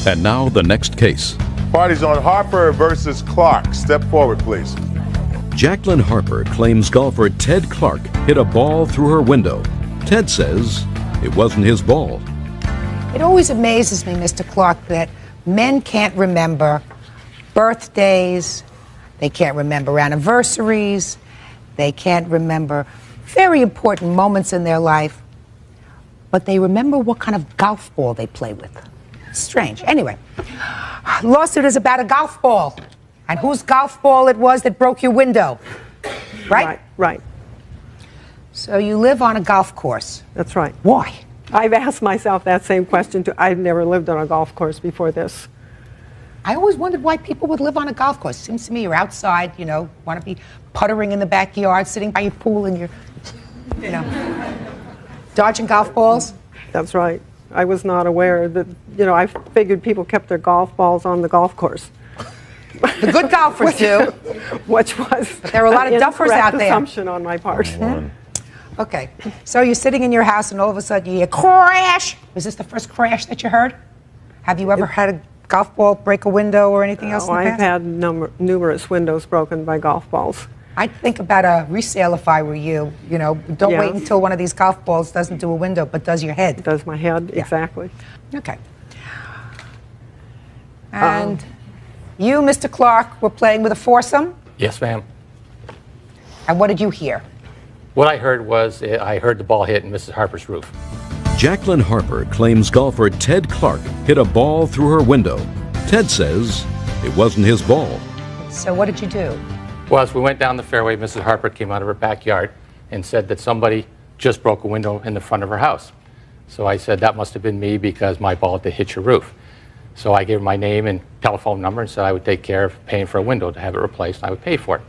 Speaker 3: And now the next case.
Speaker 5: Parties on Harper versus Clark. Step forward, please.
Speaker 3: Jacqueline Harper claims golfer Ted Clark hit a ball through her window. Ted says it wasn't his ball.
Speaker 1: It always amazes me, Mr. Clark, that men can't remember birthdays, they can't remember anniversaries, they can't remember very important moments in their life, but they remember what kind of golf ball they play with. Strange. Anyway, lawsuit is about a golf ball, and whose golf ball it was that broke your window, right?
Speaker 20: Right.
Speaker 1: So you live on a golf course.
Speaker 20: That's right.
Speaker 1: Why?
Speaker 20: I've asked myself that same question too. I've never lived on a golf course before this.
Speaker 1: I always wondered why people would live on a golf course. Seems to me you're outside, you know, want to be puttering in the backyard, sitting by your pool and you're, you know, dodging golf balls.
Speaker 20: That's right. I was not aware that, you know, I figured people kept their golf balls on the golf course.
Speaker 1: The good golfers do.
Speaker 20: Which was
Speaker 1: But there are a lot of duffers out there.
Speaker 20: assumption on my part.
Speaker 1: Okay, so you're sitting in your house and all of a sudden you hear crash. Was this the first crash that you heard? Have you ever had a golf ball break a window or anything else in the
Speaker 20: I've
Speaker 1: past?
Speaker 20: had numerous windows broken by golf balls.
Speaker 1: I'd think about a resale if I were you. You know, don't wait
Speaker 20: Yes.
Speaker 1: until one of these golf balls doesn't do a window, but does your head.
Speaker 20: Does my head,
Speaker 1: Yeah.
Speaker 20: exactly.
Speaker 1: Okay. And you, Mr. Clark, were playing with a foursome?
Speaker 21: Yes, ma'am.
Speaker 1: And what did you hear?
Speaker 21: What I heard was I heard the ball hit in Mrs. Harper's roof.
Speaker 3: Jacqueline Harper claims golfer Ted Clark hit a ball through her window. Ted says it wasn't his ball.
Speaker 1: So what did you do?
Speaker 21: Well, as we went down the fairway, Mrs. Harper came out of her backyard and said that somebody just broke a window in the front of her house. So I said that must have been me because my ball did hit your roof. So I gave her my name and telephone number and said I would take care of paying for a window to have it replaced, and I would pay for it.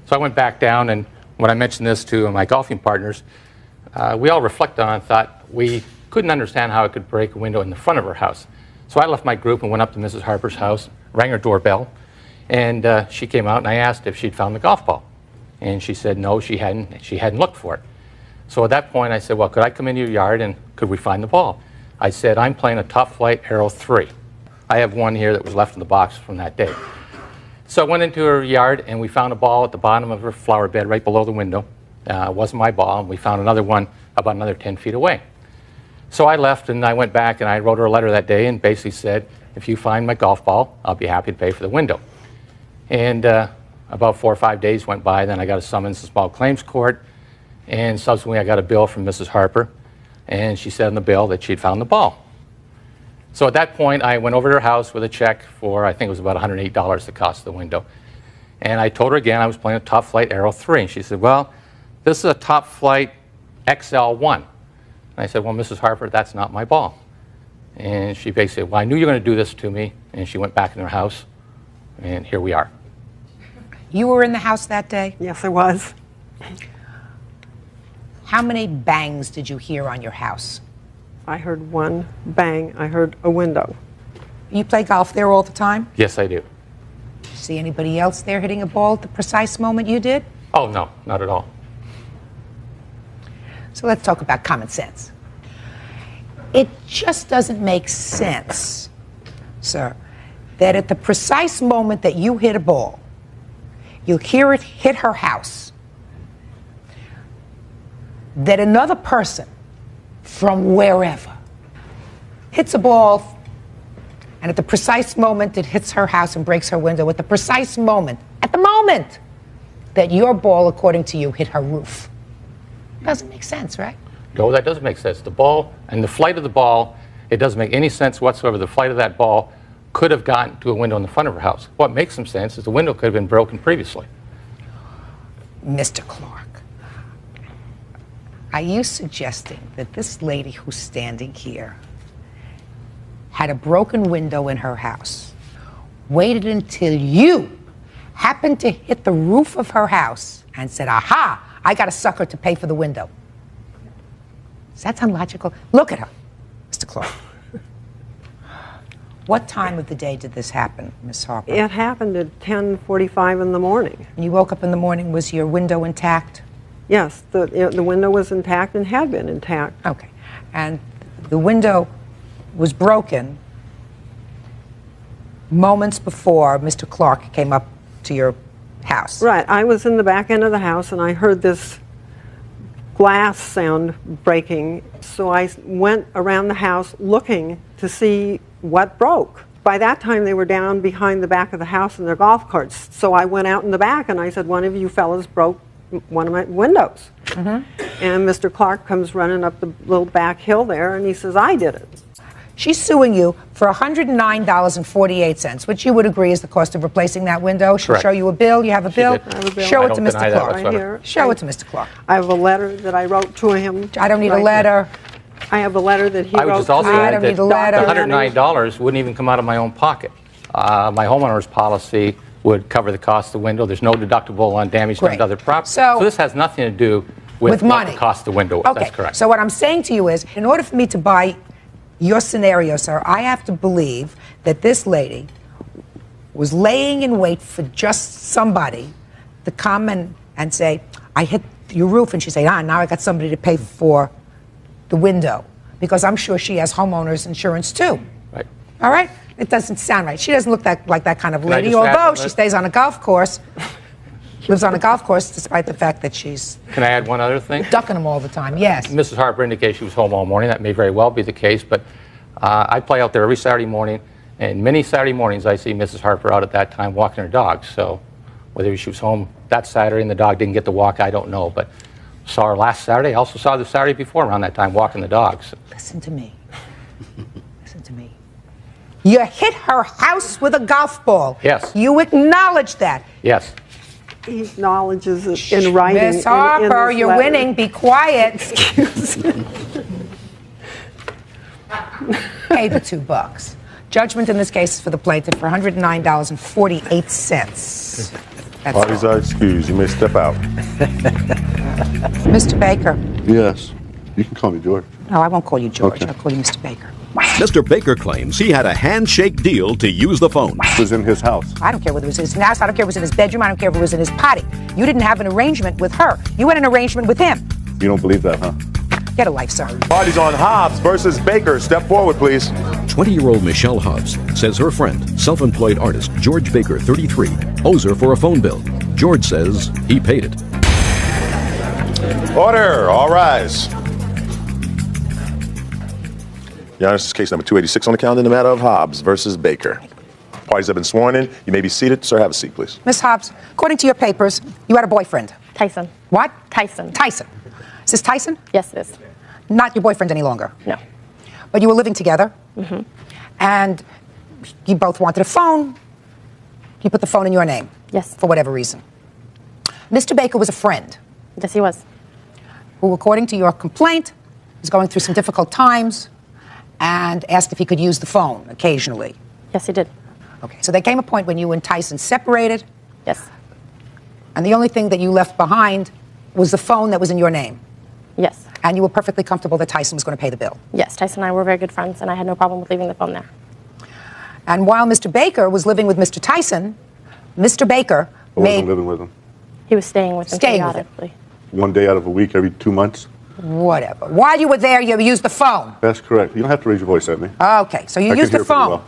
Speaker 21: So I went back down, and when I mentioned this to my golfing partners, we all reflected on it and thought we couldn't understand how it could break a window in the front of her house. So I left my group and went up to Mrs. Harper's house, rang her doorbell, and she came out and I asked if she'd found the golf ball. And she said no, she hadn't looked for it. So at that point I said, well, could I come into your yard and could we find the ball? I said, I'm playing a Top Flight Arrow 3. I have one here that was left in the box from that day. So I went into her yard and we found a ball at the bottom of her flower bed right below the window. It wasn't my ball, and we found another one about another 10 feet away. So I left and I went back and I wrote her a letter that day and basically said, if you find my golf ball, I'll be happy to pay for the window. And about 4 or 5 days went by, then I got a summons to small claims court, and subsequently I got a bill from Mrs. Harper, and she said in the bill that she'd found the ball. So at that point, I went over to her house with a check for, I think it was about $108 the cost of the window. And I told her again I was playing a Top Flight Aero 3. And she said, well, this is a Top Flight XL1. And I said, well, Mrs. Harper, that's not my ball. And she basically said, well, I knew you were going to do this to me. And she went back in her house, and here we are.
Speaker 1: You were in the house that day?
Speaker 20: Yes, I was.
Speaker 1: How many bangs did you hear on your house?
Speaker 20: I heard one bang. I heard a window.
Speaker 1: You play golf there all the time?
Speaker 21: Yes, I do.
Speaker 1: Did you see anybody else there hitting a ball at the precise moment you did?
Speaker 21: Oh, no, not at all.
Speaker 1: So let's talk about common sense. It just doesn't make sense, sir, that at the precise moment that you hit a ball, you hear it hit her house, that another person from wherever hits a ball, and at the precise moment it hits her house and breaks her window, at the precise moment, at the moment that your ball, according to you, hit her roof. Doesn't make sense, right?
Speaker 21: No, that doesn't make sense. The ball and the flight of the ball, it doesn't make any sense whatsoever. The flight of that ball could have gotten to a window in the front of her house. What makes some sense is the window could have been broken previously.
Speaker 1: Mr. Clark, are you suggesting that this lady who's standing here had a broken window in her house, waited until you happened to hit the roof of her house and said, aha, I got a sucker to pay for the window? Does that sound logical? Look at her, Mr. Clark. What time of the day did this happen, Miss Harper?
Speaker 20: It happened at 10:45 in the morning.
Speaker 1: When you woke up in the morning, was your window intact?
Speaker 20: Yes, the window was intact and had been intact.
Speaker 1: Okay. And the window was broken moments before Mr. Clark came up to your house.
Speaker 20: Right. I was in the back end of the house and I heard this glass sound breaking, so I went around the house looking to see what broke. By that time, they were down behind the back of the house in their golf carts, so I went out in the back and I said, one of you fellas broke one of my windows. And Mr. Clark comes running up the little back hill there and he says, I did it.
Speaker 1: She's suing you for $109.48, which you would agree is the cost of replacing that window. She'll
Speaker 21: Correct.
Speaker 1: show you a bill. You have a bill?
Speaker 20: I have a bill.
Speaker 1: Show
Speaker 21: I
Speaker 1: it to
Speaker 21: don't
Speaker 1: Mr.
Speaker 21: deny that
Speaker 1: Clark.
Speaker 21: whatsoever.
Speaker 20: Right here.
Speaker 1: Show it to Mr. Clark.
Speaker 20: I have a letter that I wrote to him.
Speaker 1: I don't need a
Speaker 20: right
Speaker 1: letter.
Speaker 20: here. I have a letter that he
Speaker 21: I would
Speaker 20: wrote
Speaker 21: just also
Speaker 20: to me.
Speaker 1: I
Speaker 21: add
Speaker 1: don't
Speaker 21: that
Speaker 1: need a letter.
Speaker 21: the $109 wouldn't even come out of my own pocket. My homeowner's policy would cover the cost of the window. There's no deductible on damage done
Speaker 1: Great.
Speaker 21: to other property.
Speaker 1: So
Speaker 21: this has nothing to do with what
Speaker 1: money.
Speaker 21: the cost of the window was.
Speaker 1: Okay.
Speaker 21: That's correct.
Speaker 1: So what I'm saying to you is, in order for me to buy your scenario, sir, I have to believe that this lady was laying in wait for just somebody to come and say, I hit your roof, and she'd say, now I got somebody to pay for the window, because I'm sure she has homeowner's insurance too.
Speaker 21: Right.
Speaker 1: All right? It doesn't sound right. She doesn't look like that kind of
Speaker 21: Can I
Speaker 1: lady,
Speaker 21: just add
Speaker 1: although
Speaker 21: one
Speaker 1: she
Speaker 21: other-
Speaker 1: stays on a golf course, lives on a golf course, despite the fact that she's
Speaker 21: Can I add one other thing?
Speaker 1: ducking them all the time. Yes.
Speaker 21: Mrs. Harper indicated she was home all morning. That may very well be the case, but I play out there every Saturday morning, and many Saturday mornings I see Mrs. Harper out at that time walking her dog. So whether she was home that Saturday and the dog didn't get to walk, I don't know. But saw her last Saturday. I also saw her the Saturday before around that time walking the dogs.
Speaker 1: Listen to me. Listen to me. You hit her house with a golf ball.
Speaker 21: Yes.
Speaker 1: You acknowledge that.
Speaker 21: Yes.
Speaker 20: He acknowledges it in writing.
Speaker 1: Miss Harper,
Speaker 20: this
Speaker 1: you're
Speaker 20: letter.
Speaker 1: winning. Be quiet. Pay the $2. Judgment in this case is for the plaintiff for $109.48. That's
Speaker 5: Parties
Speaker 1: all.
Speaker 5: are excused. You may step out.
Speaker 1: Mr. Baker.
Speaker 4: Yes. You can call me George.
Speaker 1: No, I won't call you George.
Speaker 4: Okay.
Speaker 1: I'll call you Mr. Baker.
Speaker 3: Mr. Baker claims he had a handshake deal to use the phone.
Speaker 4: It was in his house.
Speaker 1: I don't care whether it was in his house. I don't care if it was in his bedroom. I don't care if it was in his potty. You didn't have an arrangement with her. You had an arrangement with him.
Speaker 4: You don't believe that, huh?
Speaker 1: Get a life, sir.
Speaker 5: Parties on Hobbs versus Baker. Step forward, please.
Speaker 3: 20-year-old Michelle Hobbs says her friend, self-employed artist George Baker, 33, owes her for a phone bill. George says he paid it.
Speaker 5: Order. All rise. Your Honor, this is case number 286 on the calendar in the matter of Hobbs versus Baker. Parties have been sworn in. You may be seated. Sir, have a seat, please.
Speaker 1: Miss Hobbs, according to your papers, you had a boyfriend.
Speaker 2: Tyson.
Speaker 1: What?
Speaker 2: Tyson.
Speaker 1: Tyson. Is this Tyson?
Speaker 2: Yes, it is.
Speaker 1: Not your boyfriend any longer.
Speaker 2: No.
Speaker 1: But you were living together. And you both wanted a phone. You put the phone in your name.
Speaker 6: Yes.
Speaker 1: For whatever reason. Mr. Baker was a friend.
Speaker 6: Yes, he was.
Speaker 1: Who, according to your complaint, was going through some difficult times and asked if he could use the phone occasionally.
Speaker 6: Yes, he did.
Speaker 1: Okay, so there came a point when you and Tyson separated.
Speaker 6: Yes.
Speaker 1: And the only thing that you left behind was the phone that was in your name.
Speaker 6: Yes.
Speaker 1: And you were perfectly comfortable that Tyson was going to pay the bill.
Speaker 6: Yes, Tyson and I were very good friends, and I had no problem with leaving the phone there.
Speaker 1: And while Mr. Baker was living with Mr. Tyson, Mr. Baker
Speaker 4: I wasn't living with him.
Speaker 6: He was staying with him periodically.
Speaker 4: One day out of a week, every 2 months.
Speaker 1: Whatever. While you were there, you used the phone.
Speaker 4: That's correct. You don't have to raise your voice at me.
Speaker 1: Okay, so you
Speaker 4: I
Speaker 1: used
Speaker 4: can
Speaker 1: the
Speaker 4: hear pretty
Speaker 1: phone.
Speaker 4: well.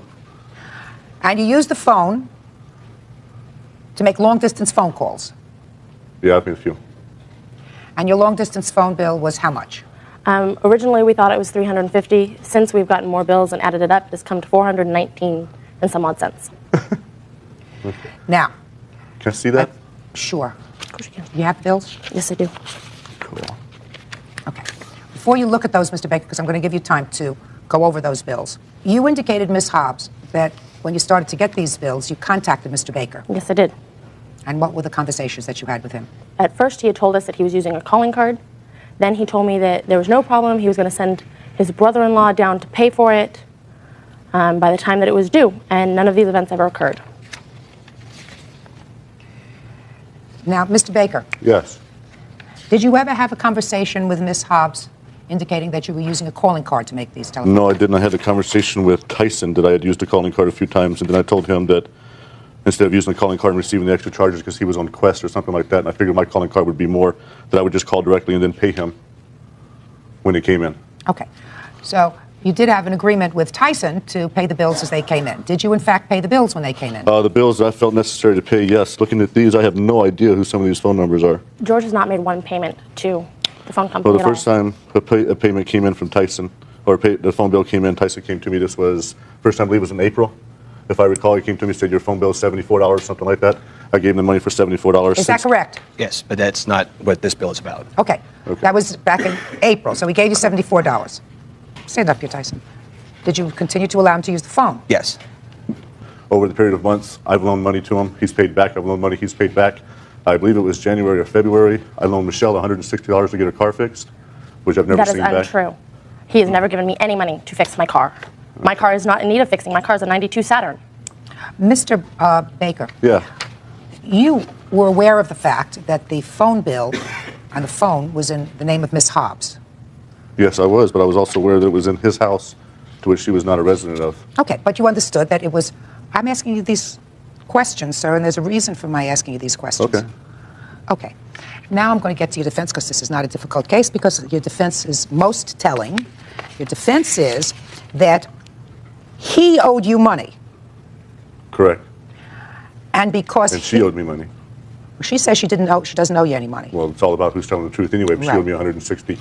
Speaker 1: And you used the phone to make long-distance phone calls.
Speaker 4: Yeah, I've made a few.
Speaker 1: And your long-distance phone bill was how much?
Speaker 6: Originally, we thought it was $350. Since we've gotten more bills and added it up, it's come to $419 and some odd cents.
Speaker 1: Now.
Speaker 4: Can I see that?
Speaker 1: Sure. Of course you can. You have bills?
Speaker 6: Yes, I do.
Speaker 1: Cool. Okay. Before you look at those, Mr. Baker, because I'm going to give you time to go over those bills, you indicated, Ms. Hobbs, that when you started to get these bills, you contacted Mr. Baker.
Speaker 6: Yes, I did.
Speaker 1: And what were the conversations that you had with him?
Speaker 6: At first, he had told us that he was using a calling card. Then he told me that there was no problem. He was going to send his brother-in-law down to pay for it by the time that it was due. And none of these events ever occurred.
Speaker 1: Now, Mr. Baker.
Speaker 4: Yes.
Speaker 1: Did you ever have a conversation with Ms. Hobbs indicating that you were using a calling card to make these telephone
Speaker 4: No, I didn't. I had a conversation with Tyson that I had used a calling card a few times, and then I told him that instead of using the calling card and receiving the extra charges because he was on Quest or something like that, and I figured my calling card would be more, that I would just call directly and then pay him when he came in.
Speaker 1: Okay. So you did have an agreement with Tyson to pay the bills as they came in. Did you, in fact, pay the bills when they came in?
Speaker 4: The bills that I felt necessary to pay, yes. Looking at these, I have no idea who some of these phone numbers are.
Speaker 6: George has not made one payment to the phone company
Speaker 4: Well, the
Speaker 6: at all.
Speaker 4: first time a payment came in from Tyson, or the phone bill came in, Tyson came to me. This was, first time I believe was in April. If I recall, he came to me and said, your phone bill is $74, something like that. I gave him the money for $74.
Speaker 1: Is that correct?
Speaker 22: Yes, but that's not what this bill is about.
Speaker 1: Okay. That was back in April, so we gave you $74. Stand up here, Tyson. Did you continue to allow him to use the phone?
Speaker 22: Yes.
Speaker 4: Over the period of months, I've loaned money to him. He's paid back. I've loaned money. He's paid back. I believe it was January or February. I loaned Michelle $160 to get her car fixed, which I've never
Speaker 6: That is
Speaker 4: seen back.
Speaker 6: untrue. He has never given me any money to fix my car. My car is not in need of fixing. My car is a 92 Saturn.
Speaker 1: Mr. Baker.
Speaker 4: Yeah.
Speaker 1: You were aware of the fact that the phone bill and the phone was in the name of Miss Hobbs.
Speaker 4: Yes, I was, but I was also aware that it was in his house, to which she was not a resident of.
Speaker 1: Okay, but you understood that it was. I'm asking you these questions, sir, and there's a reason for my asking you these questions.
Speaker 4: Okay.
Speaker 1: Okay. Now I'm going to get to your defense because this is not a difficult case because your defense is most telling. Your defense is that he owed you money.
Speaker 4: Correct.
Speaker 1: And because
Speaker 4: And she owed me money.
Speaker 1: she says she doesn't owe you any money.
Speaker 4: Well, it's all about who's telling the truth anyway, but she
Speaker 1: Right.
Speaker 4: owed me $160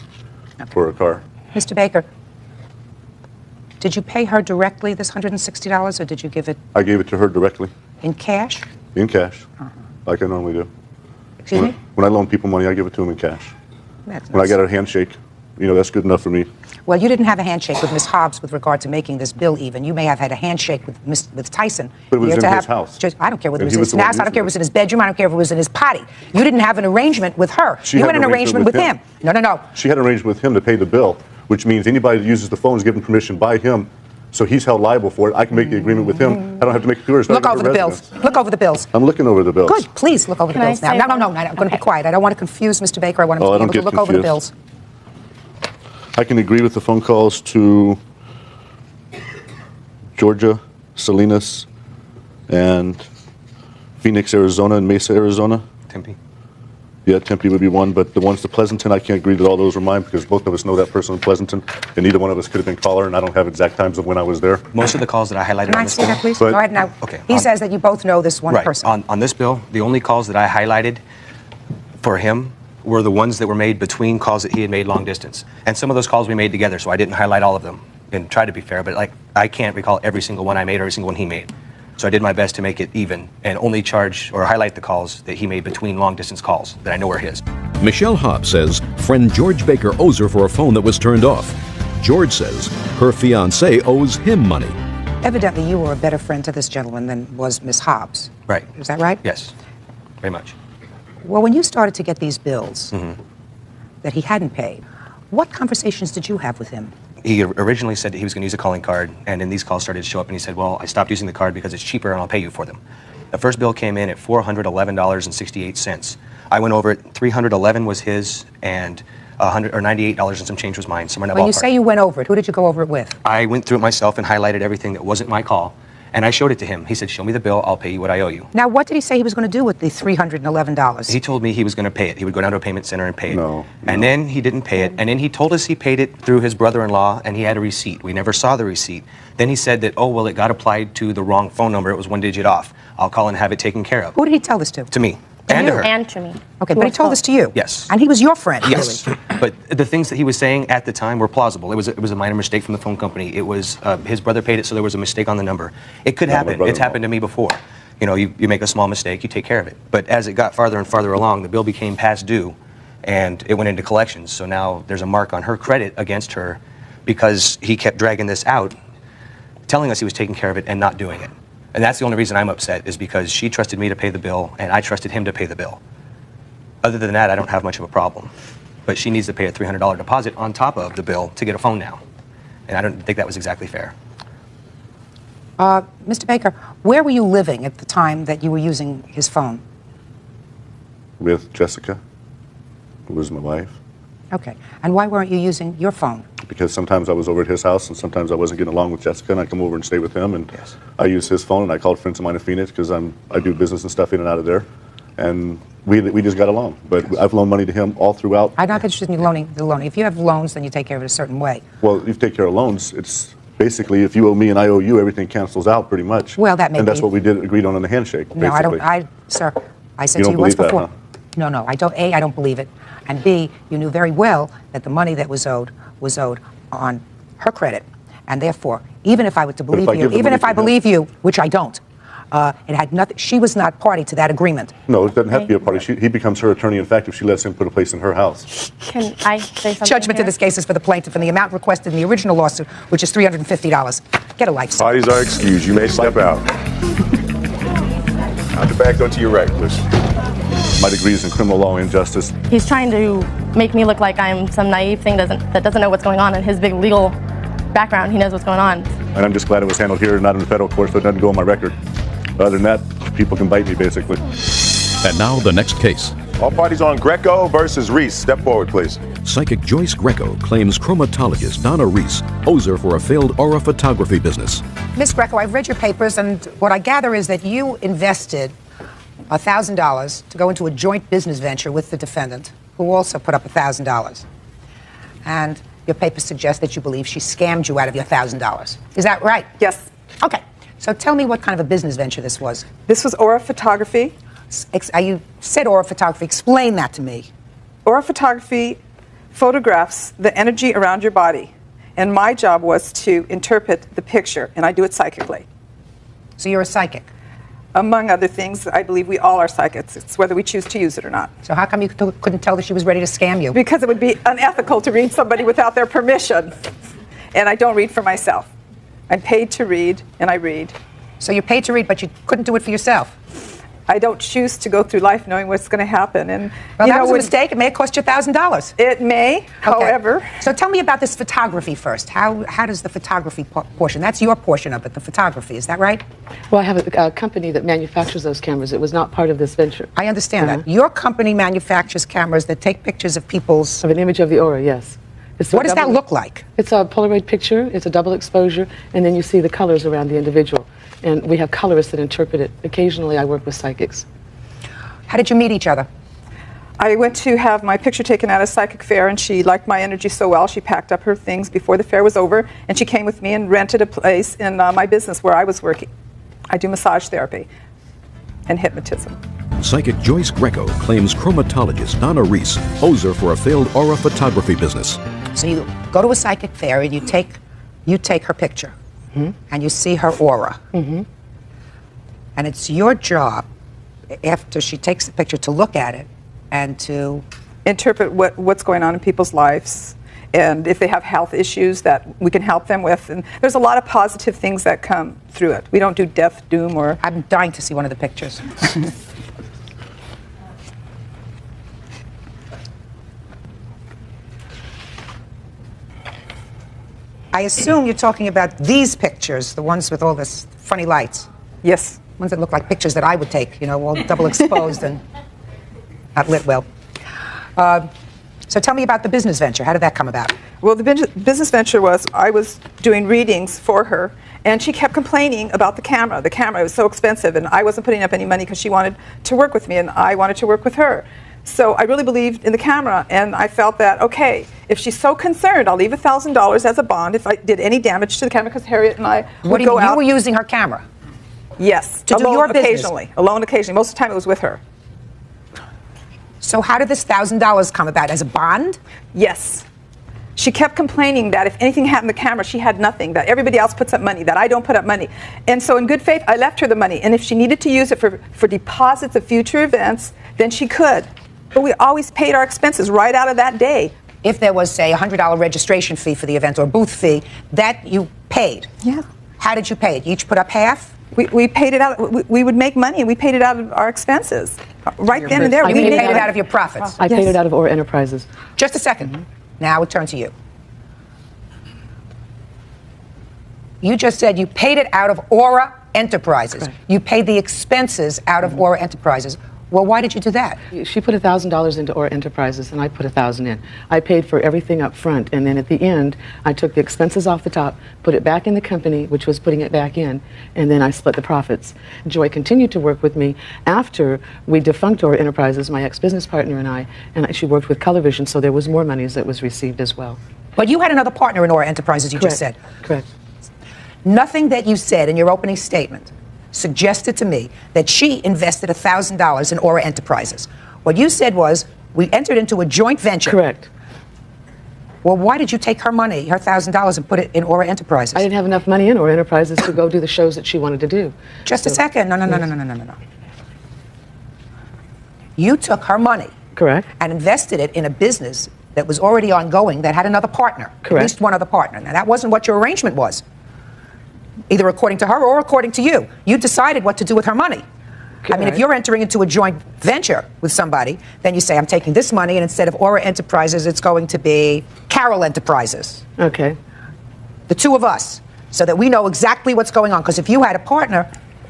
Speaker 4: for a car.
Speaker 1: Mr. Baker, did you pay her directly this $160 or did you give it
Speaker 4: I gave it to her directly,
Speaker 1: in cash?
Speaker 4: in cash, like I normally do.
Speaker 1: Excuse me?
Speaker 4: When I loan people money, I give it to them in cash.
Speaker 1: That's
Speaker 4: When I
Speaker 1: nice.
Speaker 4: get a handshake, that's good enough for me.
Speaker 1: Well, you didn't have a handshake with Ms. Hobbs with regard to making this bill even. You may have had a handshake with Tyson.
Speaker 4: But it was
Speaker 1: Here
Speaker 4: in
Speaker 1: to
Speaker 4: his
Speaker 1: have-
Speaker 4: house.
Speaker 1: I don't care whether
Speaker 4: And
Speaker 1: it
Speaker 4: he
Speaker 1: was
Speaker 4: was
Speaker 1: in
Speaker 4: the
Speaker 1: his
Speaker 4: one
Speaker 1: house. I don't
Speaker 4: using
Speaker 1: care if it was in his bedroom. I don't care if it was in his potty. You didn't have an arrangement with her.
Speaker 4: She
Speaker 1: You
Speaker 4: had
Speaker 1: had an arrangement with him. No.
Speaker 4: She had an arrangement with him to pay the bill, which means anybody that uses the phone is given permission by him, so he's held liable for it. I can make the agreement with him. I don't have to make it to her. It's not
Speaker 1: Look
Speaker 4: even
Speaker 1: over
Speaker 4: her
Speaker 1: the bills.
Speaker 4: residence.
Speaker 1: Look over the bills.
Speaker 4: I'm looking over the bills.
Speaker 1: Good. Please look over the
Speaker 6: Can I
Speaker 1: bills now.
Speaker 6: say
Speaker 1: No.
Speaker 6: one?
Speaker 1: I'm going to be quiet. I don't want to confuse Mr. Baker. I want him
Speaker 4: Oh, I
Speaker 1: to be
Speaker 4: don't
Speaker 1: able to
Speaker 4: get
Speaker 1: look over the
Speaker 4: confused.
Speaker 1: bills.
Speaker 4: I can agree with the phone calls to Georgia, Salinas, and Phoenix, Arizona, and Mesa, Arizona.
Speaker 22: Tempe.
Speaker 4: Yeah, Tempe would be one, but the ones to Pleasanton, I can't agree that all those were mine because both of us know that person in Pleasanton, and neither one of us could have been caller, and I don't have exact times of when I was there.
Speaker 22: Most of the calls that I highlighted
Speaker 1: Can
Speaker 22: on
Speaker 1: I
Speaker 22: this
Speaker 1: see that, please?
Speaker 4: But-
Speaker 1: Go ahead now.
Speaker 22: Okay,
Speaker 1: He
Speaker 22: on-
Speaker 1: says that you both know this one
Speaker 22: right.
Speaker 1: person.
Speaker 22: On this bill, the only calls that I highlighted for him were the ones that were made between calls that he had made long distance. And some of those calls we made together, so I didn't highlight all of them and try to be fair, but I can't recall every single one I made or every single one he made. So I did my best to make it even and only charge or highlight the calls that he made between long distance calls that I know are his.
Speaker 3: Michelle Hobbs says friend George Baker owes her for a phone that was turned off. George says her fiancé owes him money.
Speaker 1: Evidently, you were a better friend to this gentleman than was Miss Hobbs.
Speaker 22: Right.
Speaker 1: Is that right?
Speaker 22: Yes, very much.
Speaker 1: Well, when you started to get these bills that he hadn't paid, what conversations did you have with him?
Speaker 22: He originally said that he was going to use a calling card, and then these calls started to show up, and he said, well, I stopped using the card because it's cheaper and I'll pay you for them. The first bill came in at $411.68. I went over it. $311 was his, and $98 and some change was mine. Somewhere in that
Speaker 1: When you
Speaker 22: ballpark.
Speaker 1: say you went over it, who did you go over it with?
Speaker 22: I went through it myself and highlighted everything that wasn't my call, and I showed it to him. He said, show me the bill, I'll pay you what I owe you.
Speaker 1: Now, what did he say he was going to do with the $311?
Speaker 22: He told me he was going to pay it. He would go down to a payment center and pay it. And then he didn't pay it, and then he told us he paid it through his brother-in-law, and he had a receipt. We never saw the receipt. Then he said that, oh, well, it got applied to the wrong phone number. It was one digit off. I'll call and have it taken care of.
Speaker 1: Who did he tell this to?
Speaker 22: To me. And to her.
Speaker 6: And to me.
Speaker 1: Okay, but he told this to you?
Speaker 22: Yes.
Speaker 1: And he was your friend,
Speaker 22: Yes,
Speaker 1: really?
Speaker 22: but the things that he was saying at the time were plausible. It was a minor mistake from the phone company. It was his brother paid it, so there was a mistake on the number. It could happen. It's happened to me before. You know, you make a small mistake, you take care of it. But as it got farther and farther along, the bill became past due, and it went into collections. So now there's a mark on her credit against her because he kept dragging this out, telling us he was taking care of it and not doing it. And that's the only reason I'm upset, is because she trusted me to pay the bill, and I trusted him to pay the bill. Other than that, I don't have much of a problem. But she needs to pay a $300 deposit on top of the bill to get a phone now. And I don't think that was exactly fair.
Speaker 1: Mr. Baker, where were you living at the time that you were using his phone?
Speaker 4: With Jessica, who was my wife.
Speaker 1: Okay. And why weren't you using your phone?
Speaker 4: Because sometimes I was over at his house, and sometimes I wasn't getting along with Jessica, and I come over and stay with him, and I use his phone, and I called friends of mine in Phoenix because I do business and stuff in and out of there, and we just got along. But I've loaned money to him all throughout.
Speaker 1: I'm not interested in loaning the loan. If you have loans, then you take care of it a certain way.
Speaker 4: Well, if you take care of loans, it's basically if you owe me and I owe you, everything cancels out pretty much.
Speaker 1: Well, that may
Speaker 4: and that's
Speaker 1: be.
Speaker 4: what we agreed on in the handshake.
Speaker 1: No, I
Speaker 4: basically.
Speaker 1: don't. Sir, I said
Speaker 4: You
Speaker 1: to
Speaker 4: don't
Speaker 1: you once
Speaker 4: believe that,
Speaker 1: before.
Speaker 4: huh?
Speaker 1: No, I don't. A, I don't believe it, and B, you knew very well that the money that was owed on her credit, and therefore, even if I were to believe you, even if I believe you, which I don't, it had nothing. She was not party to that agreement.
Speaker 4: No, it doesn't have to be a party. He becomes her attorney, in fact, if she lets him put a place in her house.
Speaker 6: Can I say something?
Speaker 1: Judgment
Speaker 6: here?
Speaker 1: to this case is for the plaintiff, and the amount requested in the original lawsuit, which is $350. Get a life, sir.
Speaker 5: Parties are excused. You may step out. Out the back, go to your right, please.
Speaker 4: My degree is in criminal law and justice.
Speaker 6: He's trying to make me look like I'm some naive thing that doesn't know what's going on. In his big legal background, he knows what's going on.
Speaker 4: And I'm just glad it was handled here, not in the federal court, so it doesn't go on my record. Other than that, people can bite me, basically.
Speaker 3: And now the next case.
Speaker 5: All parties on Greco versus Reese. Step forward, please.
Speaker 3: Psychic Joyce Greco claims chromatologist Donna Reese owes her for a failed aura photography business.
Speaker 1: Miss Greco, I've read your papers, and what I gather is that you invested $1,000 to go into a joint business venture with the defendant, who also put up $1,000. And your papers suggest that you believe she scammed you out of your $1,000. Is that right?
Speaker 9: Yes.
Speaker 1: Okay. So tell me what kind of a business venture this was.
Speaker 9: This was aura photography.
Speaker 1: You said aura photography. Explain that to me.
Speaker 9: Aura photography photographs the energy around your body. And my job was to interpret the picture, and I do it psychically.
Speaker 1: So you're a psychic?
Speaker 9: Among other things, I believe we all are psychics. It's whether we choose to use it or not.
Speaker 1: So how come you couldn't tell that she was ready to scam you?
Speaker 9: Because it would be unethical to read somebody without their permission. And I don't read for myself. I'm paid to read, and I read.
Speaker 1: So you're paid to read, but you couldn't do it for yourself?
Speaker 9: I don't choose to go through life knowing what's going to happen. And
Speaker 1: well, that was a mistake. It may have cost you $1,000.
Speaker 9: It may,
Speaker 1: okay.
Speaker 9: However.
Speaker 1: So tell me about this photography first. How does the photography portion? That's your portion of it, the photography. Is that right?
Speaker 11: Well, I have a company that manufactures those cameras. It was not part of this venture.
Speaker 1: I understand that. Your company manufactures cameras that take pictures of people's...
Speaker 11: Of an image of the aura, yes.
Speaker 1: What does that look like?
Speaker 11: It's a Polaroid picture. It's a double exposure, and then you see the colors around the individual. And we have colorists that interpret it. Occasionally, I work with psychics.
Speaker 1: How did you meet each other?
Speaker 9: I went to have my picture taken at a psychic fair, and she liked my energy so well, she packed up her things before the fair was over, and she came with me and rented a place in my business where I was working. I do massage therapy and hypnotism.
Speaker 3: Psychic Joyce Greco claims chromatologist Donna Reese owes her for a failed aura photography business.
Speaker 1: So you go to a psychic fair and you take her picture, and you see her aura. And it's your job, after she takes the picture, to look at it and to
Speaker 9: interpret what's going on in people's lives and if they have health issues that we can help them with. And there's a lot of positive things that come through it. We don't do death, doom, or...
Speaker 1: I'm dying to see one of the pictures. I assume you're talking about these pictures, the ones with all this funny lights.
Speaker 9: Yes.
Speaker 1: Ones that look like pictures that I would take, you know, all double exposed and not lit well. So tell me about the business venture. How did that come about?
Speaker 9: Well, the business venture was I was doing readings for her, and she kept complaining about the camera. The camera was so expensive, and I wasn't putting up any money because she wanted to work with me, and I wanted to work with her. So I really believed in the camera, and I felt that, okay, if she's so concerned, I'll leave $1,000 as a bond if I did any damage to the camera, because Harriet and I would go out.
Speaker 1: You were using her camera?
Speaker 9: Yes.
Speaker 1: To do your business?
Speaker 9: Occasionally. Alone occasionally. Most of the time it was with her.
Speaker 1: So how did this $1,000 come about? As a bond?
Speaker 9: Yes. She kept complaining that if anything happened to the camera, she had nothing, that everybody else puts up money, that I don't put up money. And so in good faith, I left her the money. And if she needed to use it for deposits of future events, then she could. But we always paid our expenses right out of that day.
Speaker 1: If there was, say, a $100 registration fee for the event or booth fee, that you paid?
Speaker 9: Yeah.
Speaker 1: How did you pay it? You each put up half?
Speaker 9: We paid it out. We would make money, and we paid it out of our expenses. Right then and there.
Speaker 1: We paid it out of your profits?
Speaker 11: I paid it out of Aura Enterprises.
Speaker 1: Just a second. Now we turn to you. You just said you paid it out of Aura Enterprises.
Speaker 11: Correct.
Speaker 1: You paid the expenses out of Aura Enterprises. Well, why did you do that?
Speaker 11: She put $1,000 into Aura Enterprises, and I put $1,000 in. I paid for everything up front, and then at the end, I took the expenses off the top, put it back in the company, which was putting it back in, and then I split the profits. Joy continued to work with me after we defunct Aura Enterprises, my ex-business partner and I, and she worked with Colorvision, so there was more money that was received as well.
Speaker 1: But you had another partner in Aura Enterprises, you just said.
Speaker 11: Correct.
Speaker 1: Nothing that you said in your opening statement suggested to me that she invested $1,000 in Aura Enterprises. What you said was, we entered into a joint venture.
Speaker 11: Correct.
Speaker 1: Well, why did you take her money, her $1,000, and put it in Aura Enterprises?
Speaker 11: I didn't have enough money in Aura Enterprises to go do the shows that she wanted to do.
Speaker 1: Just a second. No. You took her money.
Speaker 11: Correct.
Speaker 1: And invested it in a business that was already ongoing that had another partner.
Speaker 11: Correct.
Speaker 1: At least one other partner. Now, that wasn't what your arrangement was. Either according to her or according to you. You decided what to do with her money. Correct. I mean, if you're entering into a joint venture with somebody, then you say, I'm taking this money, and instead of Aura Enterprises, it's going to be Carol Enterprises.
Speaker 11: Okay.
Speaker 1: The two of us, so that we know exactly what's going on. Because if you had a partner,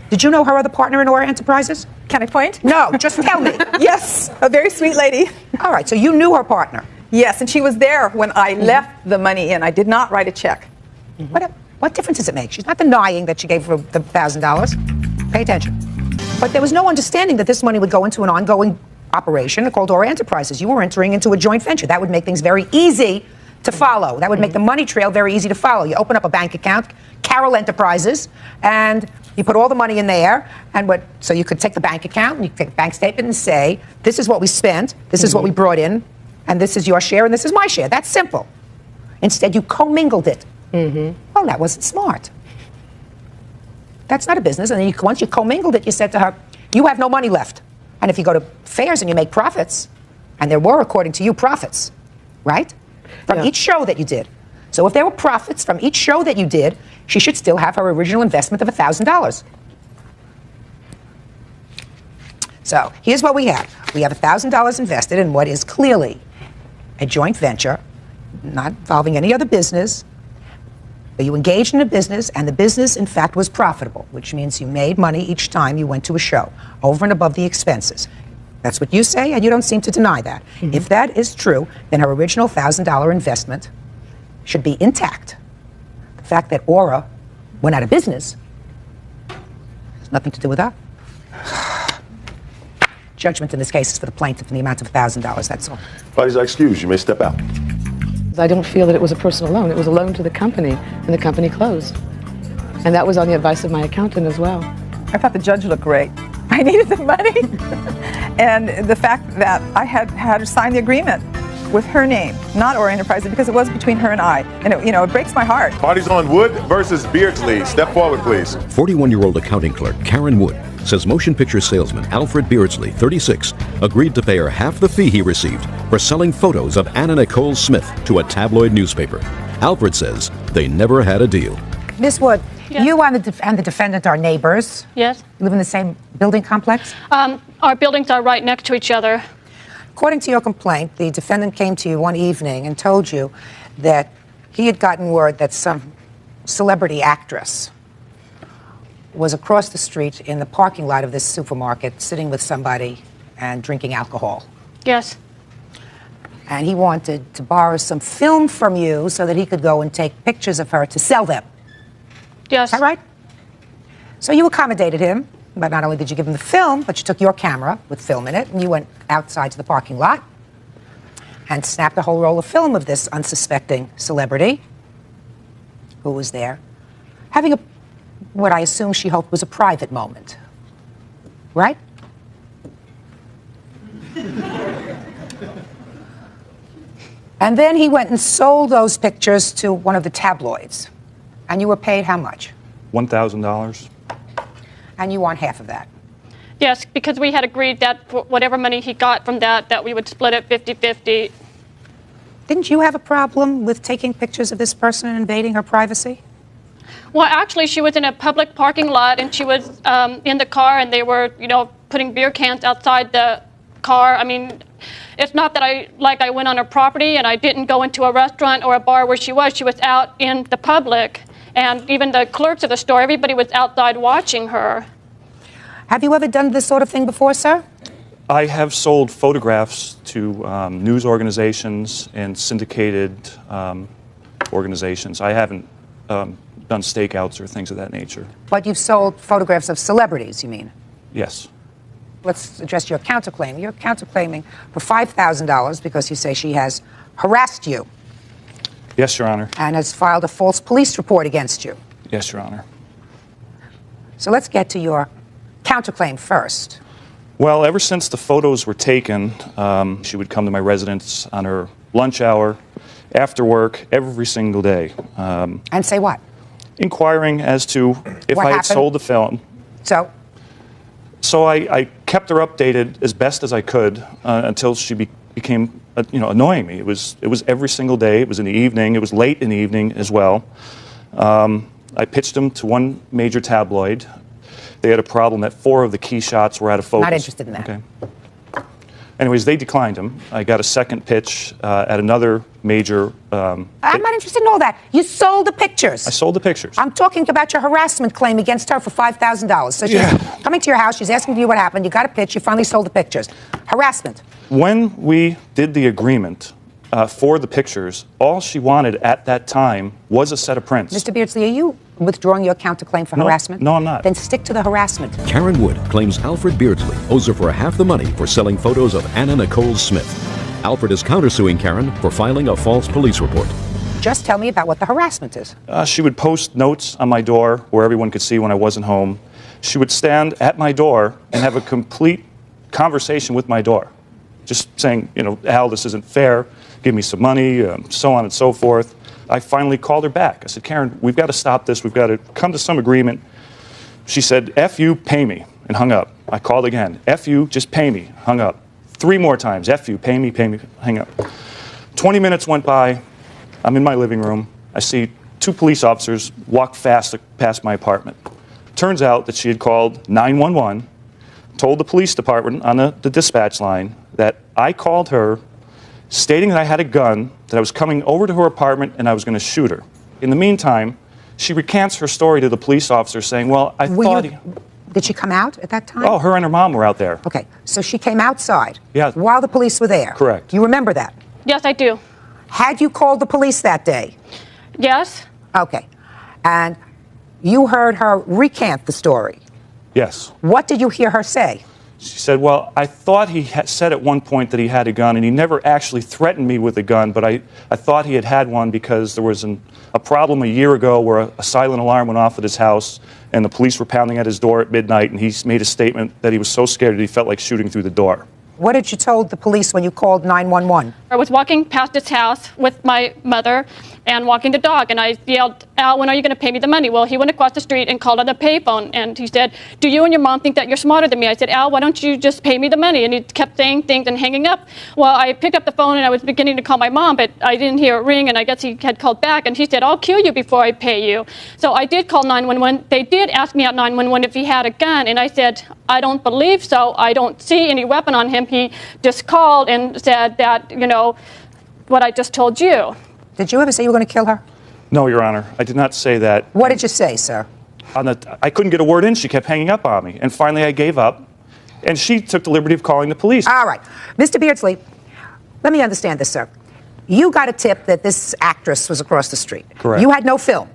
Speaker 1: did you know her other partner in Aura Enterprises?
Speaker 9: Can I point?
Speaker 1: No, just tell me.
Speaker 9: Yes, a very sweet lady.
Speaker 1: All right, so you knew her partner.
Speaker 9: Yes, and she was there when I left the money in. I did not write a check.
Speaker 1: What difference does it make? She's not denying that she gave her the $1,000. Pay attention. But there was no understanding that this money would go into an ongoing operation called Aura Enterprises. You were entering into a joint venture. That would make things very easy to follow. That would make the money trail very easy to follow. You open up a bank account, Carol Enterprises, and you put all the money in there, and so you could take the bank account, and you could take the bank statement and say, this is what we spent, this is what we brought in, and this is your share, and this is my share. That's simple. Instead, you commingled it. Well, that wasn't smart. That's not a business. And then once you commingled it, you said to her, you have no money left. And if you go to fairs and you make profits, and there were, according to you, profits, right? From each show that you did. So if there were profits from each show that you did, she should still have her original investment of $1,000. So here's what we have. We have $1,000 invested in what is clearly a joint venture, not involving any other business. But you engaged in a business, and the business, in fact, was profitable, which means you made money each time you went to a show, over and above the expenses. That's what you say, and you don't seem to deny that. If that is true, then her original $1,000 investment should be intact. The fact that Aura went out of business has nothing to do with that. Judgment in this case is for the plaintiff in the amount of $1,000, that's all.
Speaker 5: Parties are excused. You may step out.
Speaker 11: I don't feel that it was a personal loan. It was a loan to the company, and the company closed. And that was on the advice of my accountant as well.
Speaker 9: I thought the judge looked great. I needed the money. And the fact that I had her sign the agreement with her name, not Aura Enterprises, because it was between her and I. And it breaks my heart.
Speaker 5: Parties on Wood versus Beardsley. Step forward, please.
Speaker 3: 41-year-old accounting clerk Karen Wood says motion picture salesman Alfred Beardsley, 36, agreed to pay her half the fee he received for selling photos of Anna Nicole Smith to a tabloid newspaper. Alfred says they never had a deal.
Speaker 1: Miss Wood,
Speaker 7: Yes.
Speaker 1: you and the defendant are neighbors.
Speaker 7: Yes.
Speaker 1: You live in the same building complex?
Speaker 7: Our buildings are right next to each other.
Speaker 1: According to your complaint, the defendant came to you one evening and told you that he had gotten word that some celebrity actress was across the street in the parking lot of this supermarket sitting with somebody and drinking alcohol.
Speaker 7: Yes.
Speaker 1: And he wanted to borrow some film from you so that he could go and take pictures of her to sell them.
Speaker 7: Yes.
Speaker 1: Is that right? So you accommodated him, but not only did you give him the film, but you took your camera with film in it and you went outside to the parking lot and snapped a whole roll of film of this unsuspecting celebrity who was there, having what I assume she hoped was a private moment. Right? And then he went and sold those pictures to one of the tabloids. And you were paid how much?
Speaker 17: $1,000.
Speaker 1: And you want half of that?
Speaker 7: Yes, because we had agreed that for whatever money he got from that we would split it 50-50.
Speaker 1: Didn't you have a problem with taking pictures of this person and invading her privacy?
Speaker 7: Well, actually, she was in a public parking lot, and she was in the car, and they were, putting beer cans outside the car. I mean, it's not that I went on her property, and I didn't go into a restaurant or a bar where she was. She was out in the public, and even the clerks of the store, everybody was outside watching her.
Speaker 1: Have you ever done this sort of thing before, sir?
Speaker 17: I have sold photographs to news organizations and syndicated organizations. I haven't done stakeouts or things of that nature.
Speaker 1: But you've sold photographs of celebrities, you mean?
Speaker 17: Yes.
Speaker 1: Let's address your counterclaim. You're counterclaiming for $5,000 because you say she has harassed you
Speaker 17: Yes, Your Honor.
Speaker 1: and has filed a false police report against you.
Speaker 17: Yes, Your Honor.
Speaker 1: So let's get to your counterclaim first.
Speaker 17: Well, ever since the photos were taken, she would come to my residence on her lunch hour, after work, every single day.
Speaker 1: And say what?
Speaker 17: Inquiring as to if
Speaker 1: What
Speaker 17: I had
Speaker 1: happened?
Speaker 17: sold the film.
Speaker 1: So?
Speaker 17: So I kept her updated as best as I could until she became, annoying me. It was every single day. It was in the evening. It was late in the evening as well. I pitched them to one major tabloid. They had a problem that 4 of the key shots were out of focus.
Speaker 1: Not interested in that.
Speaker 17: Okay. Anyways, they declined them. I got a second pitch at another major.
Speaker 1: I'm not interested in all that. You sold the pictures.
Speaker 17: I sold the pictures.
Speaker 1: I'm talking about your harassment claim against her for $5,000. So she's coming to your house. She's asking you what happened. You got a pitch. You finally sold the pictures. Harassment.
Speaker 17: When we did the agreement for the pictures, all she wanted at that time was a set of prints.
Speaker 1: Mr. Beardsley, are you withdrawing your counterclaim for harassment?
Speaker 17: No, I'm not.
Speaker 1: Then stick to the harassment.
Speaker 3: Karen Wood claims Alfred Beardsley owes her for half the money for selling photos of Anna Nicole Smith. Alfred is countersuing Karen for filing a false police report.
Speaker 1: Just tell me about what the harassment is.
Speaker 17: She would post notes on my door where everyone could see when I wasn't home. She would stand at my door and have a complete conversation with my door, just saying, Al, this isn't fair. Give me some money, so on and so forth. I finally called her back. I said, Karen, we've got to stop this. We've got to come to some agreement. She said, F you, pay me, and hung up. I called again. F you, just pay me, hung up. 3 more times. F you, pay me, hang up. 20 minutes went by. I'm in my living room. I see 2 police officers walk fast past my apartment. Turns out that she had called 911, told the police department on the dispatch line that I called her stating that I had a gun, that I was coming over to her apartment and I was going to shoot her. In the meantime, she recants her story to the police officer saying, well, I thought...
Speaker 1: Did she come out at that time?
Speaker 17: Oh, her and her mom were out there.
Speaker 1: Okay, so she came outside
Speaker 17: Yeah.
Speaker 1: while the police were there.
Speaker 17: Correct.
Speaker 1: You remember that?
Speaker 7: Yes, I do.
Speaker 1: Had you called the police that day?
Speaker 7: Yes.
Speaker 1: Okay. And you heard her recant the story.
Speaker 17: Yes.
Speaker 1: What did you hear her say?
Speaker 17: She said, well, I thought he had said at one point that he had a gun, and he never actually threatened me with a gun, but I thought he had one because there was a problem a year ago where a silent alarm went off at his house, and the police were pounding at his door at midnight, and he made a statement that he was so scared that he felt like shooting through the door.
Speaker 1: What did you told the police when you called 911?
Speaker 7: I was walking past his house with my mother, and walking the dog. And I yelled, Al, when are you going to pay me the money? Well, he went across the street and called on the payphone. And he said, do you and your mom think that you're smarter than me? I said, Al, why don't you just pay me the money? And he kept saying things and hanging up. Well, I picked up the phone and I was beginning to call my mom, but I didn't hear it ring. And I guess he had called back. And he said, I'll kill you before I pay you. So I did call 911. They did ask me at 911 if he had a gun. And I said, I don't believe so. I don't see any weapon on him. He just called and said that, you know, what I just told you.
Speaker 1: Did you ever say you were going to kill her?
Speaker 8: No, Your Honor, I did not say that.
Speaker 1: What did you say, sir?
Speaker 8: I couldn't get a word in. She kept hanging up on me. And finally, I gave up. And she took the liberty of calling the police.
Speaker 1: All right. Mr. Beardsley, let me understand this, sir. You got a tip that this actress was across the street.
Speaker 8: Correct.
Speaker 1: You had no film.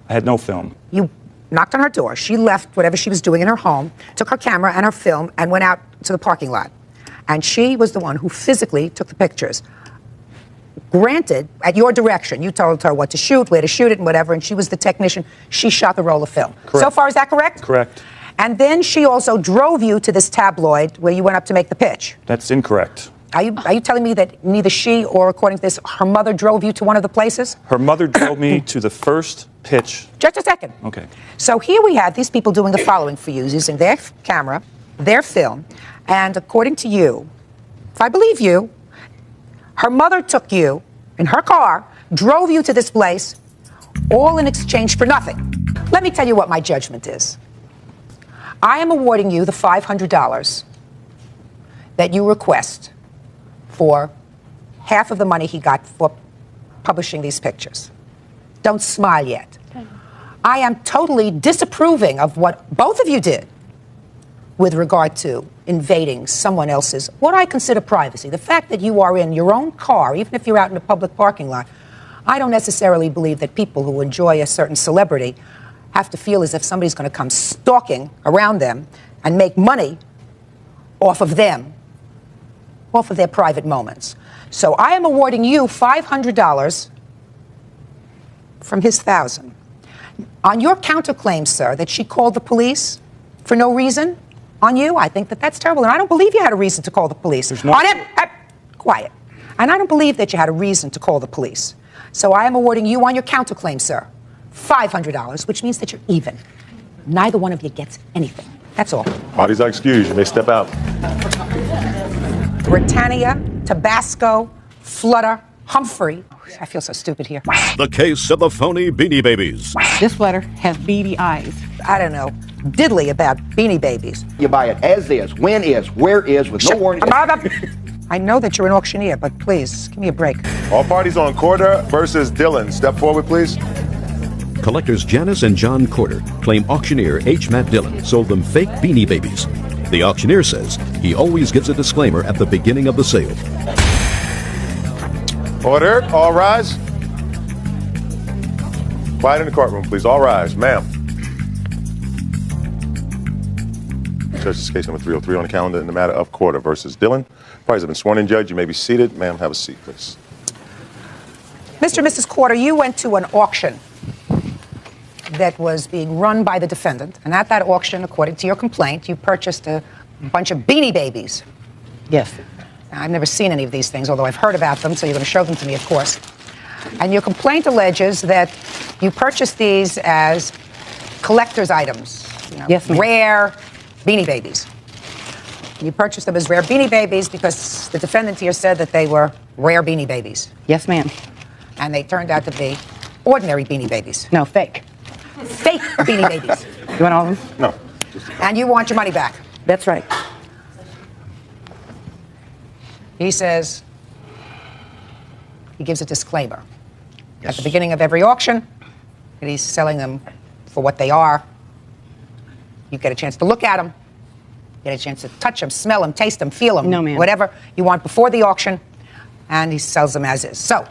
Speaker 8: I had no film.
Speaker 1: You knocked on her door. She left whatever she was doing in her home, took her camera and her film, and went out to the parking lot. And she was the one who physically took the pictures. Granted, at your direction, you told her what to shoot, where to shoot it, and whatever, and she was the technician. She shot the roll of film.
Speaker 8: Correct.
Speaker 1: So far, is that correct?
Speaker 8: Correct.
Speaker 1: And then she also drove you to this tabloid where you went up to make the pitch.
Speaker 8: That's incorrect.
Speaker 1: Are you telling me that neither she or, according to this, her mother drove you to one of the places?
Speaker 8: Her mother drove me to the first pitch.
Speaker 1: Just a second.
Speaker 8: Okay.
Speaker 1: So here we have these people doing the following for you, using their camera, their film, and according to you, if I believe you, her mother took you in her car, drove you to this place, all in exchange for nothing. Let me tell you what my judgment is. I am awarding you the $500 that you request for half of the money he got for publishing these pictures. Don't smile yet. Okay. I am totally disapproving of what both of you did with regard to invading someone else's, what I consider privacy. The fact that you are in your own car, even if you're out in a public parking lot, I don't necessarily believe that people who enjoy a certain celebrity have to feel as if somebody's going to come stalking around them and make money off of them, off of their private moments. So I am awarding you $500 from his $1,000. On your counterclaim, sir, that she called the police for no reason on you, I think that that's terrible. And I don't believe you had a reason to call the police. Quiet. And I don't believe that you had a reason to call the police. So I am awarding you on your counterclaim, sir, $500, which means that you're even. Neither one of you gets anything. That's all.
Speaker 5: Parties are excused. You may step out.
Speaker 1: Britannia, Tabasco, Flutter, Humphrey. I feel so stupid here.
Speaker 3: The case of the phony Beanie Babies.
Speaker 10: This letter has beady eyes.
Speaker 1: I don't know diddly about Beanie Babies.
Speaker 23: You buy it as is, when is, where is, with no warranty.
Speaker 1: I know that you're an auctioneer, but please, give me a break.
Speaker 5: All parties on Corder versus Dillon. Step forward, please.
Speaker 3: Collectors Janice and John Corder claim auctioneer H. Matt Dillon sold them fake Beanie Babies. The auctioneer says he always gives a disclaimer at the beginning of the sale.
Speaker 5: Order. All rise. Quiet in the courtroom, please. All rise. Ma'am. Judge, this is case number 303 on the calendar in the matter of Corder versus Dillon. Parties have been sworn in, Judge. You may be seated. Ma'am, have a seat, please.
Speaker 1: Mr. and Mrs. Corder, you went to an auction that was being run by the defendant. And at that auction, according to your complaint, you purchased a bunch of Beanie Babies.
Speaker 10: Yes.
Speaker 1: Now, I've never seen any of these things, although I've heard about them, so you're going to show them to me, of course. And your complaint alleges that you purchased these as collector's items. You know,
Speaker 10: yes, ma'am.
Speaker 1: Rare Beanie Babies. You purchased them as rare Beanie Babies because the defendant here said that they were rare Beanie Babies.
Speaker 10: Yes, ma'am.
Speaker 1: And they turned out to be ordinary Beanie Babies.
Speaker 10: No, fake.
Speaker 1: Fake Beanie Babies.
Speaker 10: You want all of them?
Speaker 5: No.
Speaker 1: And you want your money back.
Speaker 10: That's right.
Speaker 1: He says, he gives a disclaimer. Yes. At the beginning of every auction, that he's selling them for what they are. You get a chance to look at them. You get a chance to touch them, smell them, taste them, feel them.
Speaker 10: No, ma'am.
Speaker 1: Whatever you want before the auction. And he sells them as is. So,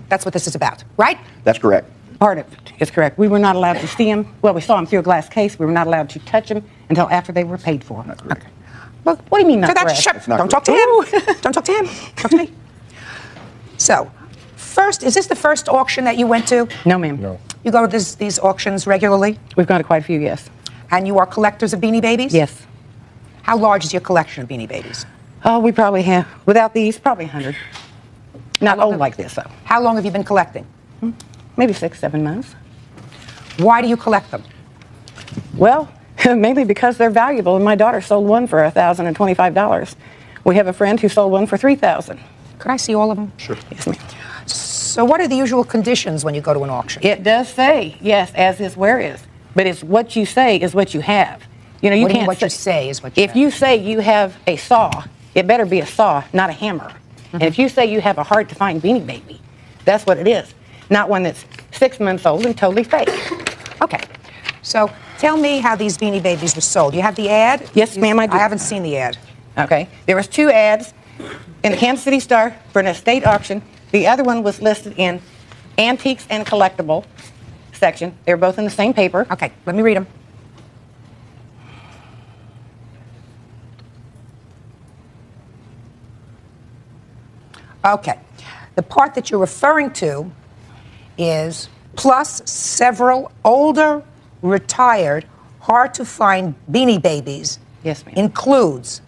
Speaker 1: that's what this is about, right?
Speaker 23: That's correct.
Speaker 10: Part of it is correct. We were not allowed to see them. Well, we saw them through a glass case. We were not allowed to touch them until after they were paid for.
Speaker 1: Okay.
Speaker 10: Well, what do you mean not
Speaker 1: So that's
Speaker 10: correct?
Speaker 1: Don't talk to him. Don't talk to him. Talk to me. So, first, is this the first auction that you went to?
Speaker 10: No, ma'am. No.
Speaker 1: You go to these auctions regularly?
Speaker 10: We've gone to quite a few, yes.
Speaker 1: And you are collectors of Beanie Babies?
Speaker 10: Yes.
Speaker 1: How large is your collection of Beanie Babies?
Speaker 10: Oh, we probably have, without these, probably 100. Not old like this, though.
Speaker 1: How long have you been collecting?
Speaker 10: Maybe 6, 7 months.
Speaker 1: Why do you collect them?
Speaker 10: Well, mainly because they're valuable, and my daughter sold one for $1,025. We have a friend who sold one for $3,000.
Speaker 1: Could I see all of them?
Speaker 10: Sure. Yes, ma'am.
Speaker 1: So what are the usual conditions when you go to an auction?
Speaker 10: It does say, yes, as is, where is. But it's what you say is what you have. You know, you
Speaker 1: What do you mean
Speaker 10: can't
Speaker 1: what you say is what you
Speaker 10: If you say you have a saw, it better be a saw, not a hammer. And if you say you have a hard-to-find Beanie Baby, that's what it is. Not one that's 6 months old and totally fake.
Speaker 1: Okay. So tell me how these Beanie Babies were sold. You have the ad?
Speaker 10: Yes, ma'am, I do.
Speaker 1: I haven't seen the ad.
Speaker 10: Okay. There was 2 ads in the Kansas City Star for an estate auction. The other one was listed in antiques and collectible section. They're both in the same paper.
Speaker 1: Okay, let me read them. Okay. The part that you're referring to is plus several older, retired, hard-to-find Beanie Babies.
Speaker 10: Yes, ma'am.
Speaker 1: Includes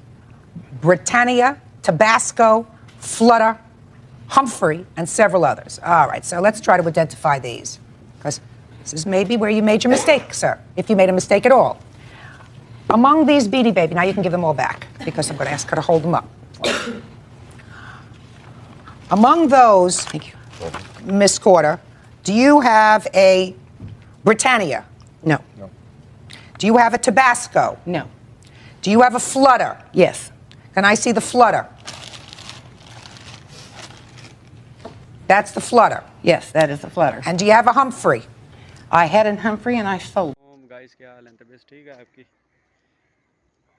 Speaker 1: Britannia, Tabasco, Flutter, Humphrey, and several others. All right, so let's try to identify these, because this is maybe where you made your mistake, sir, if you made a mistake at all. Among these Beanie Babies, now you can give them all back, because I'm going to ask her to hold them up. Among those,
Speaker 10: thank you,
Speaker 1: Miss Corder, do you have a Britannia?
Speaker 10: No.
Speaker 1: Do you have a Tabasco?
Speaker 10: No.
Speaker 1: Do you have a Flutter?
Speaker 10: Yes.
Speaker 1: Can I see the Flutter? That's the Flutter.
Speaker 10: Yes, that is the Flutter.
Speaker 1: And do you have a Humphrey?
Speaker 10: I had a Humphrey and I sold.
Speaker 12: Guys क्या हाल है? तबीयत ठीक है आपकी?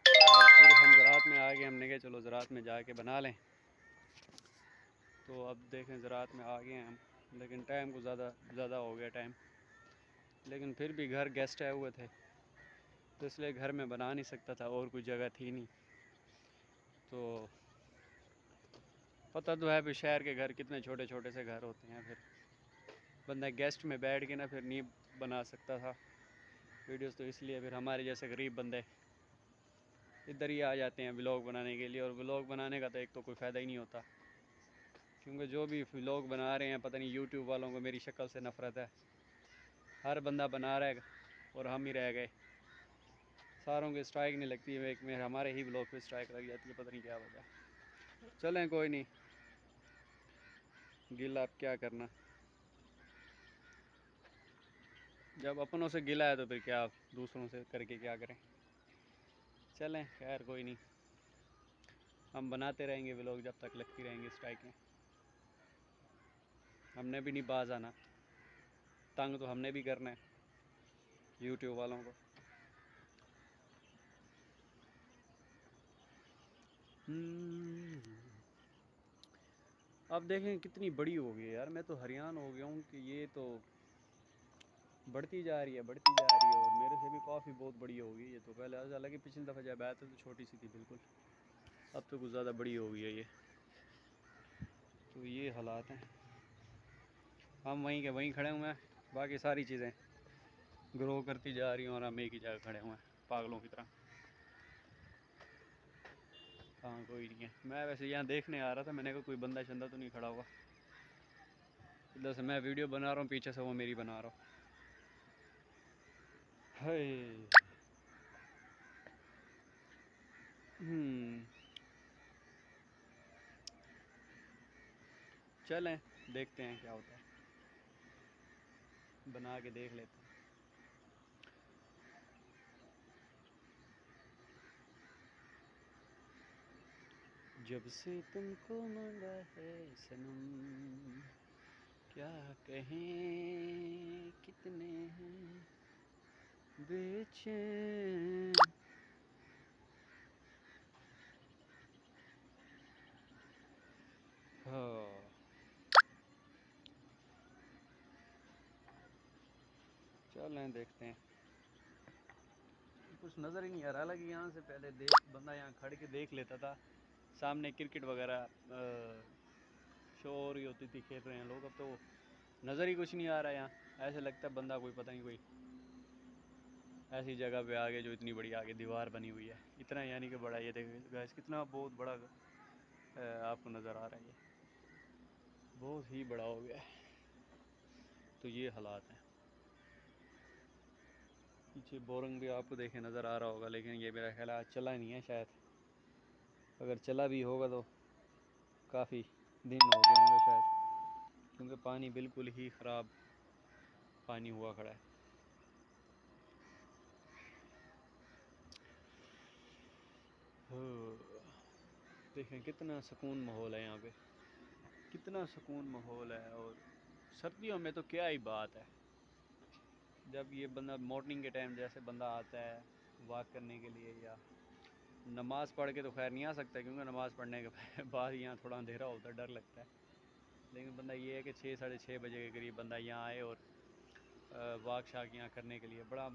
Speaker 12: आज फिर हम ज़रात में आ गए, हमने कहा चलो ज़रात में जाके बना लें। तो अब देखें ज़रात में आ गए हैं हम, लेकिन टाइम को ज़्यादा हो गया टाइम, लेकिन फिर भी घर गेस्ट आए हुए थे, तो इसलिए घर में बना नहीं सकता था और कोई जगह थी नहीं। तो पता तो है भी शहर के घर कितने छोटे छोटे से घर होते हैं, फिर बंदा गेस्ट में बैठ के ना फिर नहीं बना सकता था वीडियोस, तो इसलिए फिर हमारे जैसे गरीब बंदे इधर ही आ जाते हैं व्लॉग बनाने के लिए। और व्लॉग बनाने का तो एक तो कोई फ़ायदा ही नहीं होता, क्योंकि जो भी व्लॉग बना रहे हैं पता नहीं यूट्यूब वालों को मेरी शक्ल से नफ़रत है। हर बंदा बना रहा है और हम ही रह गए, सारों की स्ट्राइक नहीं लगती है, एक में हमारे ही व्लॉग पे स्ट्राइक लग जाती है, पता नहीं क्या वजह। चलें कोई नहीं, गिला अब क्या करना, जब अपनों से गिला है तो फिर क्या दूसरों से करके क्या करें। चलें खैर कोई नहीं, हम बनाते रहेंगे व्लॉग जब तक लगती रहेंगी स्ट्राइकें। हमने भी नहीं बाज आना, तंग तो हमने भी करना है यूट्यूब वालों को। अब देखें कितनी बड़ी हो गई है यार, मैं तो हैरान हो गया हूँ कि ये तो बढ़ती जा रही है और मेरे से भी काफ़ी बहुत बड़ी हो गई है। तो पहले हालांकि पिछली दफ़ा जब आया था तो छोटी सी थी बिल्कुल, अब तो कुछ ज़्यादा बड़ी हो गई है ये। तो ये हालात हैं, हम वहीं के वहीं खड़े हुए हैं, बाकी सारी चीज़ें ग्रो करती जा रही हैं और हम एक ही जगह खड़े हुए हैं पागलों की तरह। हाँ कोई नहीं है, मैं वैसे यहाँ देखने आ रहा था, मैंने कहा कोई बंदा शंदा तो नहीं खड़ा हुआ। इधर से मैं वीडियो बना रहा हूँ, पीछे से वो मेरी बना रहा हूँ। चलें देखते हैं क्या होता है, बना के देख लेते हैं। जब से तुमको मांगा है सनम, क्या कहें कितने हैं बेचैन। हाँ चलें देखते हैं, कुछ नज़र ही नहीं आ रहा। हालांकि यहाँ से पहले बंदा यहाँ खड़ के देख लेता था, सामने क्रिकेट वगैरह शो हो रही होती थी, खेल रहे हैं लोग, अब तो नज़र ही कुछ नहीं आ रहा है यहाँ। ऐसे लगता है बंदा कोई पता नहीं कोई ऐसी जगह पे आगे जो इतनी बड़ी आगे दीवार बनी हुई है, इतना यानी कि बड़ा, ये देखिए गैस कितना बहुत बड़ा आपको नज़र आ रहा है, ये बहुत ही बड़ा हो गया है। तो ये हालात हैं। पीछे बोरिंग भी आपको देखे नज़र आ रहा होगा, लेकिन ये मेरा ख्याल आज चला नहीं है शायद। अगर चला भी होगा तो काफ़ी दिन हो गए होंगे शायद, क्योंकि पानी बिल्कुल ही ख़राब पानी हुआ खड़ा है। देखें कितना सुकून माहौल है यहाँ पे, कितना सुकून माहौल है। और सर्दियों में तो क्या ही बात है, जब ये बंदा मॉर्निंग के टाइम जैसे बंदा आता है वॉक करने के लिए, या नमाज़ पढ़ के तो खैर नहीं आ सकता, क्योंकि नमाज़ पढ़ने के बाद यहाँ थोड़ा अंधेरा होता है, डर लगता है। लेकिन बंदा ये है कि 6 साढ़े 6 बजे के करीब बंदा यहाँ आए और वॉक शाक यहाँ करने के लिए बड़ा